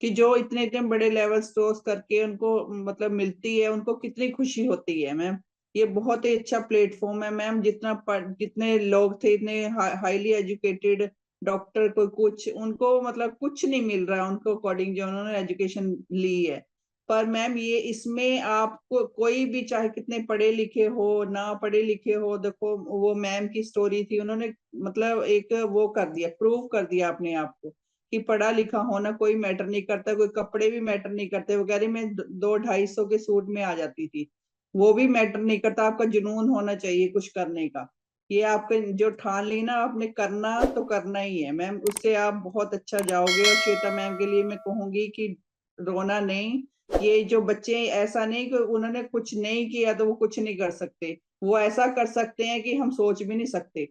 कि जो इतने इतने बड़े लेवल क्रॉस करके उनको मतलब मिलती है, उनको कितनी खुशी होती है मैम। ये बहुत ही अच्छा प्लेटफॉर्म है मैम। जितने लोग थे, इतने हाईली एजुकेटेड डॉक्टर, कोई कुछ उनको मतलब कुछ नहीं मिल रहा उनको अकॉर्डिंग जो उन्होंने एजुकेशन ली है। पर मैम ये इसमें आपको कोई भी चाहे कितने पढ़े लिखे हो ना पढ़े लिखे हो, देखो वो मैम की स्टोरी थी, उन्होंने मतलब एक वो कर दिया, प्रूव कर दिया अपने आप को कि पढ़ा लिखा होना कोई मैटर नहीं करता, कोई कपड़े भी मैटर नहीं करते। वो कह रही मैं 200-250 के सूट में आ जाती थी, वो भी मैटर नहीं करता। आपका जुनून होना चाहिए कुछ करने का, ये आपके जो ठान ली ना आपने, करना तो करना ही है मैम, उससे आप बहुत अच्छा जाओगे। और श्वेता मैम के लिए मैं कहूंगी कि रोना नहीं। ये जो बच्चे, ऐसा नहीं कि उन्होंने कुछ नहीं किया तो वो कुछ नहीं कर सकते, वो ऐसा कर सकते हैं कि हम सोच भी नहीं सकते।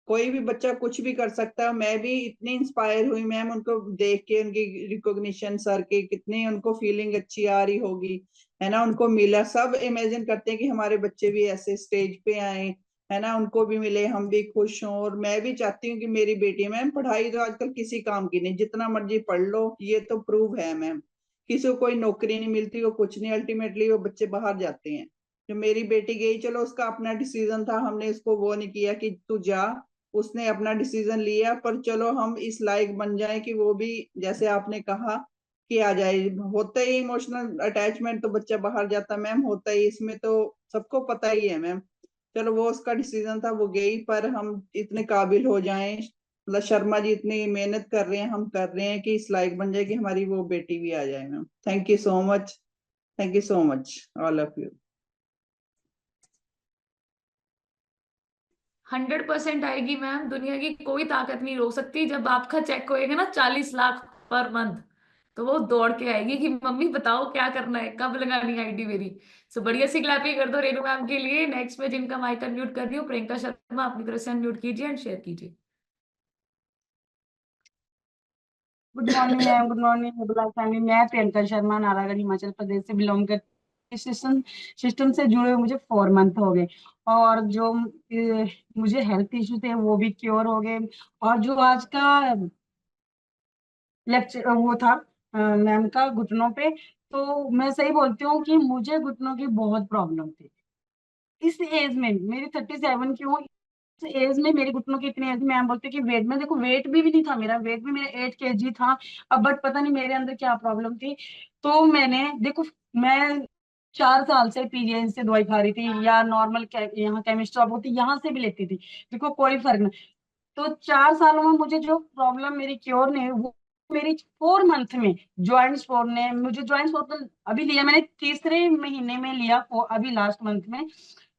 कोई भी बच्चा कुछ भी कर सकता है। मैं भी इतनी इंस्पायर हुई मैम उनको देख के, उनकी रिकॉग्निशन सर के, कितनी उनको फीलिंग अच्छी आ रही होगी, है ना। उनको मिला, सब इमेजिन करते हैं कि हमारे बच्चे भी ऐसे स्टेज पे आए, है ना, उनको भी मिले, हम भी खुश हों। और मैं भी चाहती हूँ कि मेरी बेटी, मैम पढ़ाई तो आजकल किसी काम की नहीं, जितना मर्जी पढ़ लो, ये तो प्रूव है मैम। किसी को कोई नौकरी नहीं मिलती, वो कुछ नहीं, अल्टीमेटली वो बच्चे बाहर जाते हैं। जो मेरी बेटी गई, चलो उसका अपना डिसीजन था, हमने उसको वो नहीं किया कि तू जा, उसने अपना डिसीजन लिया। पर चलो हम इस लायक बन जाए कि वो भी जैसे आपने कहा कि आ जाए। होता ही इमोशनल अटैचमेंट, तो बच्चा बाहर जाता मैम, होता ही, इसमें तो सबको पता ही है मैम। चलो वो उसका डिसीजन था, वो गई। पर हम इतने काबिल हो जाएं, मतलब शर्मा जी इतनी मेहनत कर रहे हैं, हम कर रहे हैं कि इस लायक बन जाए कि हमारी वो बेटी भी आ जाए ma'am. Thank you so much, thank you so much all of you. 100% आएगी मैम, दुनिया की कोई ताकत नहीं रोक सकती। जब आपका चेक होएगा ना 40 लाख पर मंथ, तो वो दौड़ के आएगी कि मम्मी बताओ क्या करना है, कब लगानी आईडी मेरी। सो बढ़िया सी क्लैपिंग कर दो रेनू मैम के लिए। नेक्स्ट में जिनका माइक अनम्यूट कर रही हूँ, प्रियंका शर्मा अपनी तरफ से अनम्यूट कीजिए एंड शेयर कीजिए। Good morning ma'am, good morning family. मैं प्रियंका शर्मा, नालागढ़ हिमाचल प्रदेश से बिलोंग कर, सिस्टम से जुड़े हुए मुझे 4 मंथ हो गए। और जो मुझे हेल्थ इश्यू थे वो भी क्योर हो गए। और जो आज का लेक्चर वो था मैम का घुटनों पे, तो मैं सही बोलती हूँ कि मुझे घुटनों की बहुत प्रॉब्लम थी। इस एज में मेरी 37 की हूँ, इस एज में मेरे घुटनों की इतनी एज, मैम बोलते कि वेट में, देखो वेट भी नहीं था मेरा, वेट भी मेरा 8 kg था। अब बट पता नहीं मेरे अंदर क्या प्रॉब्लम थी। तो मैंने देखो, मैं 4 साल से पीजीआई से दवाई खा रही थी, या नॉर्मल यहाँ केमिस्ट शॉप होती यहाँ से भी लेती थी, देखो कोई फर्क नहीं। तो 4 सालों में मुझे जो प्रॉब्लम मेरी क्योर नहीं हुई, वो मेरी 4 मंथ में ज्वाइंट स्पोर्ट ने मुझे, ज्वाइंट स्पोर्ट तो अभी लिया मैंने, तीसरे महीने में लिया, अभी लास्ट मंथ में।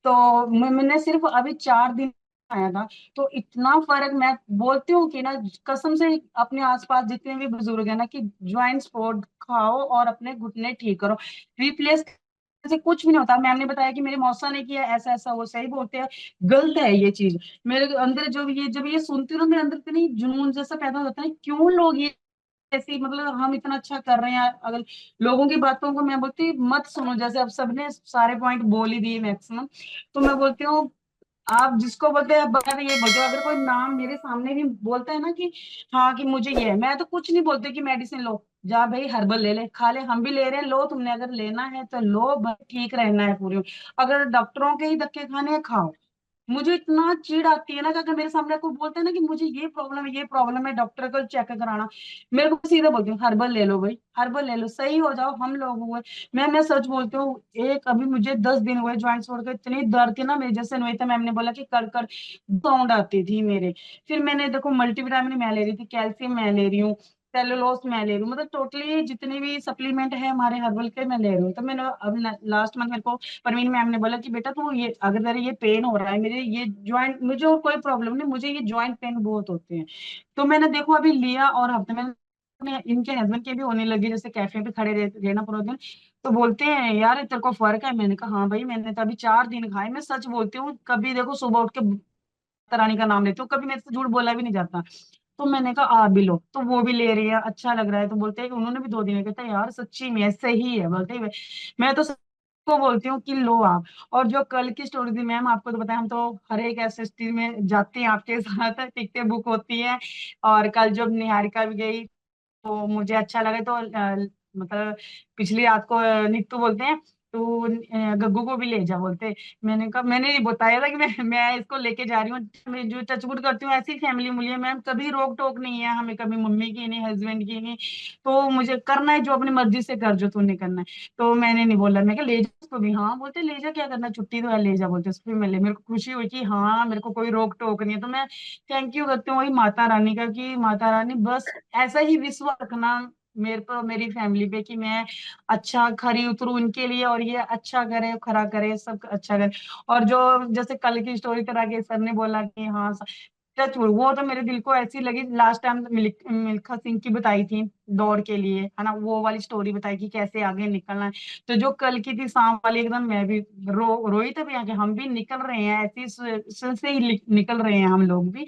तो मैंने सिर्फ अभी 4 दिन आया था, तो इतना फर्क, मैं बोलती हूँ कि ना, कसम से अपने आसपास जितने भी बुजुर्ग है ना, कि ज्वाइंट स्पोर्ट खाओ और अपने घुटने ठीक करो, रिप्लेस से कुछ भी नहीं होता। मैम ने बताया कि मेरे मौसा ने किया ऐसा ऐसा, वो सही बोलते हैं, गलत है ये चीज। मेरे अंदर जब ये सुनती हूँ ना, मेरे अंदर इतनी जुनून जैसा पैदा हो जाता है, क्यों लोग ये ऐसी, मतलब हम इतना अच्छा कर रहे हैं, अगर लोगों की बातों को मैं बोलती हूँ, मत सुनो, जैसे अब सबने सारे पॉइंट बोल ही दिए मैक्सिमम। तो मैं बोलती हूँ, आप जिसको बोलते हैं, बगैर ये बोलते हो, अगर कोई नाम मेरे सामने भी बोलता है ना कि हाँ कि मुझे ये है, मैं तो कुछ नहीं बोलती कि मेडिसिन लो, जा भाई हर्बल ले ले, खा ले, हम भी ले रहे हैं, लो, तुमने अगर लेना है तो लो भाई, ठीक रहना है पूरी। अगर डॉक्टरों के ही धक्के खाने हैं, खाओ। मुझे इतना चिढ़ आती है ना कि अगर मेरे सामने कोई बोलता है ना कि मुझे ये प्रॉब्लम है, डॉक्टर को चेक कराना, मेरे को सीधा बोलती हूँ, हर्बल ले लो भाई, हर्बल ले लो, सही हो जाओ, हम लोग हुए। मैं सच बोलती हूँ, एक अभी मुझे 10 दिन हुए ज्वाइंट छोड़ के, इतनी दर्द थी ना मेरे, जैसे नहीं था, मैम ने बोला कि कर कर साउंड आती थी मेरे। फिर मैंने देखो मल्टीविटामिन मैं ले रही थी, कैल्शियम मैं ले रही हूँ, सेलुलोस मैं ले रही हूँ, मतलब टोटली जितने भी सप्लीमेंट है हमारे हर्बल के मैं ले रही हूँ। तो मैंने अब लास्ट मंथ मेरे को परवीन मैम ने बोला कि बेटा तू ये, अगर तेरे ये पेन हो रहा है, मेरे ये ज्वाइंट, मुझे और कोई प्रॉब्लम नहीं, मुझे ये ज्वाइंट पेन बहुत होते हैं। तो मैंने देखो अभी लिया, और हफ्ते में इनके हस्बैंड के भी होने लगी, जैसे कैफे पे खड़े रहना पूरा दिन, तो बोलते हैं यार तेरे को फर्क है। मैंने कहा हाँ भाई, मैंने तो अभी 4 दिन खाए, मैं सच बोलती हूँ, कभी देखो सुबह उठ के रानी का नाम लेती हूँ, कभी मेरे से झूठ बोला भी नहीं जाता। तो मैंने कहा आप भी लो, तो वो भी ले रही है, अच्छा लग रहा है। तो बोलते हैं कि उन्होंने भी 2 दिन, कहता है यार सच्ची में सही है, बोलते हुए। मैं तो सबको बोलती हूँ कि लो आप। और जो कल की स्टोरी थी मैम, आपको तो बताया, हम तो हर एक एसएसटी में जाते हैं आपके साथ, टिकटें बुक होती हैं। और कल जब निहारिका भी गई तो मुझे अच्छा लगा, तो मतलब पिछली रात को नीतू बोलते हैं तो गग्गू को भी ले जा बोलते। मैंने कहा, मैंने नहीं बताया था कि मैं इसको लेके जा रही हूँ, मैं जो टचवुड करती हूँ ऐसी फैमिली मिली है मैम, कभी रोक टोक नहीं है हमें, कभी मम्मी की नहीं, हस्बैंड की नहीं। तो मुझे करना है जो अपनी मर्जी से कर, जो तूने करना है। तो मैंने नहीं बोला, मैं कहा ले जा उसको भी, हाँ बोलते ले जा, क्या करना, छुट्टी तो है, ले जा बोलते उसको भी। मैं ले, मेरे को खुशी हुई कि हाँ मेरे को कोई रोक टोक नहीं है। तो मैं थैंक यू करती हूँ वही माता रानी का, कि माता रानी बस ऐसा ही विश्वास रखना मेरे पर, मेरी फैमिली पे, कि मैं अच्छा खरी उतरू उनके लिए, और ये अच्छा करे, खरा करे, सब अच्छा करे। और जो जैसे कल की स्टोरी तरह के सर ने बोला कि हाँ, टचवुड, वो तो मेरे दिल को ऐसी लगी। लास्ट टाइम मिल्खा सिंह की बताई थी दौड़ के लिए, है ना, वो वाली स्टोरी बताई कि कैसे आगे निकलना है। तो जो कल की थी सांप वाली, एकदम मैं भी रोई तभी आके, हम भी निकल रहे हैं ऐसी से ही निकल रहे हैं हम लोग भी।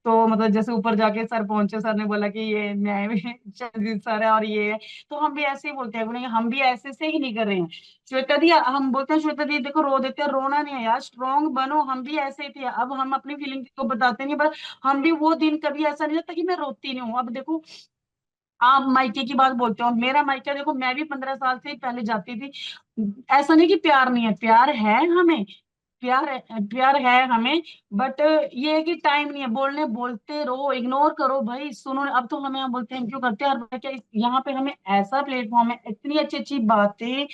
तो मतलब जैसे ऊपर जाके सर पहुंचे, सर ने बोला कि ये मैं भी चंद्रजीत सर है और ये है, तो हम भी ऐसे ही बोलते हैं, बोलेंगे हम भी ऐसे से ही निकल रहे हैं। श्वेता दी, हम बोलते हैं श्वेता दी देखो रो देते हैं, रोना नहीं है यार, स्ट्रॉन्ग बनो, हम भी ऐसे ही थे। अब हम अपनी फीलिंग को बताते नहीं, पर हम भी वो दिन कभी ऐसा नहीं लगता कि मैं रोती नहीं हूँ। अब देखो, आप मायके की बात बोलते हो, मेरा मायका देखो, मैं भी 15 साल से पहले जाती थी। ऐसा नहीं कि प्यार नहीं है, प्यार है हमें, प्यार है हमें, बट ये है कि टाइम नहीं है। बोलते रहो, इग्नोर करो भाई, सुनो। अब तो हमें, हम बोलते हैं क्यों करते हैं, और क्या यहाँ पे हमें ऐसा प्लेटफॉर्म है, इतनी अच्छी अच्छी बातें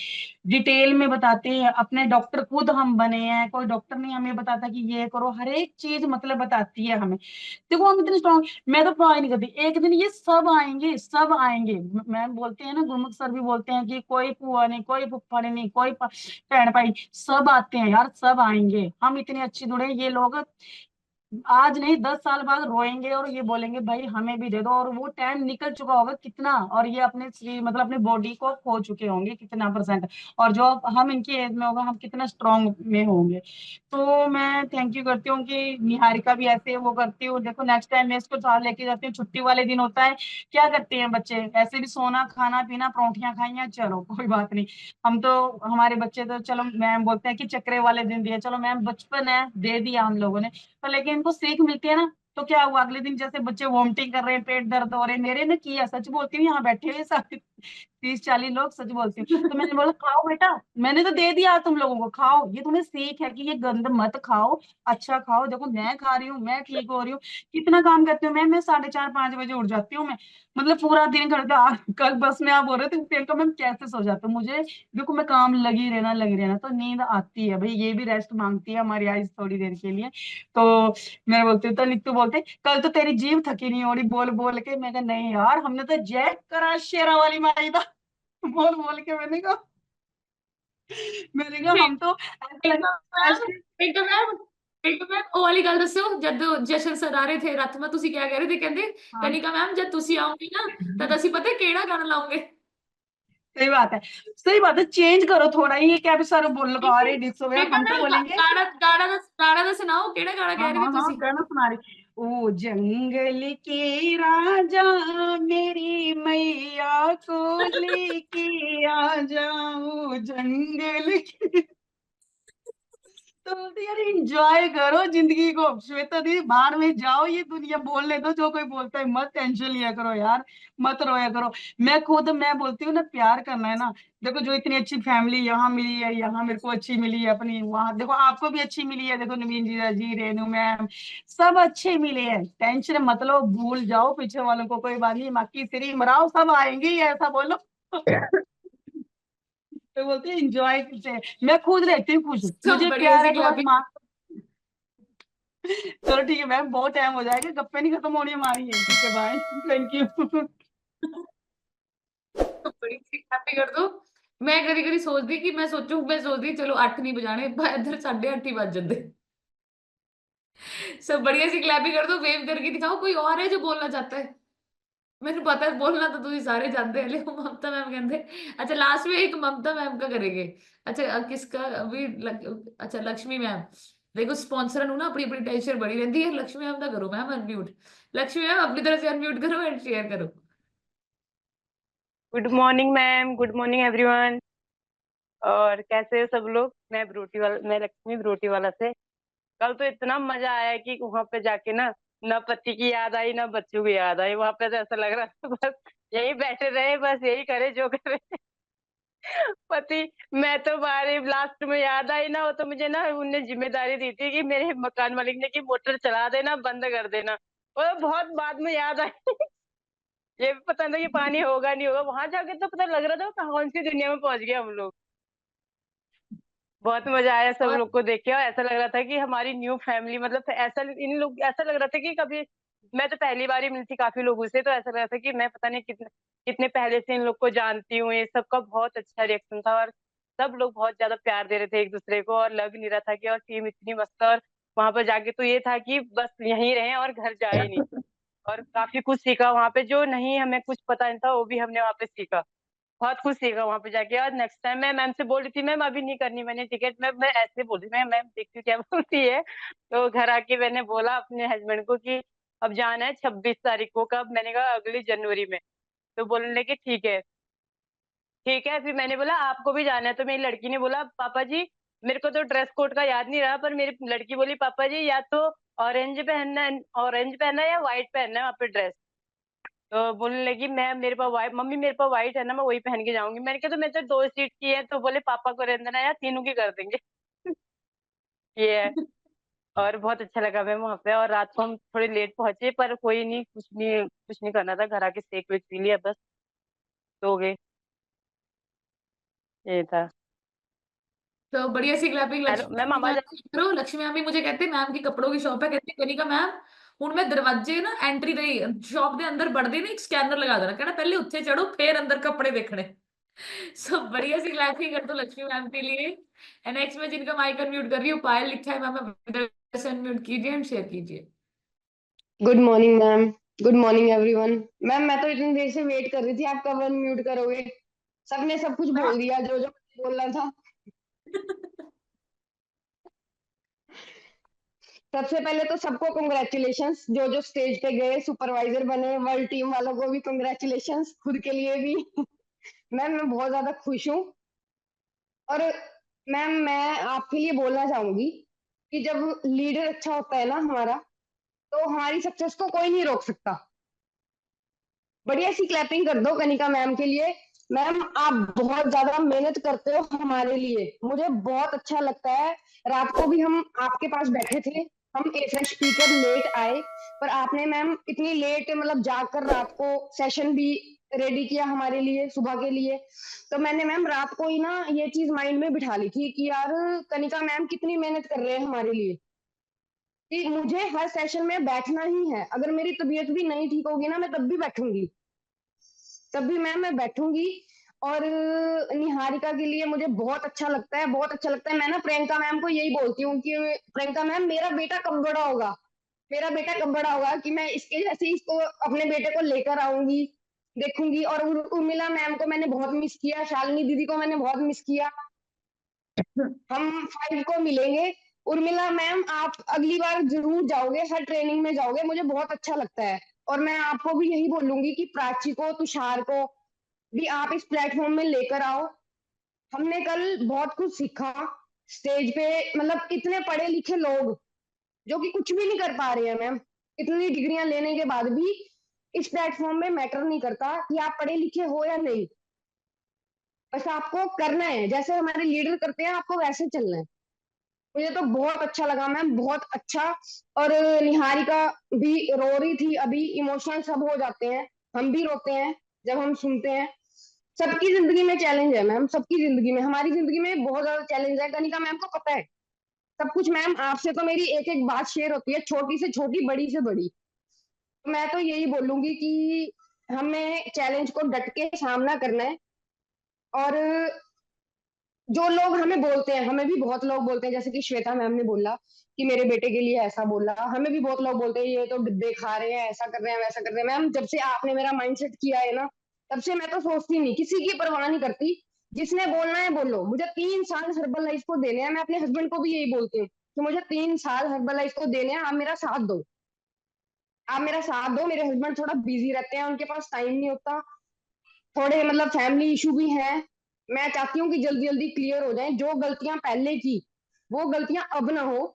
डिटेल में बताते हैं। अपने डॉक्टर खुद हम बने हैं, कोई डॉक्टर नहीं हमें बताता कि ये करो, हर एक चीज मतलब बताती है हमें। देखो हम इतने स्ट्रॉन्ग, मैं तो ट्राई नहीं करती, एक दिन ये सब आएंगे, सब आएंगे। मैम बोलते हैं ना, गुरमुख सर भी बोलते हैं कि कोई पुआ नहीं, कोई फुफ्फड़ नहीं, कोई भैन भाई, सब आते हैं यार, सब आएंगे। हम इतने अच्छे जुड़े, ये लोग आज नहीं 10 साल बाद रोएंगे और ये बोलेंगे भाई हमें भी दे दो, और वो टाइम निकल चुका होगा कितना, और ये अपने शरीर, मतलब अपने बॉडी को खो चुके होंगे कितना परसेंट, और जो हम इनकी एज में होगा, हम कितना स्ट्रांग में होंगे। तो मैं थैंक यू करती हूँ कि निहारिका भी ऐसे वो करती हूँ। देखो नेक्स्ट टाइम मैं इसको साथ लेके जाती हूँ, छुट्टी वाले दिन होता है, क्या करते हैं बच्चे, ऐसे भी सोना, खाना पीना, परोठियां खाइया, चलो कोई बात नहीं। हम तो, हमारे बच्चे तो चलो, मैम बोलते हैं कि चक्रे वाले दिन दिए, चलो मैम बचपन है, दे दिया हम लोगों ने। तो लेकिन इनको सीख मिलती है ना, तो क्या हुआ, अगले दिन जैसे बच्चे वॉमिटिंग कर रहे हैं, पेट दर्द हो रहे हैं, मेरे ने किया, सच बोलती हूँ, यहाँ बैठे हुए साथ 30-40 लोग, सच बोलती हूँ। तो मैंने बोला खाओ बेटा, मैंने तो दे दिया तुम लोगों को, खाओ, ये तुम्हें सीख है कि ये गंद मत खाओ, अच्छा खाओ। देखो मैं खा रही हूँ, मैं ठीक हो रही हूँ। कितना काम करती हूँ मैं 4:30-5 बजे उठ जाती हूँ मैं, मतलब पूरा दिन करते। कल बस में आप बोल रहे थे प्रियंका मैम कैसे सो जाते हो, मुझे देखो मैं काम लगी रहना तो नींद आती है भाई, ये भी रेस्ट मांगती है हमारी आइज थोड़ी देर के लिए। तो मैं बोलती हूँ, तो नीतू बोलते कल तो तेरी जीभ थकी नहीं हो रही बोल बोल के। मैं कहा नहीं यार, हमने तो जय करा शेरा वाली माई था बोल बोल के। मैंने कहा हम तो ऐसे ਇੱਕ ਮੈਮ ਉਹ ਵਾਲੀ ਗੱਲ ਦੱਸਿਓ, ਜਦ ਜਸ਼ਨ ਸਰ ਆ ਰਹੇ ਥੇ ਰੱਥ ਮਾ, ਤੁਸੀਂ ਕਿਆ ਕਹਿ ਰਹੇ थे, ਕਹਿੰਦੇ हाँ, ਕਨਿਕਾ ਮੈਮ ਜਦ ਤੁਸੀਂ ਆਓਗੇ ਨਾ ਤਦ ਅਸੀਂ ਪਤਾ ਕਿਹੜਾ ਗਾਣਾ ਲਾਉਂਗੇ। सही बात है, सही बात है, चेंज करो थोड़ा, ये क्या भी सारे बोल लगा रहे डिस्को में, ਕਨਿਕਾ हम तो ਮੈਮ बोलेंगे। ਗਾਣਾ ਦਾ ਸੁਣਾਓ, ਕਿਹੜਾ ਗਾਣਾ हाँ ਕਹਿ ਰਹੇ हाँ थे हाँ, ਤੁਸੀਂ। गाना सुना रही। ओ जंगल के राजा मेरी मैया को लेके आ जाओ जंगल के। तो बोलती यार एंजॉय करो जिंदगी को, श्वेता दी बाहर में जाओ, ये दुनिया बोलने दो, जो कोई बोलता है मत टेंशन लिया करो यार, मत रोया करो। मैं बोलती हूँ ना, प्यार करना है ना, देखो जो इतनी अच्छी फैमिली यहाँ मिली है, यहाँ मेरे को अच्छी मिली है अपनी, वहां देखो आपको भी अच्छी मिली है, देखो नवीन जी, रेनू मैम, सब अच्छे मिले हैं। टेंशन मत लो, भूल जाओ पीछे वालों को, कोई बात नहीं, मक्की सिरी मराओ, सब आएंगे ही, ऐसा बोलो। तो बोलते हैं एंजॉय से, मैं खुद रहती हूँ खुश, तो मुझे बढ़िया प्यार सी है तो बस क्लैपिंग। माँ। चलो ठीक है मैम, बहुत टाइम हो जाएगा, गप्पे नहीं खत्म होनी हमारी है, ठीक है बाय, थैंक यू। बड़ी सी क्लैपिंग कर दो। मैं कभी कभी सोचती कि मैं सोचती चलो 8 नहीं बजाने, इधर 8:30 ही बज जाते। सब बढ़िया सी क्लैपिंग कर दो, वेव करके दिखाओ। कोई और है जो बोलना चाहता है? मैंने पता है बोलना तो तुम सारे जानते हैं, लेकिन ममता मैम कहते। अच्छा लास्ट में एक ममता मैम का करेंगे। अच्छा किसका अभी अच्छा लक्ष्मी मैम। देखो स्पॉन्सर हूं ना, अपनी अपनी टेंशन बड़ी रहती है। लक्ष्मी मैम का करो मैम अनम्यूट। लक्ष्मी मैम अपनी तरफ से अनम्यूट करो एंड शेयर करो। Good morning ma'am, good morning everyone. और कैसे हो सब लोग? मैं लक्ष्मी ब्रोटी वाला से। कल तो इतना मजा आया कि वहां पे जाके ना पति की याद आई ना बच्चों की याद आई। वहां पे तो ऐसा लग रहा था बस यही बैठे रहे, बस यही करे जो करे। पति, मैं तो बाहर लास्ट में याद आई ना, वो तो मुझे ना उनने जिम्मेदारी दी थी कि मेरे मकान मालिक ने कि मोटर चला देना, बंद कर देना। वो बहुत बाद में याद आई। ये भी पता था कि पानी होगा नहीं होगा, वहां जाके तो पता लग रहा था कौन सी दुनिया में पहुंच गए हम लोग। बहुत मजा आया सब और लोग को देख के, और ऐसा लग रहा था कि हमारी न्यू फैमिली, मतलब ऐसा लग रहा था कि कभी, मैं तो पहली बार ही मिली थी काफी लोगों से, तो ऐसा लग रहा था कि मैं पता नहीं कितने कितने पहले से इन लोग को जानती हूँ। ये सबका बहुत अच्छा रिएक्शन था, और सब लोग बहुत ज्यादा प्यार दे रहे थे एक दूसरे को, और लग नहीं रहा था कि, और टीम इतनी मस्त। और वहां पर जाके तो ये था कि बस यहीं रहें और घर जाए नहीं। और काफी कुछ सीखा वहां पे, जो नहीं हमें कुछ पता नहीं था वो भी हमने वहां पे सीखा। बहुत कुछ सीखा वहां पे जाके। और नेक्स्ट टाइम मैं मैम से बोल रही थी, मैम अभी नहीं करनी मैंने टिकट, मैं ऐसे बोल रही थी, मैम देखती हूँ क्या बोलती है। तो घर आके मैंने बोला अपने हस्बैंड को कि अब जाना है 26 तारीख को। कब? मैंने कहा अगली जनवरी में। तो बोलने लगे ठीक है ठीक है। फिर मैंने बोला आपको भी जाना है? तो मेरी लड़की ने बोला पापा जी, मेरे को तो ड्रेस कोड का याद नहीं रहा, पर मेरी लड़की बोली पापा जी या तो ऑरेंज पहनना है या व्हाइट पहनना है वहाँ पे ड्रेस। तो बोलने लगी मैं मेरे पास वाइट, मम्मी मेरे पास वाइट है ना, मैं वही पहन के जाऊंगी। मैंने कहा तो मैं तो 2 सीट की है। तो बोले पापा को रहने देना यार, तीनों की कर देंगे। ये है। और बहुत अच्छा लगा मैम वहाँ पे। और रात को हम थोड़े लेट पहुंचे, पर कोई नहीं, कुछ नहीं करना था, घर आके सेक वेक पी लिया, बस सो गए। ये था। तो बढ़िया सी क्लैपिंग हेलो लक्ष्मी मैम, आवाज मैम की करो। लक्ष्मी मैम भी मुझे कहते मैम की कपड़ों की शॉप है, कहते कनिका मैम ਹੁਣ ਮੈਂ ਦਰਵਾਜ਼ੇ ਨਾ ਐਂਟਰੀ ਦੇ ਸ਼ਾਪ ਦੇ ਅੰਦਰ ਵੜਦੇ ਨੇ ਇੱਕ ਸਕੈਨਰ ਲਗਾ ਦੇਣਾ, कहना पहले ਉੱਥੇ ਚੜੋ फिर अंदर कपड़े देखने। सो बढ़िया सी क्लैपिंग कर दो लक्ष्मी मैम के लिए। एंड नेक्स्ट में जिनका माइक अनम्यूट कर रही हूँ, पायल लिखा है मैम, अनम्यूट कीजिए एंड शेयर कीजिए। Good morning ma'am, good morning everyone. Ma'am मैं तो इतनी देर से वेट कर रही थी, आप कब अनम्यूट करोगे? सबने सब कुछ बोल दिया जो जो बोलना था। सबसे पहले तो सबको कंग्रेचुलेशंस, जो जो स्टेज पे गए, सुपरवाइजर बने, वर्ल्ड टीम वालों को भी कंग्रेचुलेशंस, खुद के लिए भी। मैम मैं बहुत ज्यादा खुश हूँ। और मैम मैं आपके लिए बोलना चाहूंगी कि जब लीडर अच्छा होता है ना हमारा, तो हमारी सक्सेस को कोई नहीं रोक सकता। बढ़िया सी क्लैपिंग कर दो कनिका मैम के लिए। मैम आप बहुत ज्यादा मेहनत करते हो हमारे लिए, मुझे बहुत अच्छा लगता है। रात को भी हम आपके पास बैठे थे, हम एफएम स्पीकर लेट आए, पर आपने मैम इतनी लेट मतलब जाकर रात को सेशन भी रेडी किया हमारे लिए सुबह के लिए। तो मैंने मैम रात को ही ना ये चीज माइंड में बिठा ली थी कि यार कनिका मैम कितनी मेहनत कर रहे हैं हमारे लिए, कि मुझे हर सेशन में बैठना ही है। अगर मेरी तबीयत भी नहीं ठीक होगी ना, मैं तब भी बैठूंगी, तब भी मैम मैं बैठूंगी। और निहारिका के लिए मुझे बहुत अच्छा लगता है, बहुत अच्छा लगता है। मैं ना प्रियंका मैम को यही बोलती हूँ कि प्रियंका मैम मेरा बेटा कब बड़ा होगा, मेरा बेटा कब बड़ा होगा कि मैं इसके जैसे इसको अपने बेटे को लेकर आऊंगी, देखूंगी। और उर्मिला मैम को मैंने बहुत मिस किया, शालिनी दीदी को मैंने बहुत मिस किया। हम 5 को मिलेंगे। उर्मिला मैम आप अगली बार जरूर जाओगे, हर ट्रेनिंग में जाओगे, मुझे बहुत अच्छा लगता है। और मैं आपको भी यही बोलूंगी कि प्राची को, तुषार को भी आप इस प्लेटफॉर्म में लेकर आओ। हमने कल बहुत कुछ सीखा स्टेज पे, मतलब इतने पढ़े लिखे लोग जो कि कुछ भी नहीं कर पा रहे हैं मैम, इतनी डिग्रियां लेने के बाद भी इस प्लेटफॉर्म में मैटर नहीं करता कि आप पढ़े लिखे हो या नहीं, बस आपको करना है, जैसे हमारे लीडर करते हैं आपको वैसे चलना है। मुझे तो बहुत अच्छा लगा मैम, बहुत अच्छा। और निहारिका भी रो रही थी अभी, इमोशनल सब हो जाते हैं, हम भी रोते हैं जब हम सुनते हैं। सबकी जिंदगी में चैलेंज है मैम, सबकी जिंदगी में, हमारी जिंदगी में बहुत ज्यादा चैलेंज है, कनिका मैम को पता है सब कुछ। मैम आपसे तो मेरी एक एक बात शेयर होती है, छोटी से छोटी, बड़ी से बड़ी। मैं तो यही बोलूंगी कि हमें चैलेंज को डट के सामना करना है। और जो लोग हमें बोलते हैं, हमें भी बहुत लोग बोलते हैं, जैसे कि श्वेता मैम ने बोला कि मेरे बेटे के लिए ऐसा बोला, हमें भी बहुत लोग बोलते हैं ये तो डिब्बे खा रहे हैं, ऐसा कर रहे हैं, वैसा कर रहे हैं। मैम जब से आपने मेरा माइंडसेट किया है ना, तब से मैं तो सोचती नहीं, किसी की परवाह नहीं करती, जिसने बोलना है बोलो। मुझे 3 साल हर्बल लाइफ को देने हैं, मैं अपने हस्बैंड को भी यही बोलती हूँ कि मुझे 3 साल हर्बल लाइफ को देने हैं, आप मेरा साथ दो, आप मेरा साथ दो। मेरे हस्बैंड थोड़ा बिजी रहते हैं, उनके पास टाइम नहीं होता, थोड़े मतलब फैमिली इशू भी हैं। मैं चाहती हूँ कि जल्दी जल्दी क्लियर हो जाए, जो गलतियां पहले की वो गलतियां अब ना हो।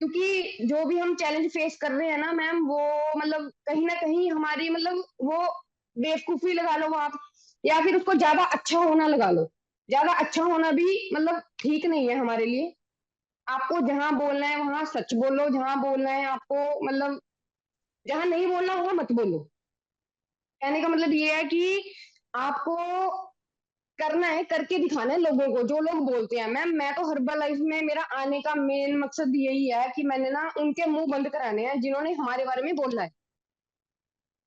क्योंकि जो भी हम चैलेंज फेस कर रहे हैं ना मैम, वो मतलब कहीं ना कहीं हमारी मतलब वो बेवकूफी लगा लो आप, या फिर उसको ज्यादा अच्छा होना लगा लो। ज्यादा अच्छा होना भी मतलब ठीक नहीं है हमारे लिए। आपको जहां बोलना है वहां सच बोलो, जहां बोलना है आपको मतलब, जहां नहीं बोलना वहां मत बोलो। कहने का मतलब ये है कि आपको करना है, करके दिखाना है लोगों को। जो लोग बोलते हैं मैम, मैं तो हर्बल लाइफ में मेरा आने का मेन मकसद यही है कि मैंने ना उनके मुंह बंद कराने हैं जिन्होंने हमारे बारे में बोला है,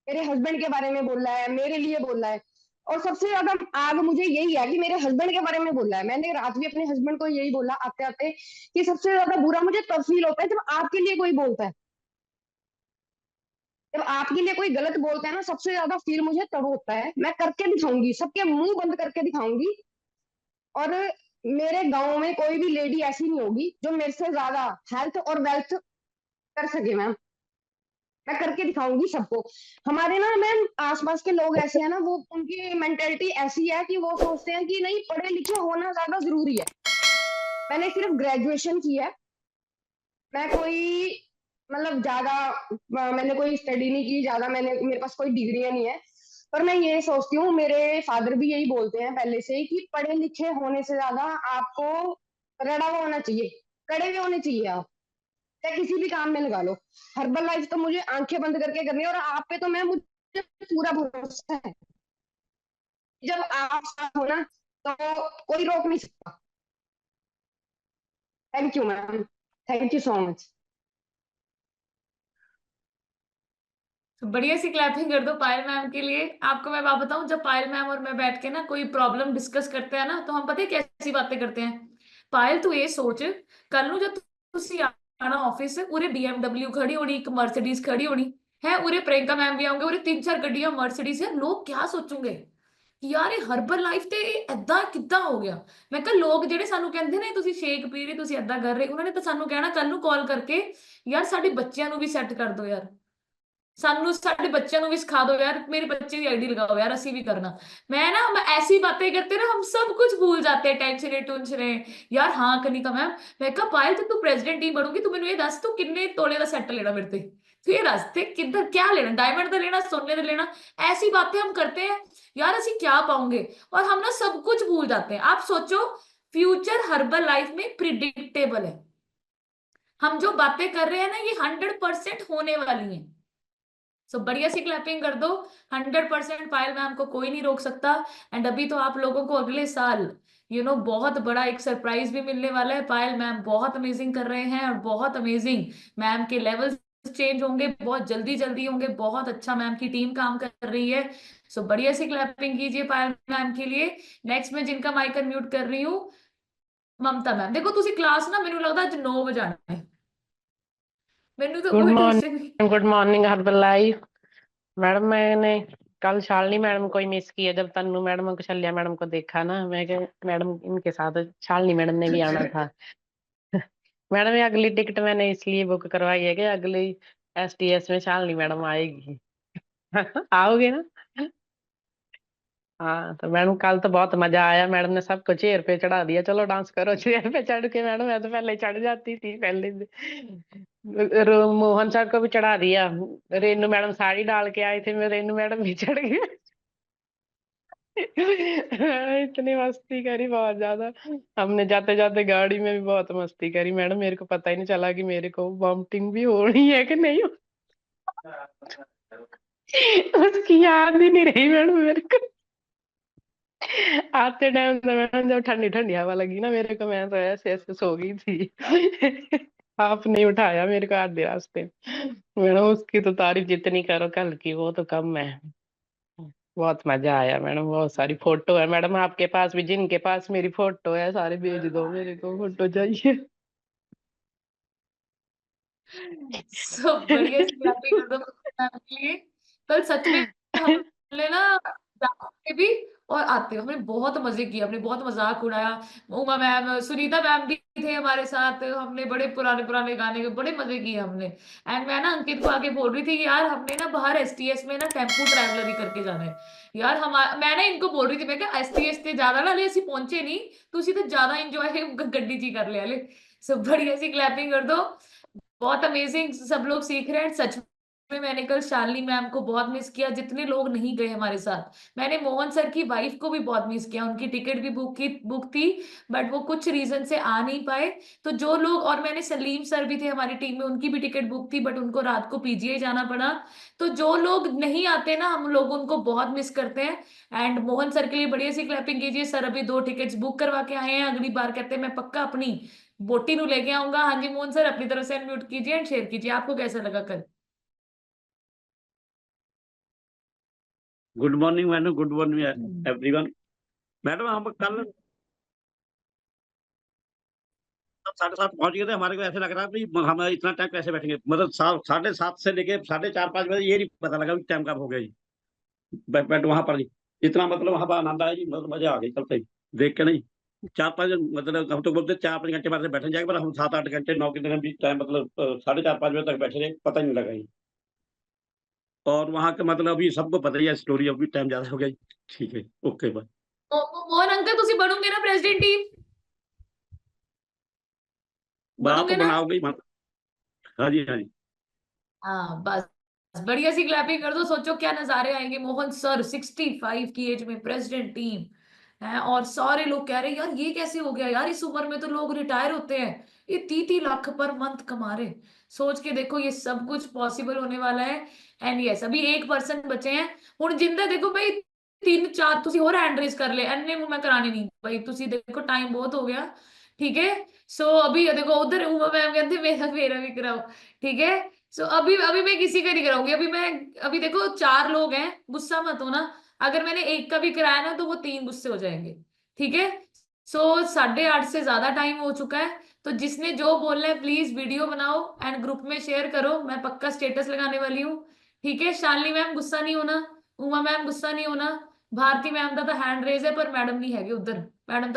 मेरे हस्बैंड के बारे में बोला है, मेरे लिए बोला है। और सबसे ज्यादा आग मुझे यही है कि मेरे हस्बैंड के बारे में बोला है। मैंने रात भी अपने हस्बैंड को यही बोला आते आते कि सबसे ज्यादा बुरा मुझे तब फील होता है जब आपके लिए कोई बोलता है, जब आपके लिए कोई गलत बोलता है ना, सबसे ज्यादा फील मुझे तब होता है। मैं करके दिखाऊंगी, सबके मुंह बंद करके दिखाऊंगी। और मेरे गांव में कोई भी लेडी ऐसी नहीं होगी जो मेरे से ज्यादा हेल्थ और वेल्थ कर सके मैम। मैं करके दिखाऊंगी सबको। हमारे ना मैम आसपास के लोग ऐसे हैं ना, वो उनकी मेंटेलिटी ऐसी है कि वो सोचते हैं कि नहीं पढ़े लिखे होना ज्यादा जरूरी है। मैंने सिर्फ ग्रेजुएशन की है, मैं कोई मतलब ज्यादा मैंने कोई स्टडी नहीं की ज्यादा, मैंने मेरे पास कोई डिग्रियां नहीं है। पर मैं ये सोचती हूँ, मेरे फादर भी यही बोलते हैं पहले से ही कि पढ़े लिखे होने से ज्यादा आपको रड़ा हुआ होना चाहिए, कड़े हुए होने चाहिए आप, चाहे किसी भी काम में लगा लो। हर्बल लाइफ तो मुझे आंखें बंद करके करनी है, और आप पे तो मैं मुझे पूरा भरोसा है। जब आप साथ हो ना तो कोई रोक नहीं सकता। Thank you ma'am, thank you so much. तो बढ़िया सी क्लैपिंग कर दो पायल मैम के लिए। आपको मैं बात बताऊं, जब पायल मैम और मैं बैठ के ना कोई प्रॉब्लम डिस्कस करते हैं ना, तो हम पता है कैसी बातें करते हैं। पायल तू ये सोच, कल ਨੂੰ जब ਤੁਸੀਂ आना ऑफिस, उरे BMW खड़ी होनी, एक मर्सिडीज खड़ी होनी है, उरे प्रियंका मैम भी आएंगे, उरे 3-4 ਗੱਡੀਆਂ मर्सिडीज है, लोग क्या सोचूंगे ਯਾਰ ਇਹ ਹਰਬਲ ਲਾਈਫ ਤੇ ਐਦਾਂ ਕਿੱਦਾਂ ਹੋ ਗਿਆ। ਮੈਂ ਕਿਹਾ ਲੋਕ ਜਿਹੜੇ ਸਾਨੂੰ ਕਹਿੰਦੇ ਨੇ ਤੁਸੀਂ ਸ਼ੇਕ ਪੀ ਰਹੇ, ਤੁਸੀਂ ਐਦਾਂ ਕਰ ਰਹੇ, ਉਹਨਾਂ ਨੇ ਤਾਂ ਸਾਨੂੰ ਕਹਿਣਾ ਕੱਲ ਨੂੰ ਕਾਲ ਕਰਕੇ ਯਾਰ ਸਾਡੇ ਬੱਚਿਆਂ ਨੂੰ ਵੀ ਸੈੱਟ ਕਰ ਦਿਓ ਯਾਰ, ਸਾਨੂੰ ਸਾਡੇ ਬੱਚਿਆਂ ਨੂੰ ਵੀ ਸਿਖਾ ਦਿਓ यार, मेरे बच्चे की आईडी लगाओ यार, ਅਸੀਂ भी करना। मैं ऐसी बातें करते ना हम सब कुछ भूल जाते हैं, टेंशन यार। हाँ कनिका मैम, मैं कहा पायल तू प्रेसिडेंट ही बनूंगी, तू मैंने ये दस तू किन्ने तोले का सैट लेना मेरे ते, फिर हंसते किधर क्या लेना, डायमंड तो लेना, सोने तो लेना, ऐसी बातें हम करते हैं यार असि क्या पाओगे, और हम ना सब कुछ भूल जाते हैं। आप सोचो फ्यूचर हर्बल लाइफ में प्रिडिक्टेबल है, हम जो बातें कर रहे हैं ना ये 100% होने वाली हैं। सो बढ़िया सी क्लैपिंग कर दो। 100% पायल मैम को कोई नहीं रोक सकता। एंड अभी तो आप लोगों को अगले साल बहुत बड़ा एक सरप्राइज भी मिलने वाला है। पायल मैम बहुत अमेजिंग कर रहे हैं और बहुत अमेजिंग मैम के लेवल चेंज होंगे, बहुत जल्दी जल्दी होंगे, बहुत अच्छा मैम की टीम काम कर रही है। सो बढ़िया सी क्लैपिंग कीजिए पायल मैम के लिए। नेक्स्ट में जिनका माइक अनम्यूट कर रही हूँ, ममता मैम। देखो तुसी क्लास ना मैनू लगदा आज 9 बजे आना है, मैनू तो कोई टेंशन नहीं। Good morning herbal life madam. मैंने कल शालिनी मैडम को ही मिस किया, जब तन्नू मैडम और कौशल्या मैडम को देखा ना, मैं कहा मैडम इनके साथ शालिनी मैडम ने भी आना था। मैडम ये अगली टिकट मैंने इसलिए बुक करवाई है कि अगली STS में शालिनी मैडम आएगी। आओगे ना? हाँ तो मैडम कल तो बहुत मजा आया, मैडम ने सबको चेयर पे चढ़ा दिया, चलो डांस करो चेयर पे चढ़ के। मैडम मैं तो पहले चढ़ जाती थी पहले। मोहन सर को भी चढ़ा दिया, रेनू मैडम साड़ी डाल के आए थे, मैं रेनू मैडम भी चढ़ गए। इतनी मस्ती करी बहुत ज्यादा, हमने जाते जाते गाड़ी में भी बहुत मस्ती करी। मैडम मेरे को पता ही नहीं चला कि मेरे को वॉमिटिंग भी हो रही है कि नहीं हो। उसकी याद ही नहीं रही मैडम मेरे को। आते टाइम तो मैडम जब ठंडी ठंडी हवा लगी ना मेरे को, मैं तो ऐसे ऐसे सो गई थी। आप नहीं उठाया मेरे को आधे रास्ते। मैडम उसकी तो तारीफ जितनी करो कल की वो तो कम है। बहुत मजा आया मैडम, बहुत सारी फोटो है मैडम आपके पास भी, जिनके पास मेरी फोटो है सारे भेज दो, मेरे को फोटो चाहिए। सो बढ़िया सी क्लैपिंग कर दो मैम के लिए। कल सच में हमने ना जाते भी और आते हमने बहुत मजे किए, हमने बहुत मजाक उड़ाया। उमा मैम, सुनीता मैम भी थे हमारे साथ, हमने बड़े पुराने पुराने गाने के बड़े मजे किए हमने। एंड मैं ना अंकित को आगे बोल रही थी कि यार हमने ना बाहर STS में ना टेम्पो ट्रैवलर ही करके जाना है यार। मैं ना इनको बोल रही थी, मैं क्या STS से ज्यादा ना ले ਅਸੀਂ पहुंचे नहीं, तुसी तो ज्यादा इंजॉय गड्डी जी कर लिया ले। सो बढ़िया सी क्लैपिंग कर दो। बहुत अमेजिंग सब लोग सीख रहे हैं। सच में मैंने कल शालिनी मैम को बहुत मिस किया, जितने लोग नहीं गए हमारे साथ। मैंने मोहन सर की वाइफ को भी बहुत मिस किया, उनकी टिकट भी बुक थी बट वो कुछ रीजन से आ नहीं पाए। तो जो लोग, और मैंने सलीम सर भी थे हमारी टीम में, उनकी भी टिकट बुक थी बट उनको रात को PGI जाना पड़ा। तो जो लोग नहीं आते ना, हम लोग उनको बहुत मिस करते हैं। एंड मोहन सर के लिए बढ़िया सी क्लैपिंग कीजिए। सर अभी 2 टिकट्स बुक करवा के आए हैं, अगली बार कहते हैं मैं पक्का अपनी बोटी नु लेके आऊंगा। हाँ जी मोहन सर अपनी तरफ से अनम्यूट कीजिए एंड शेयर कीजिए, आपको कैसा लगा कल? Good morning madam, good morning everyone. Madam हम कल 7:30 पहुंच गए थे, हमारे को ऐसे लग रहा है कि हम इतना टाइम कैसे बैठेंगे, मतलब 7:30 से लेके 4:30-5 बजे ये नहीं पता लगा कि टाइम कब हो गया जी। बट वहां पर जी इतना मतलब वहां पर आनंद आया जी, मतलब मजा आ गई कल से देख के। नहीं 4-5 मतलब हम तो बोलते 4-5 घंटे बाद बैठे जाएंगे, पर हम 7-8 घंटे 9 के दिन भी टाइम मतलब 4:30-5 बजे तक बैठे रहे, पता ही नहीं लगा जी। और वहां के मतलब अभी सबको पता ही है स्टोरी, अभी टाइम ज्यादा हो गया जी। ठीक है, ओके बाय। मोहन अंकल तुसी बनोगे ना प्रेसिडेंट टीम? बात बनोगे तो ना? बनाओगे ही। हाँ जी, हाँ जी। हाँ बस बढ़िया सी क्लैपिंग कर दो। सोचो क्या नजारे आएंगे, मोहन सर 65 की एज में प्रेसिडेंट टीम है, और सारे लोग कह रहे हैं यार ये कैसे हो गया यार, इस उम्र में तो लोग रिटायर होते हैं, ये 30 लाख पर मंथ कमा रहे। सोच के देखो ये सब कुछ पॉसिबल होने वाला है। एंड यस अभी 1% बचे हैं हुण जिंदा। देखो भाई 3-4 तुसी होर हैंड रेस कर ले, अन्ने मुंह मैं करानी नहीं भाई, तुसी देखो टाइम बहुत हो गया। ठीक है, सो अभी देखो उधर उमा मैम कहते मेरा मेरा भी कराओ। ठीक है, सो अभी अभी मैं किसी का नहीं कराऊंगी। अभी देखो 4 लोग हैं, गुस्सा मत होना। अगर मैंने एक का भी कराया ना तो वो 3 गुस्से हो जाएंगे। ठीक है, सो 8:30 से ज्यादा टाइम हो चुका है। तो जिसने जो बोलना है प्लीज वीडियो बनाओ एंड ग्रुप में शेयर करो, मैं पक्का स्टेटस लगाने वाली हूँ। ठीक है, शालिनी मैम गुस्सा नहीं होना, उमा मैम गुस्सा नहीं होना, भारती मैम का तो हैंड रेज है पर मैडम नहीं है उधर, मैडम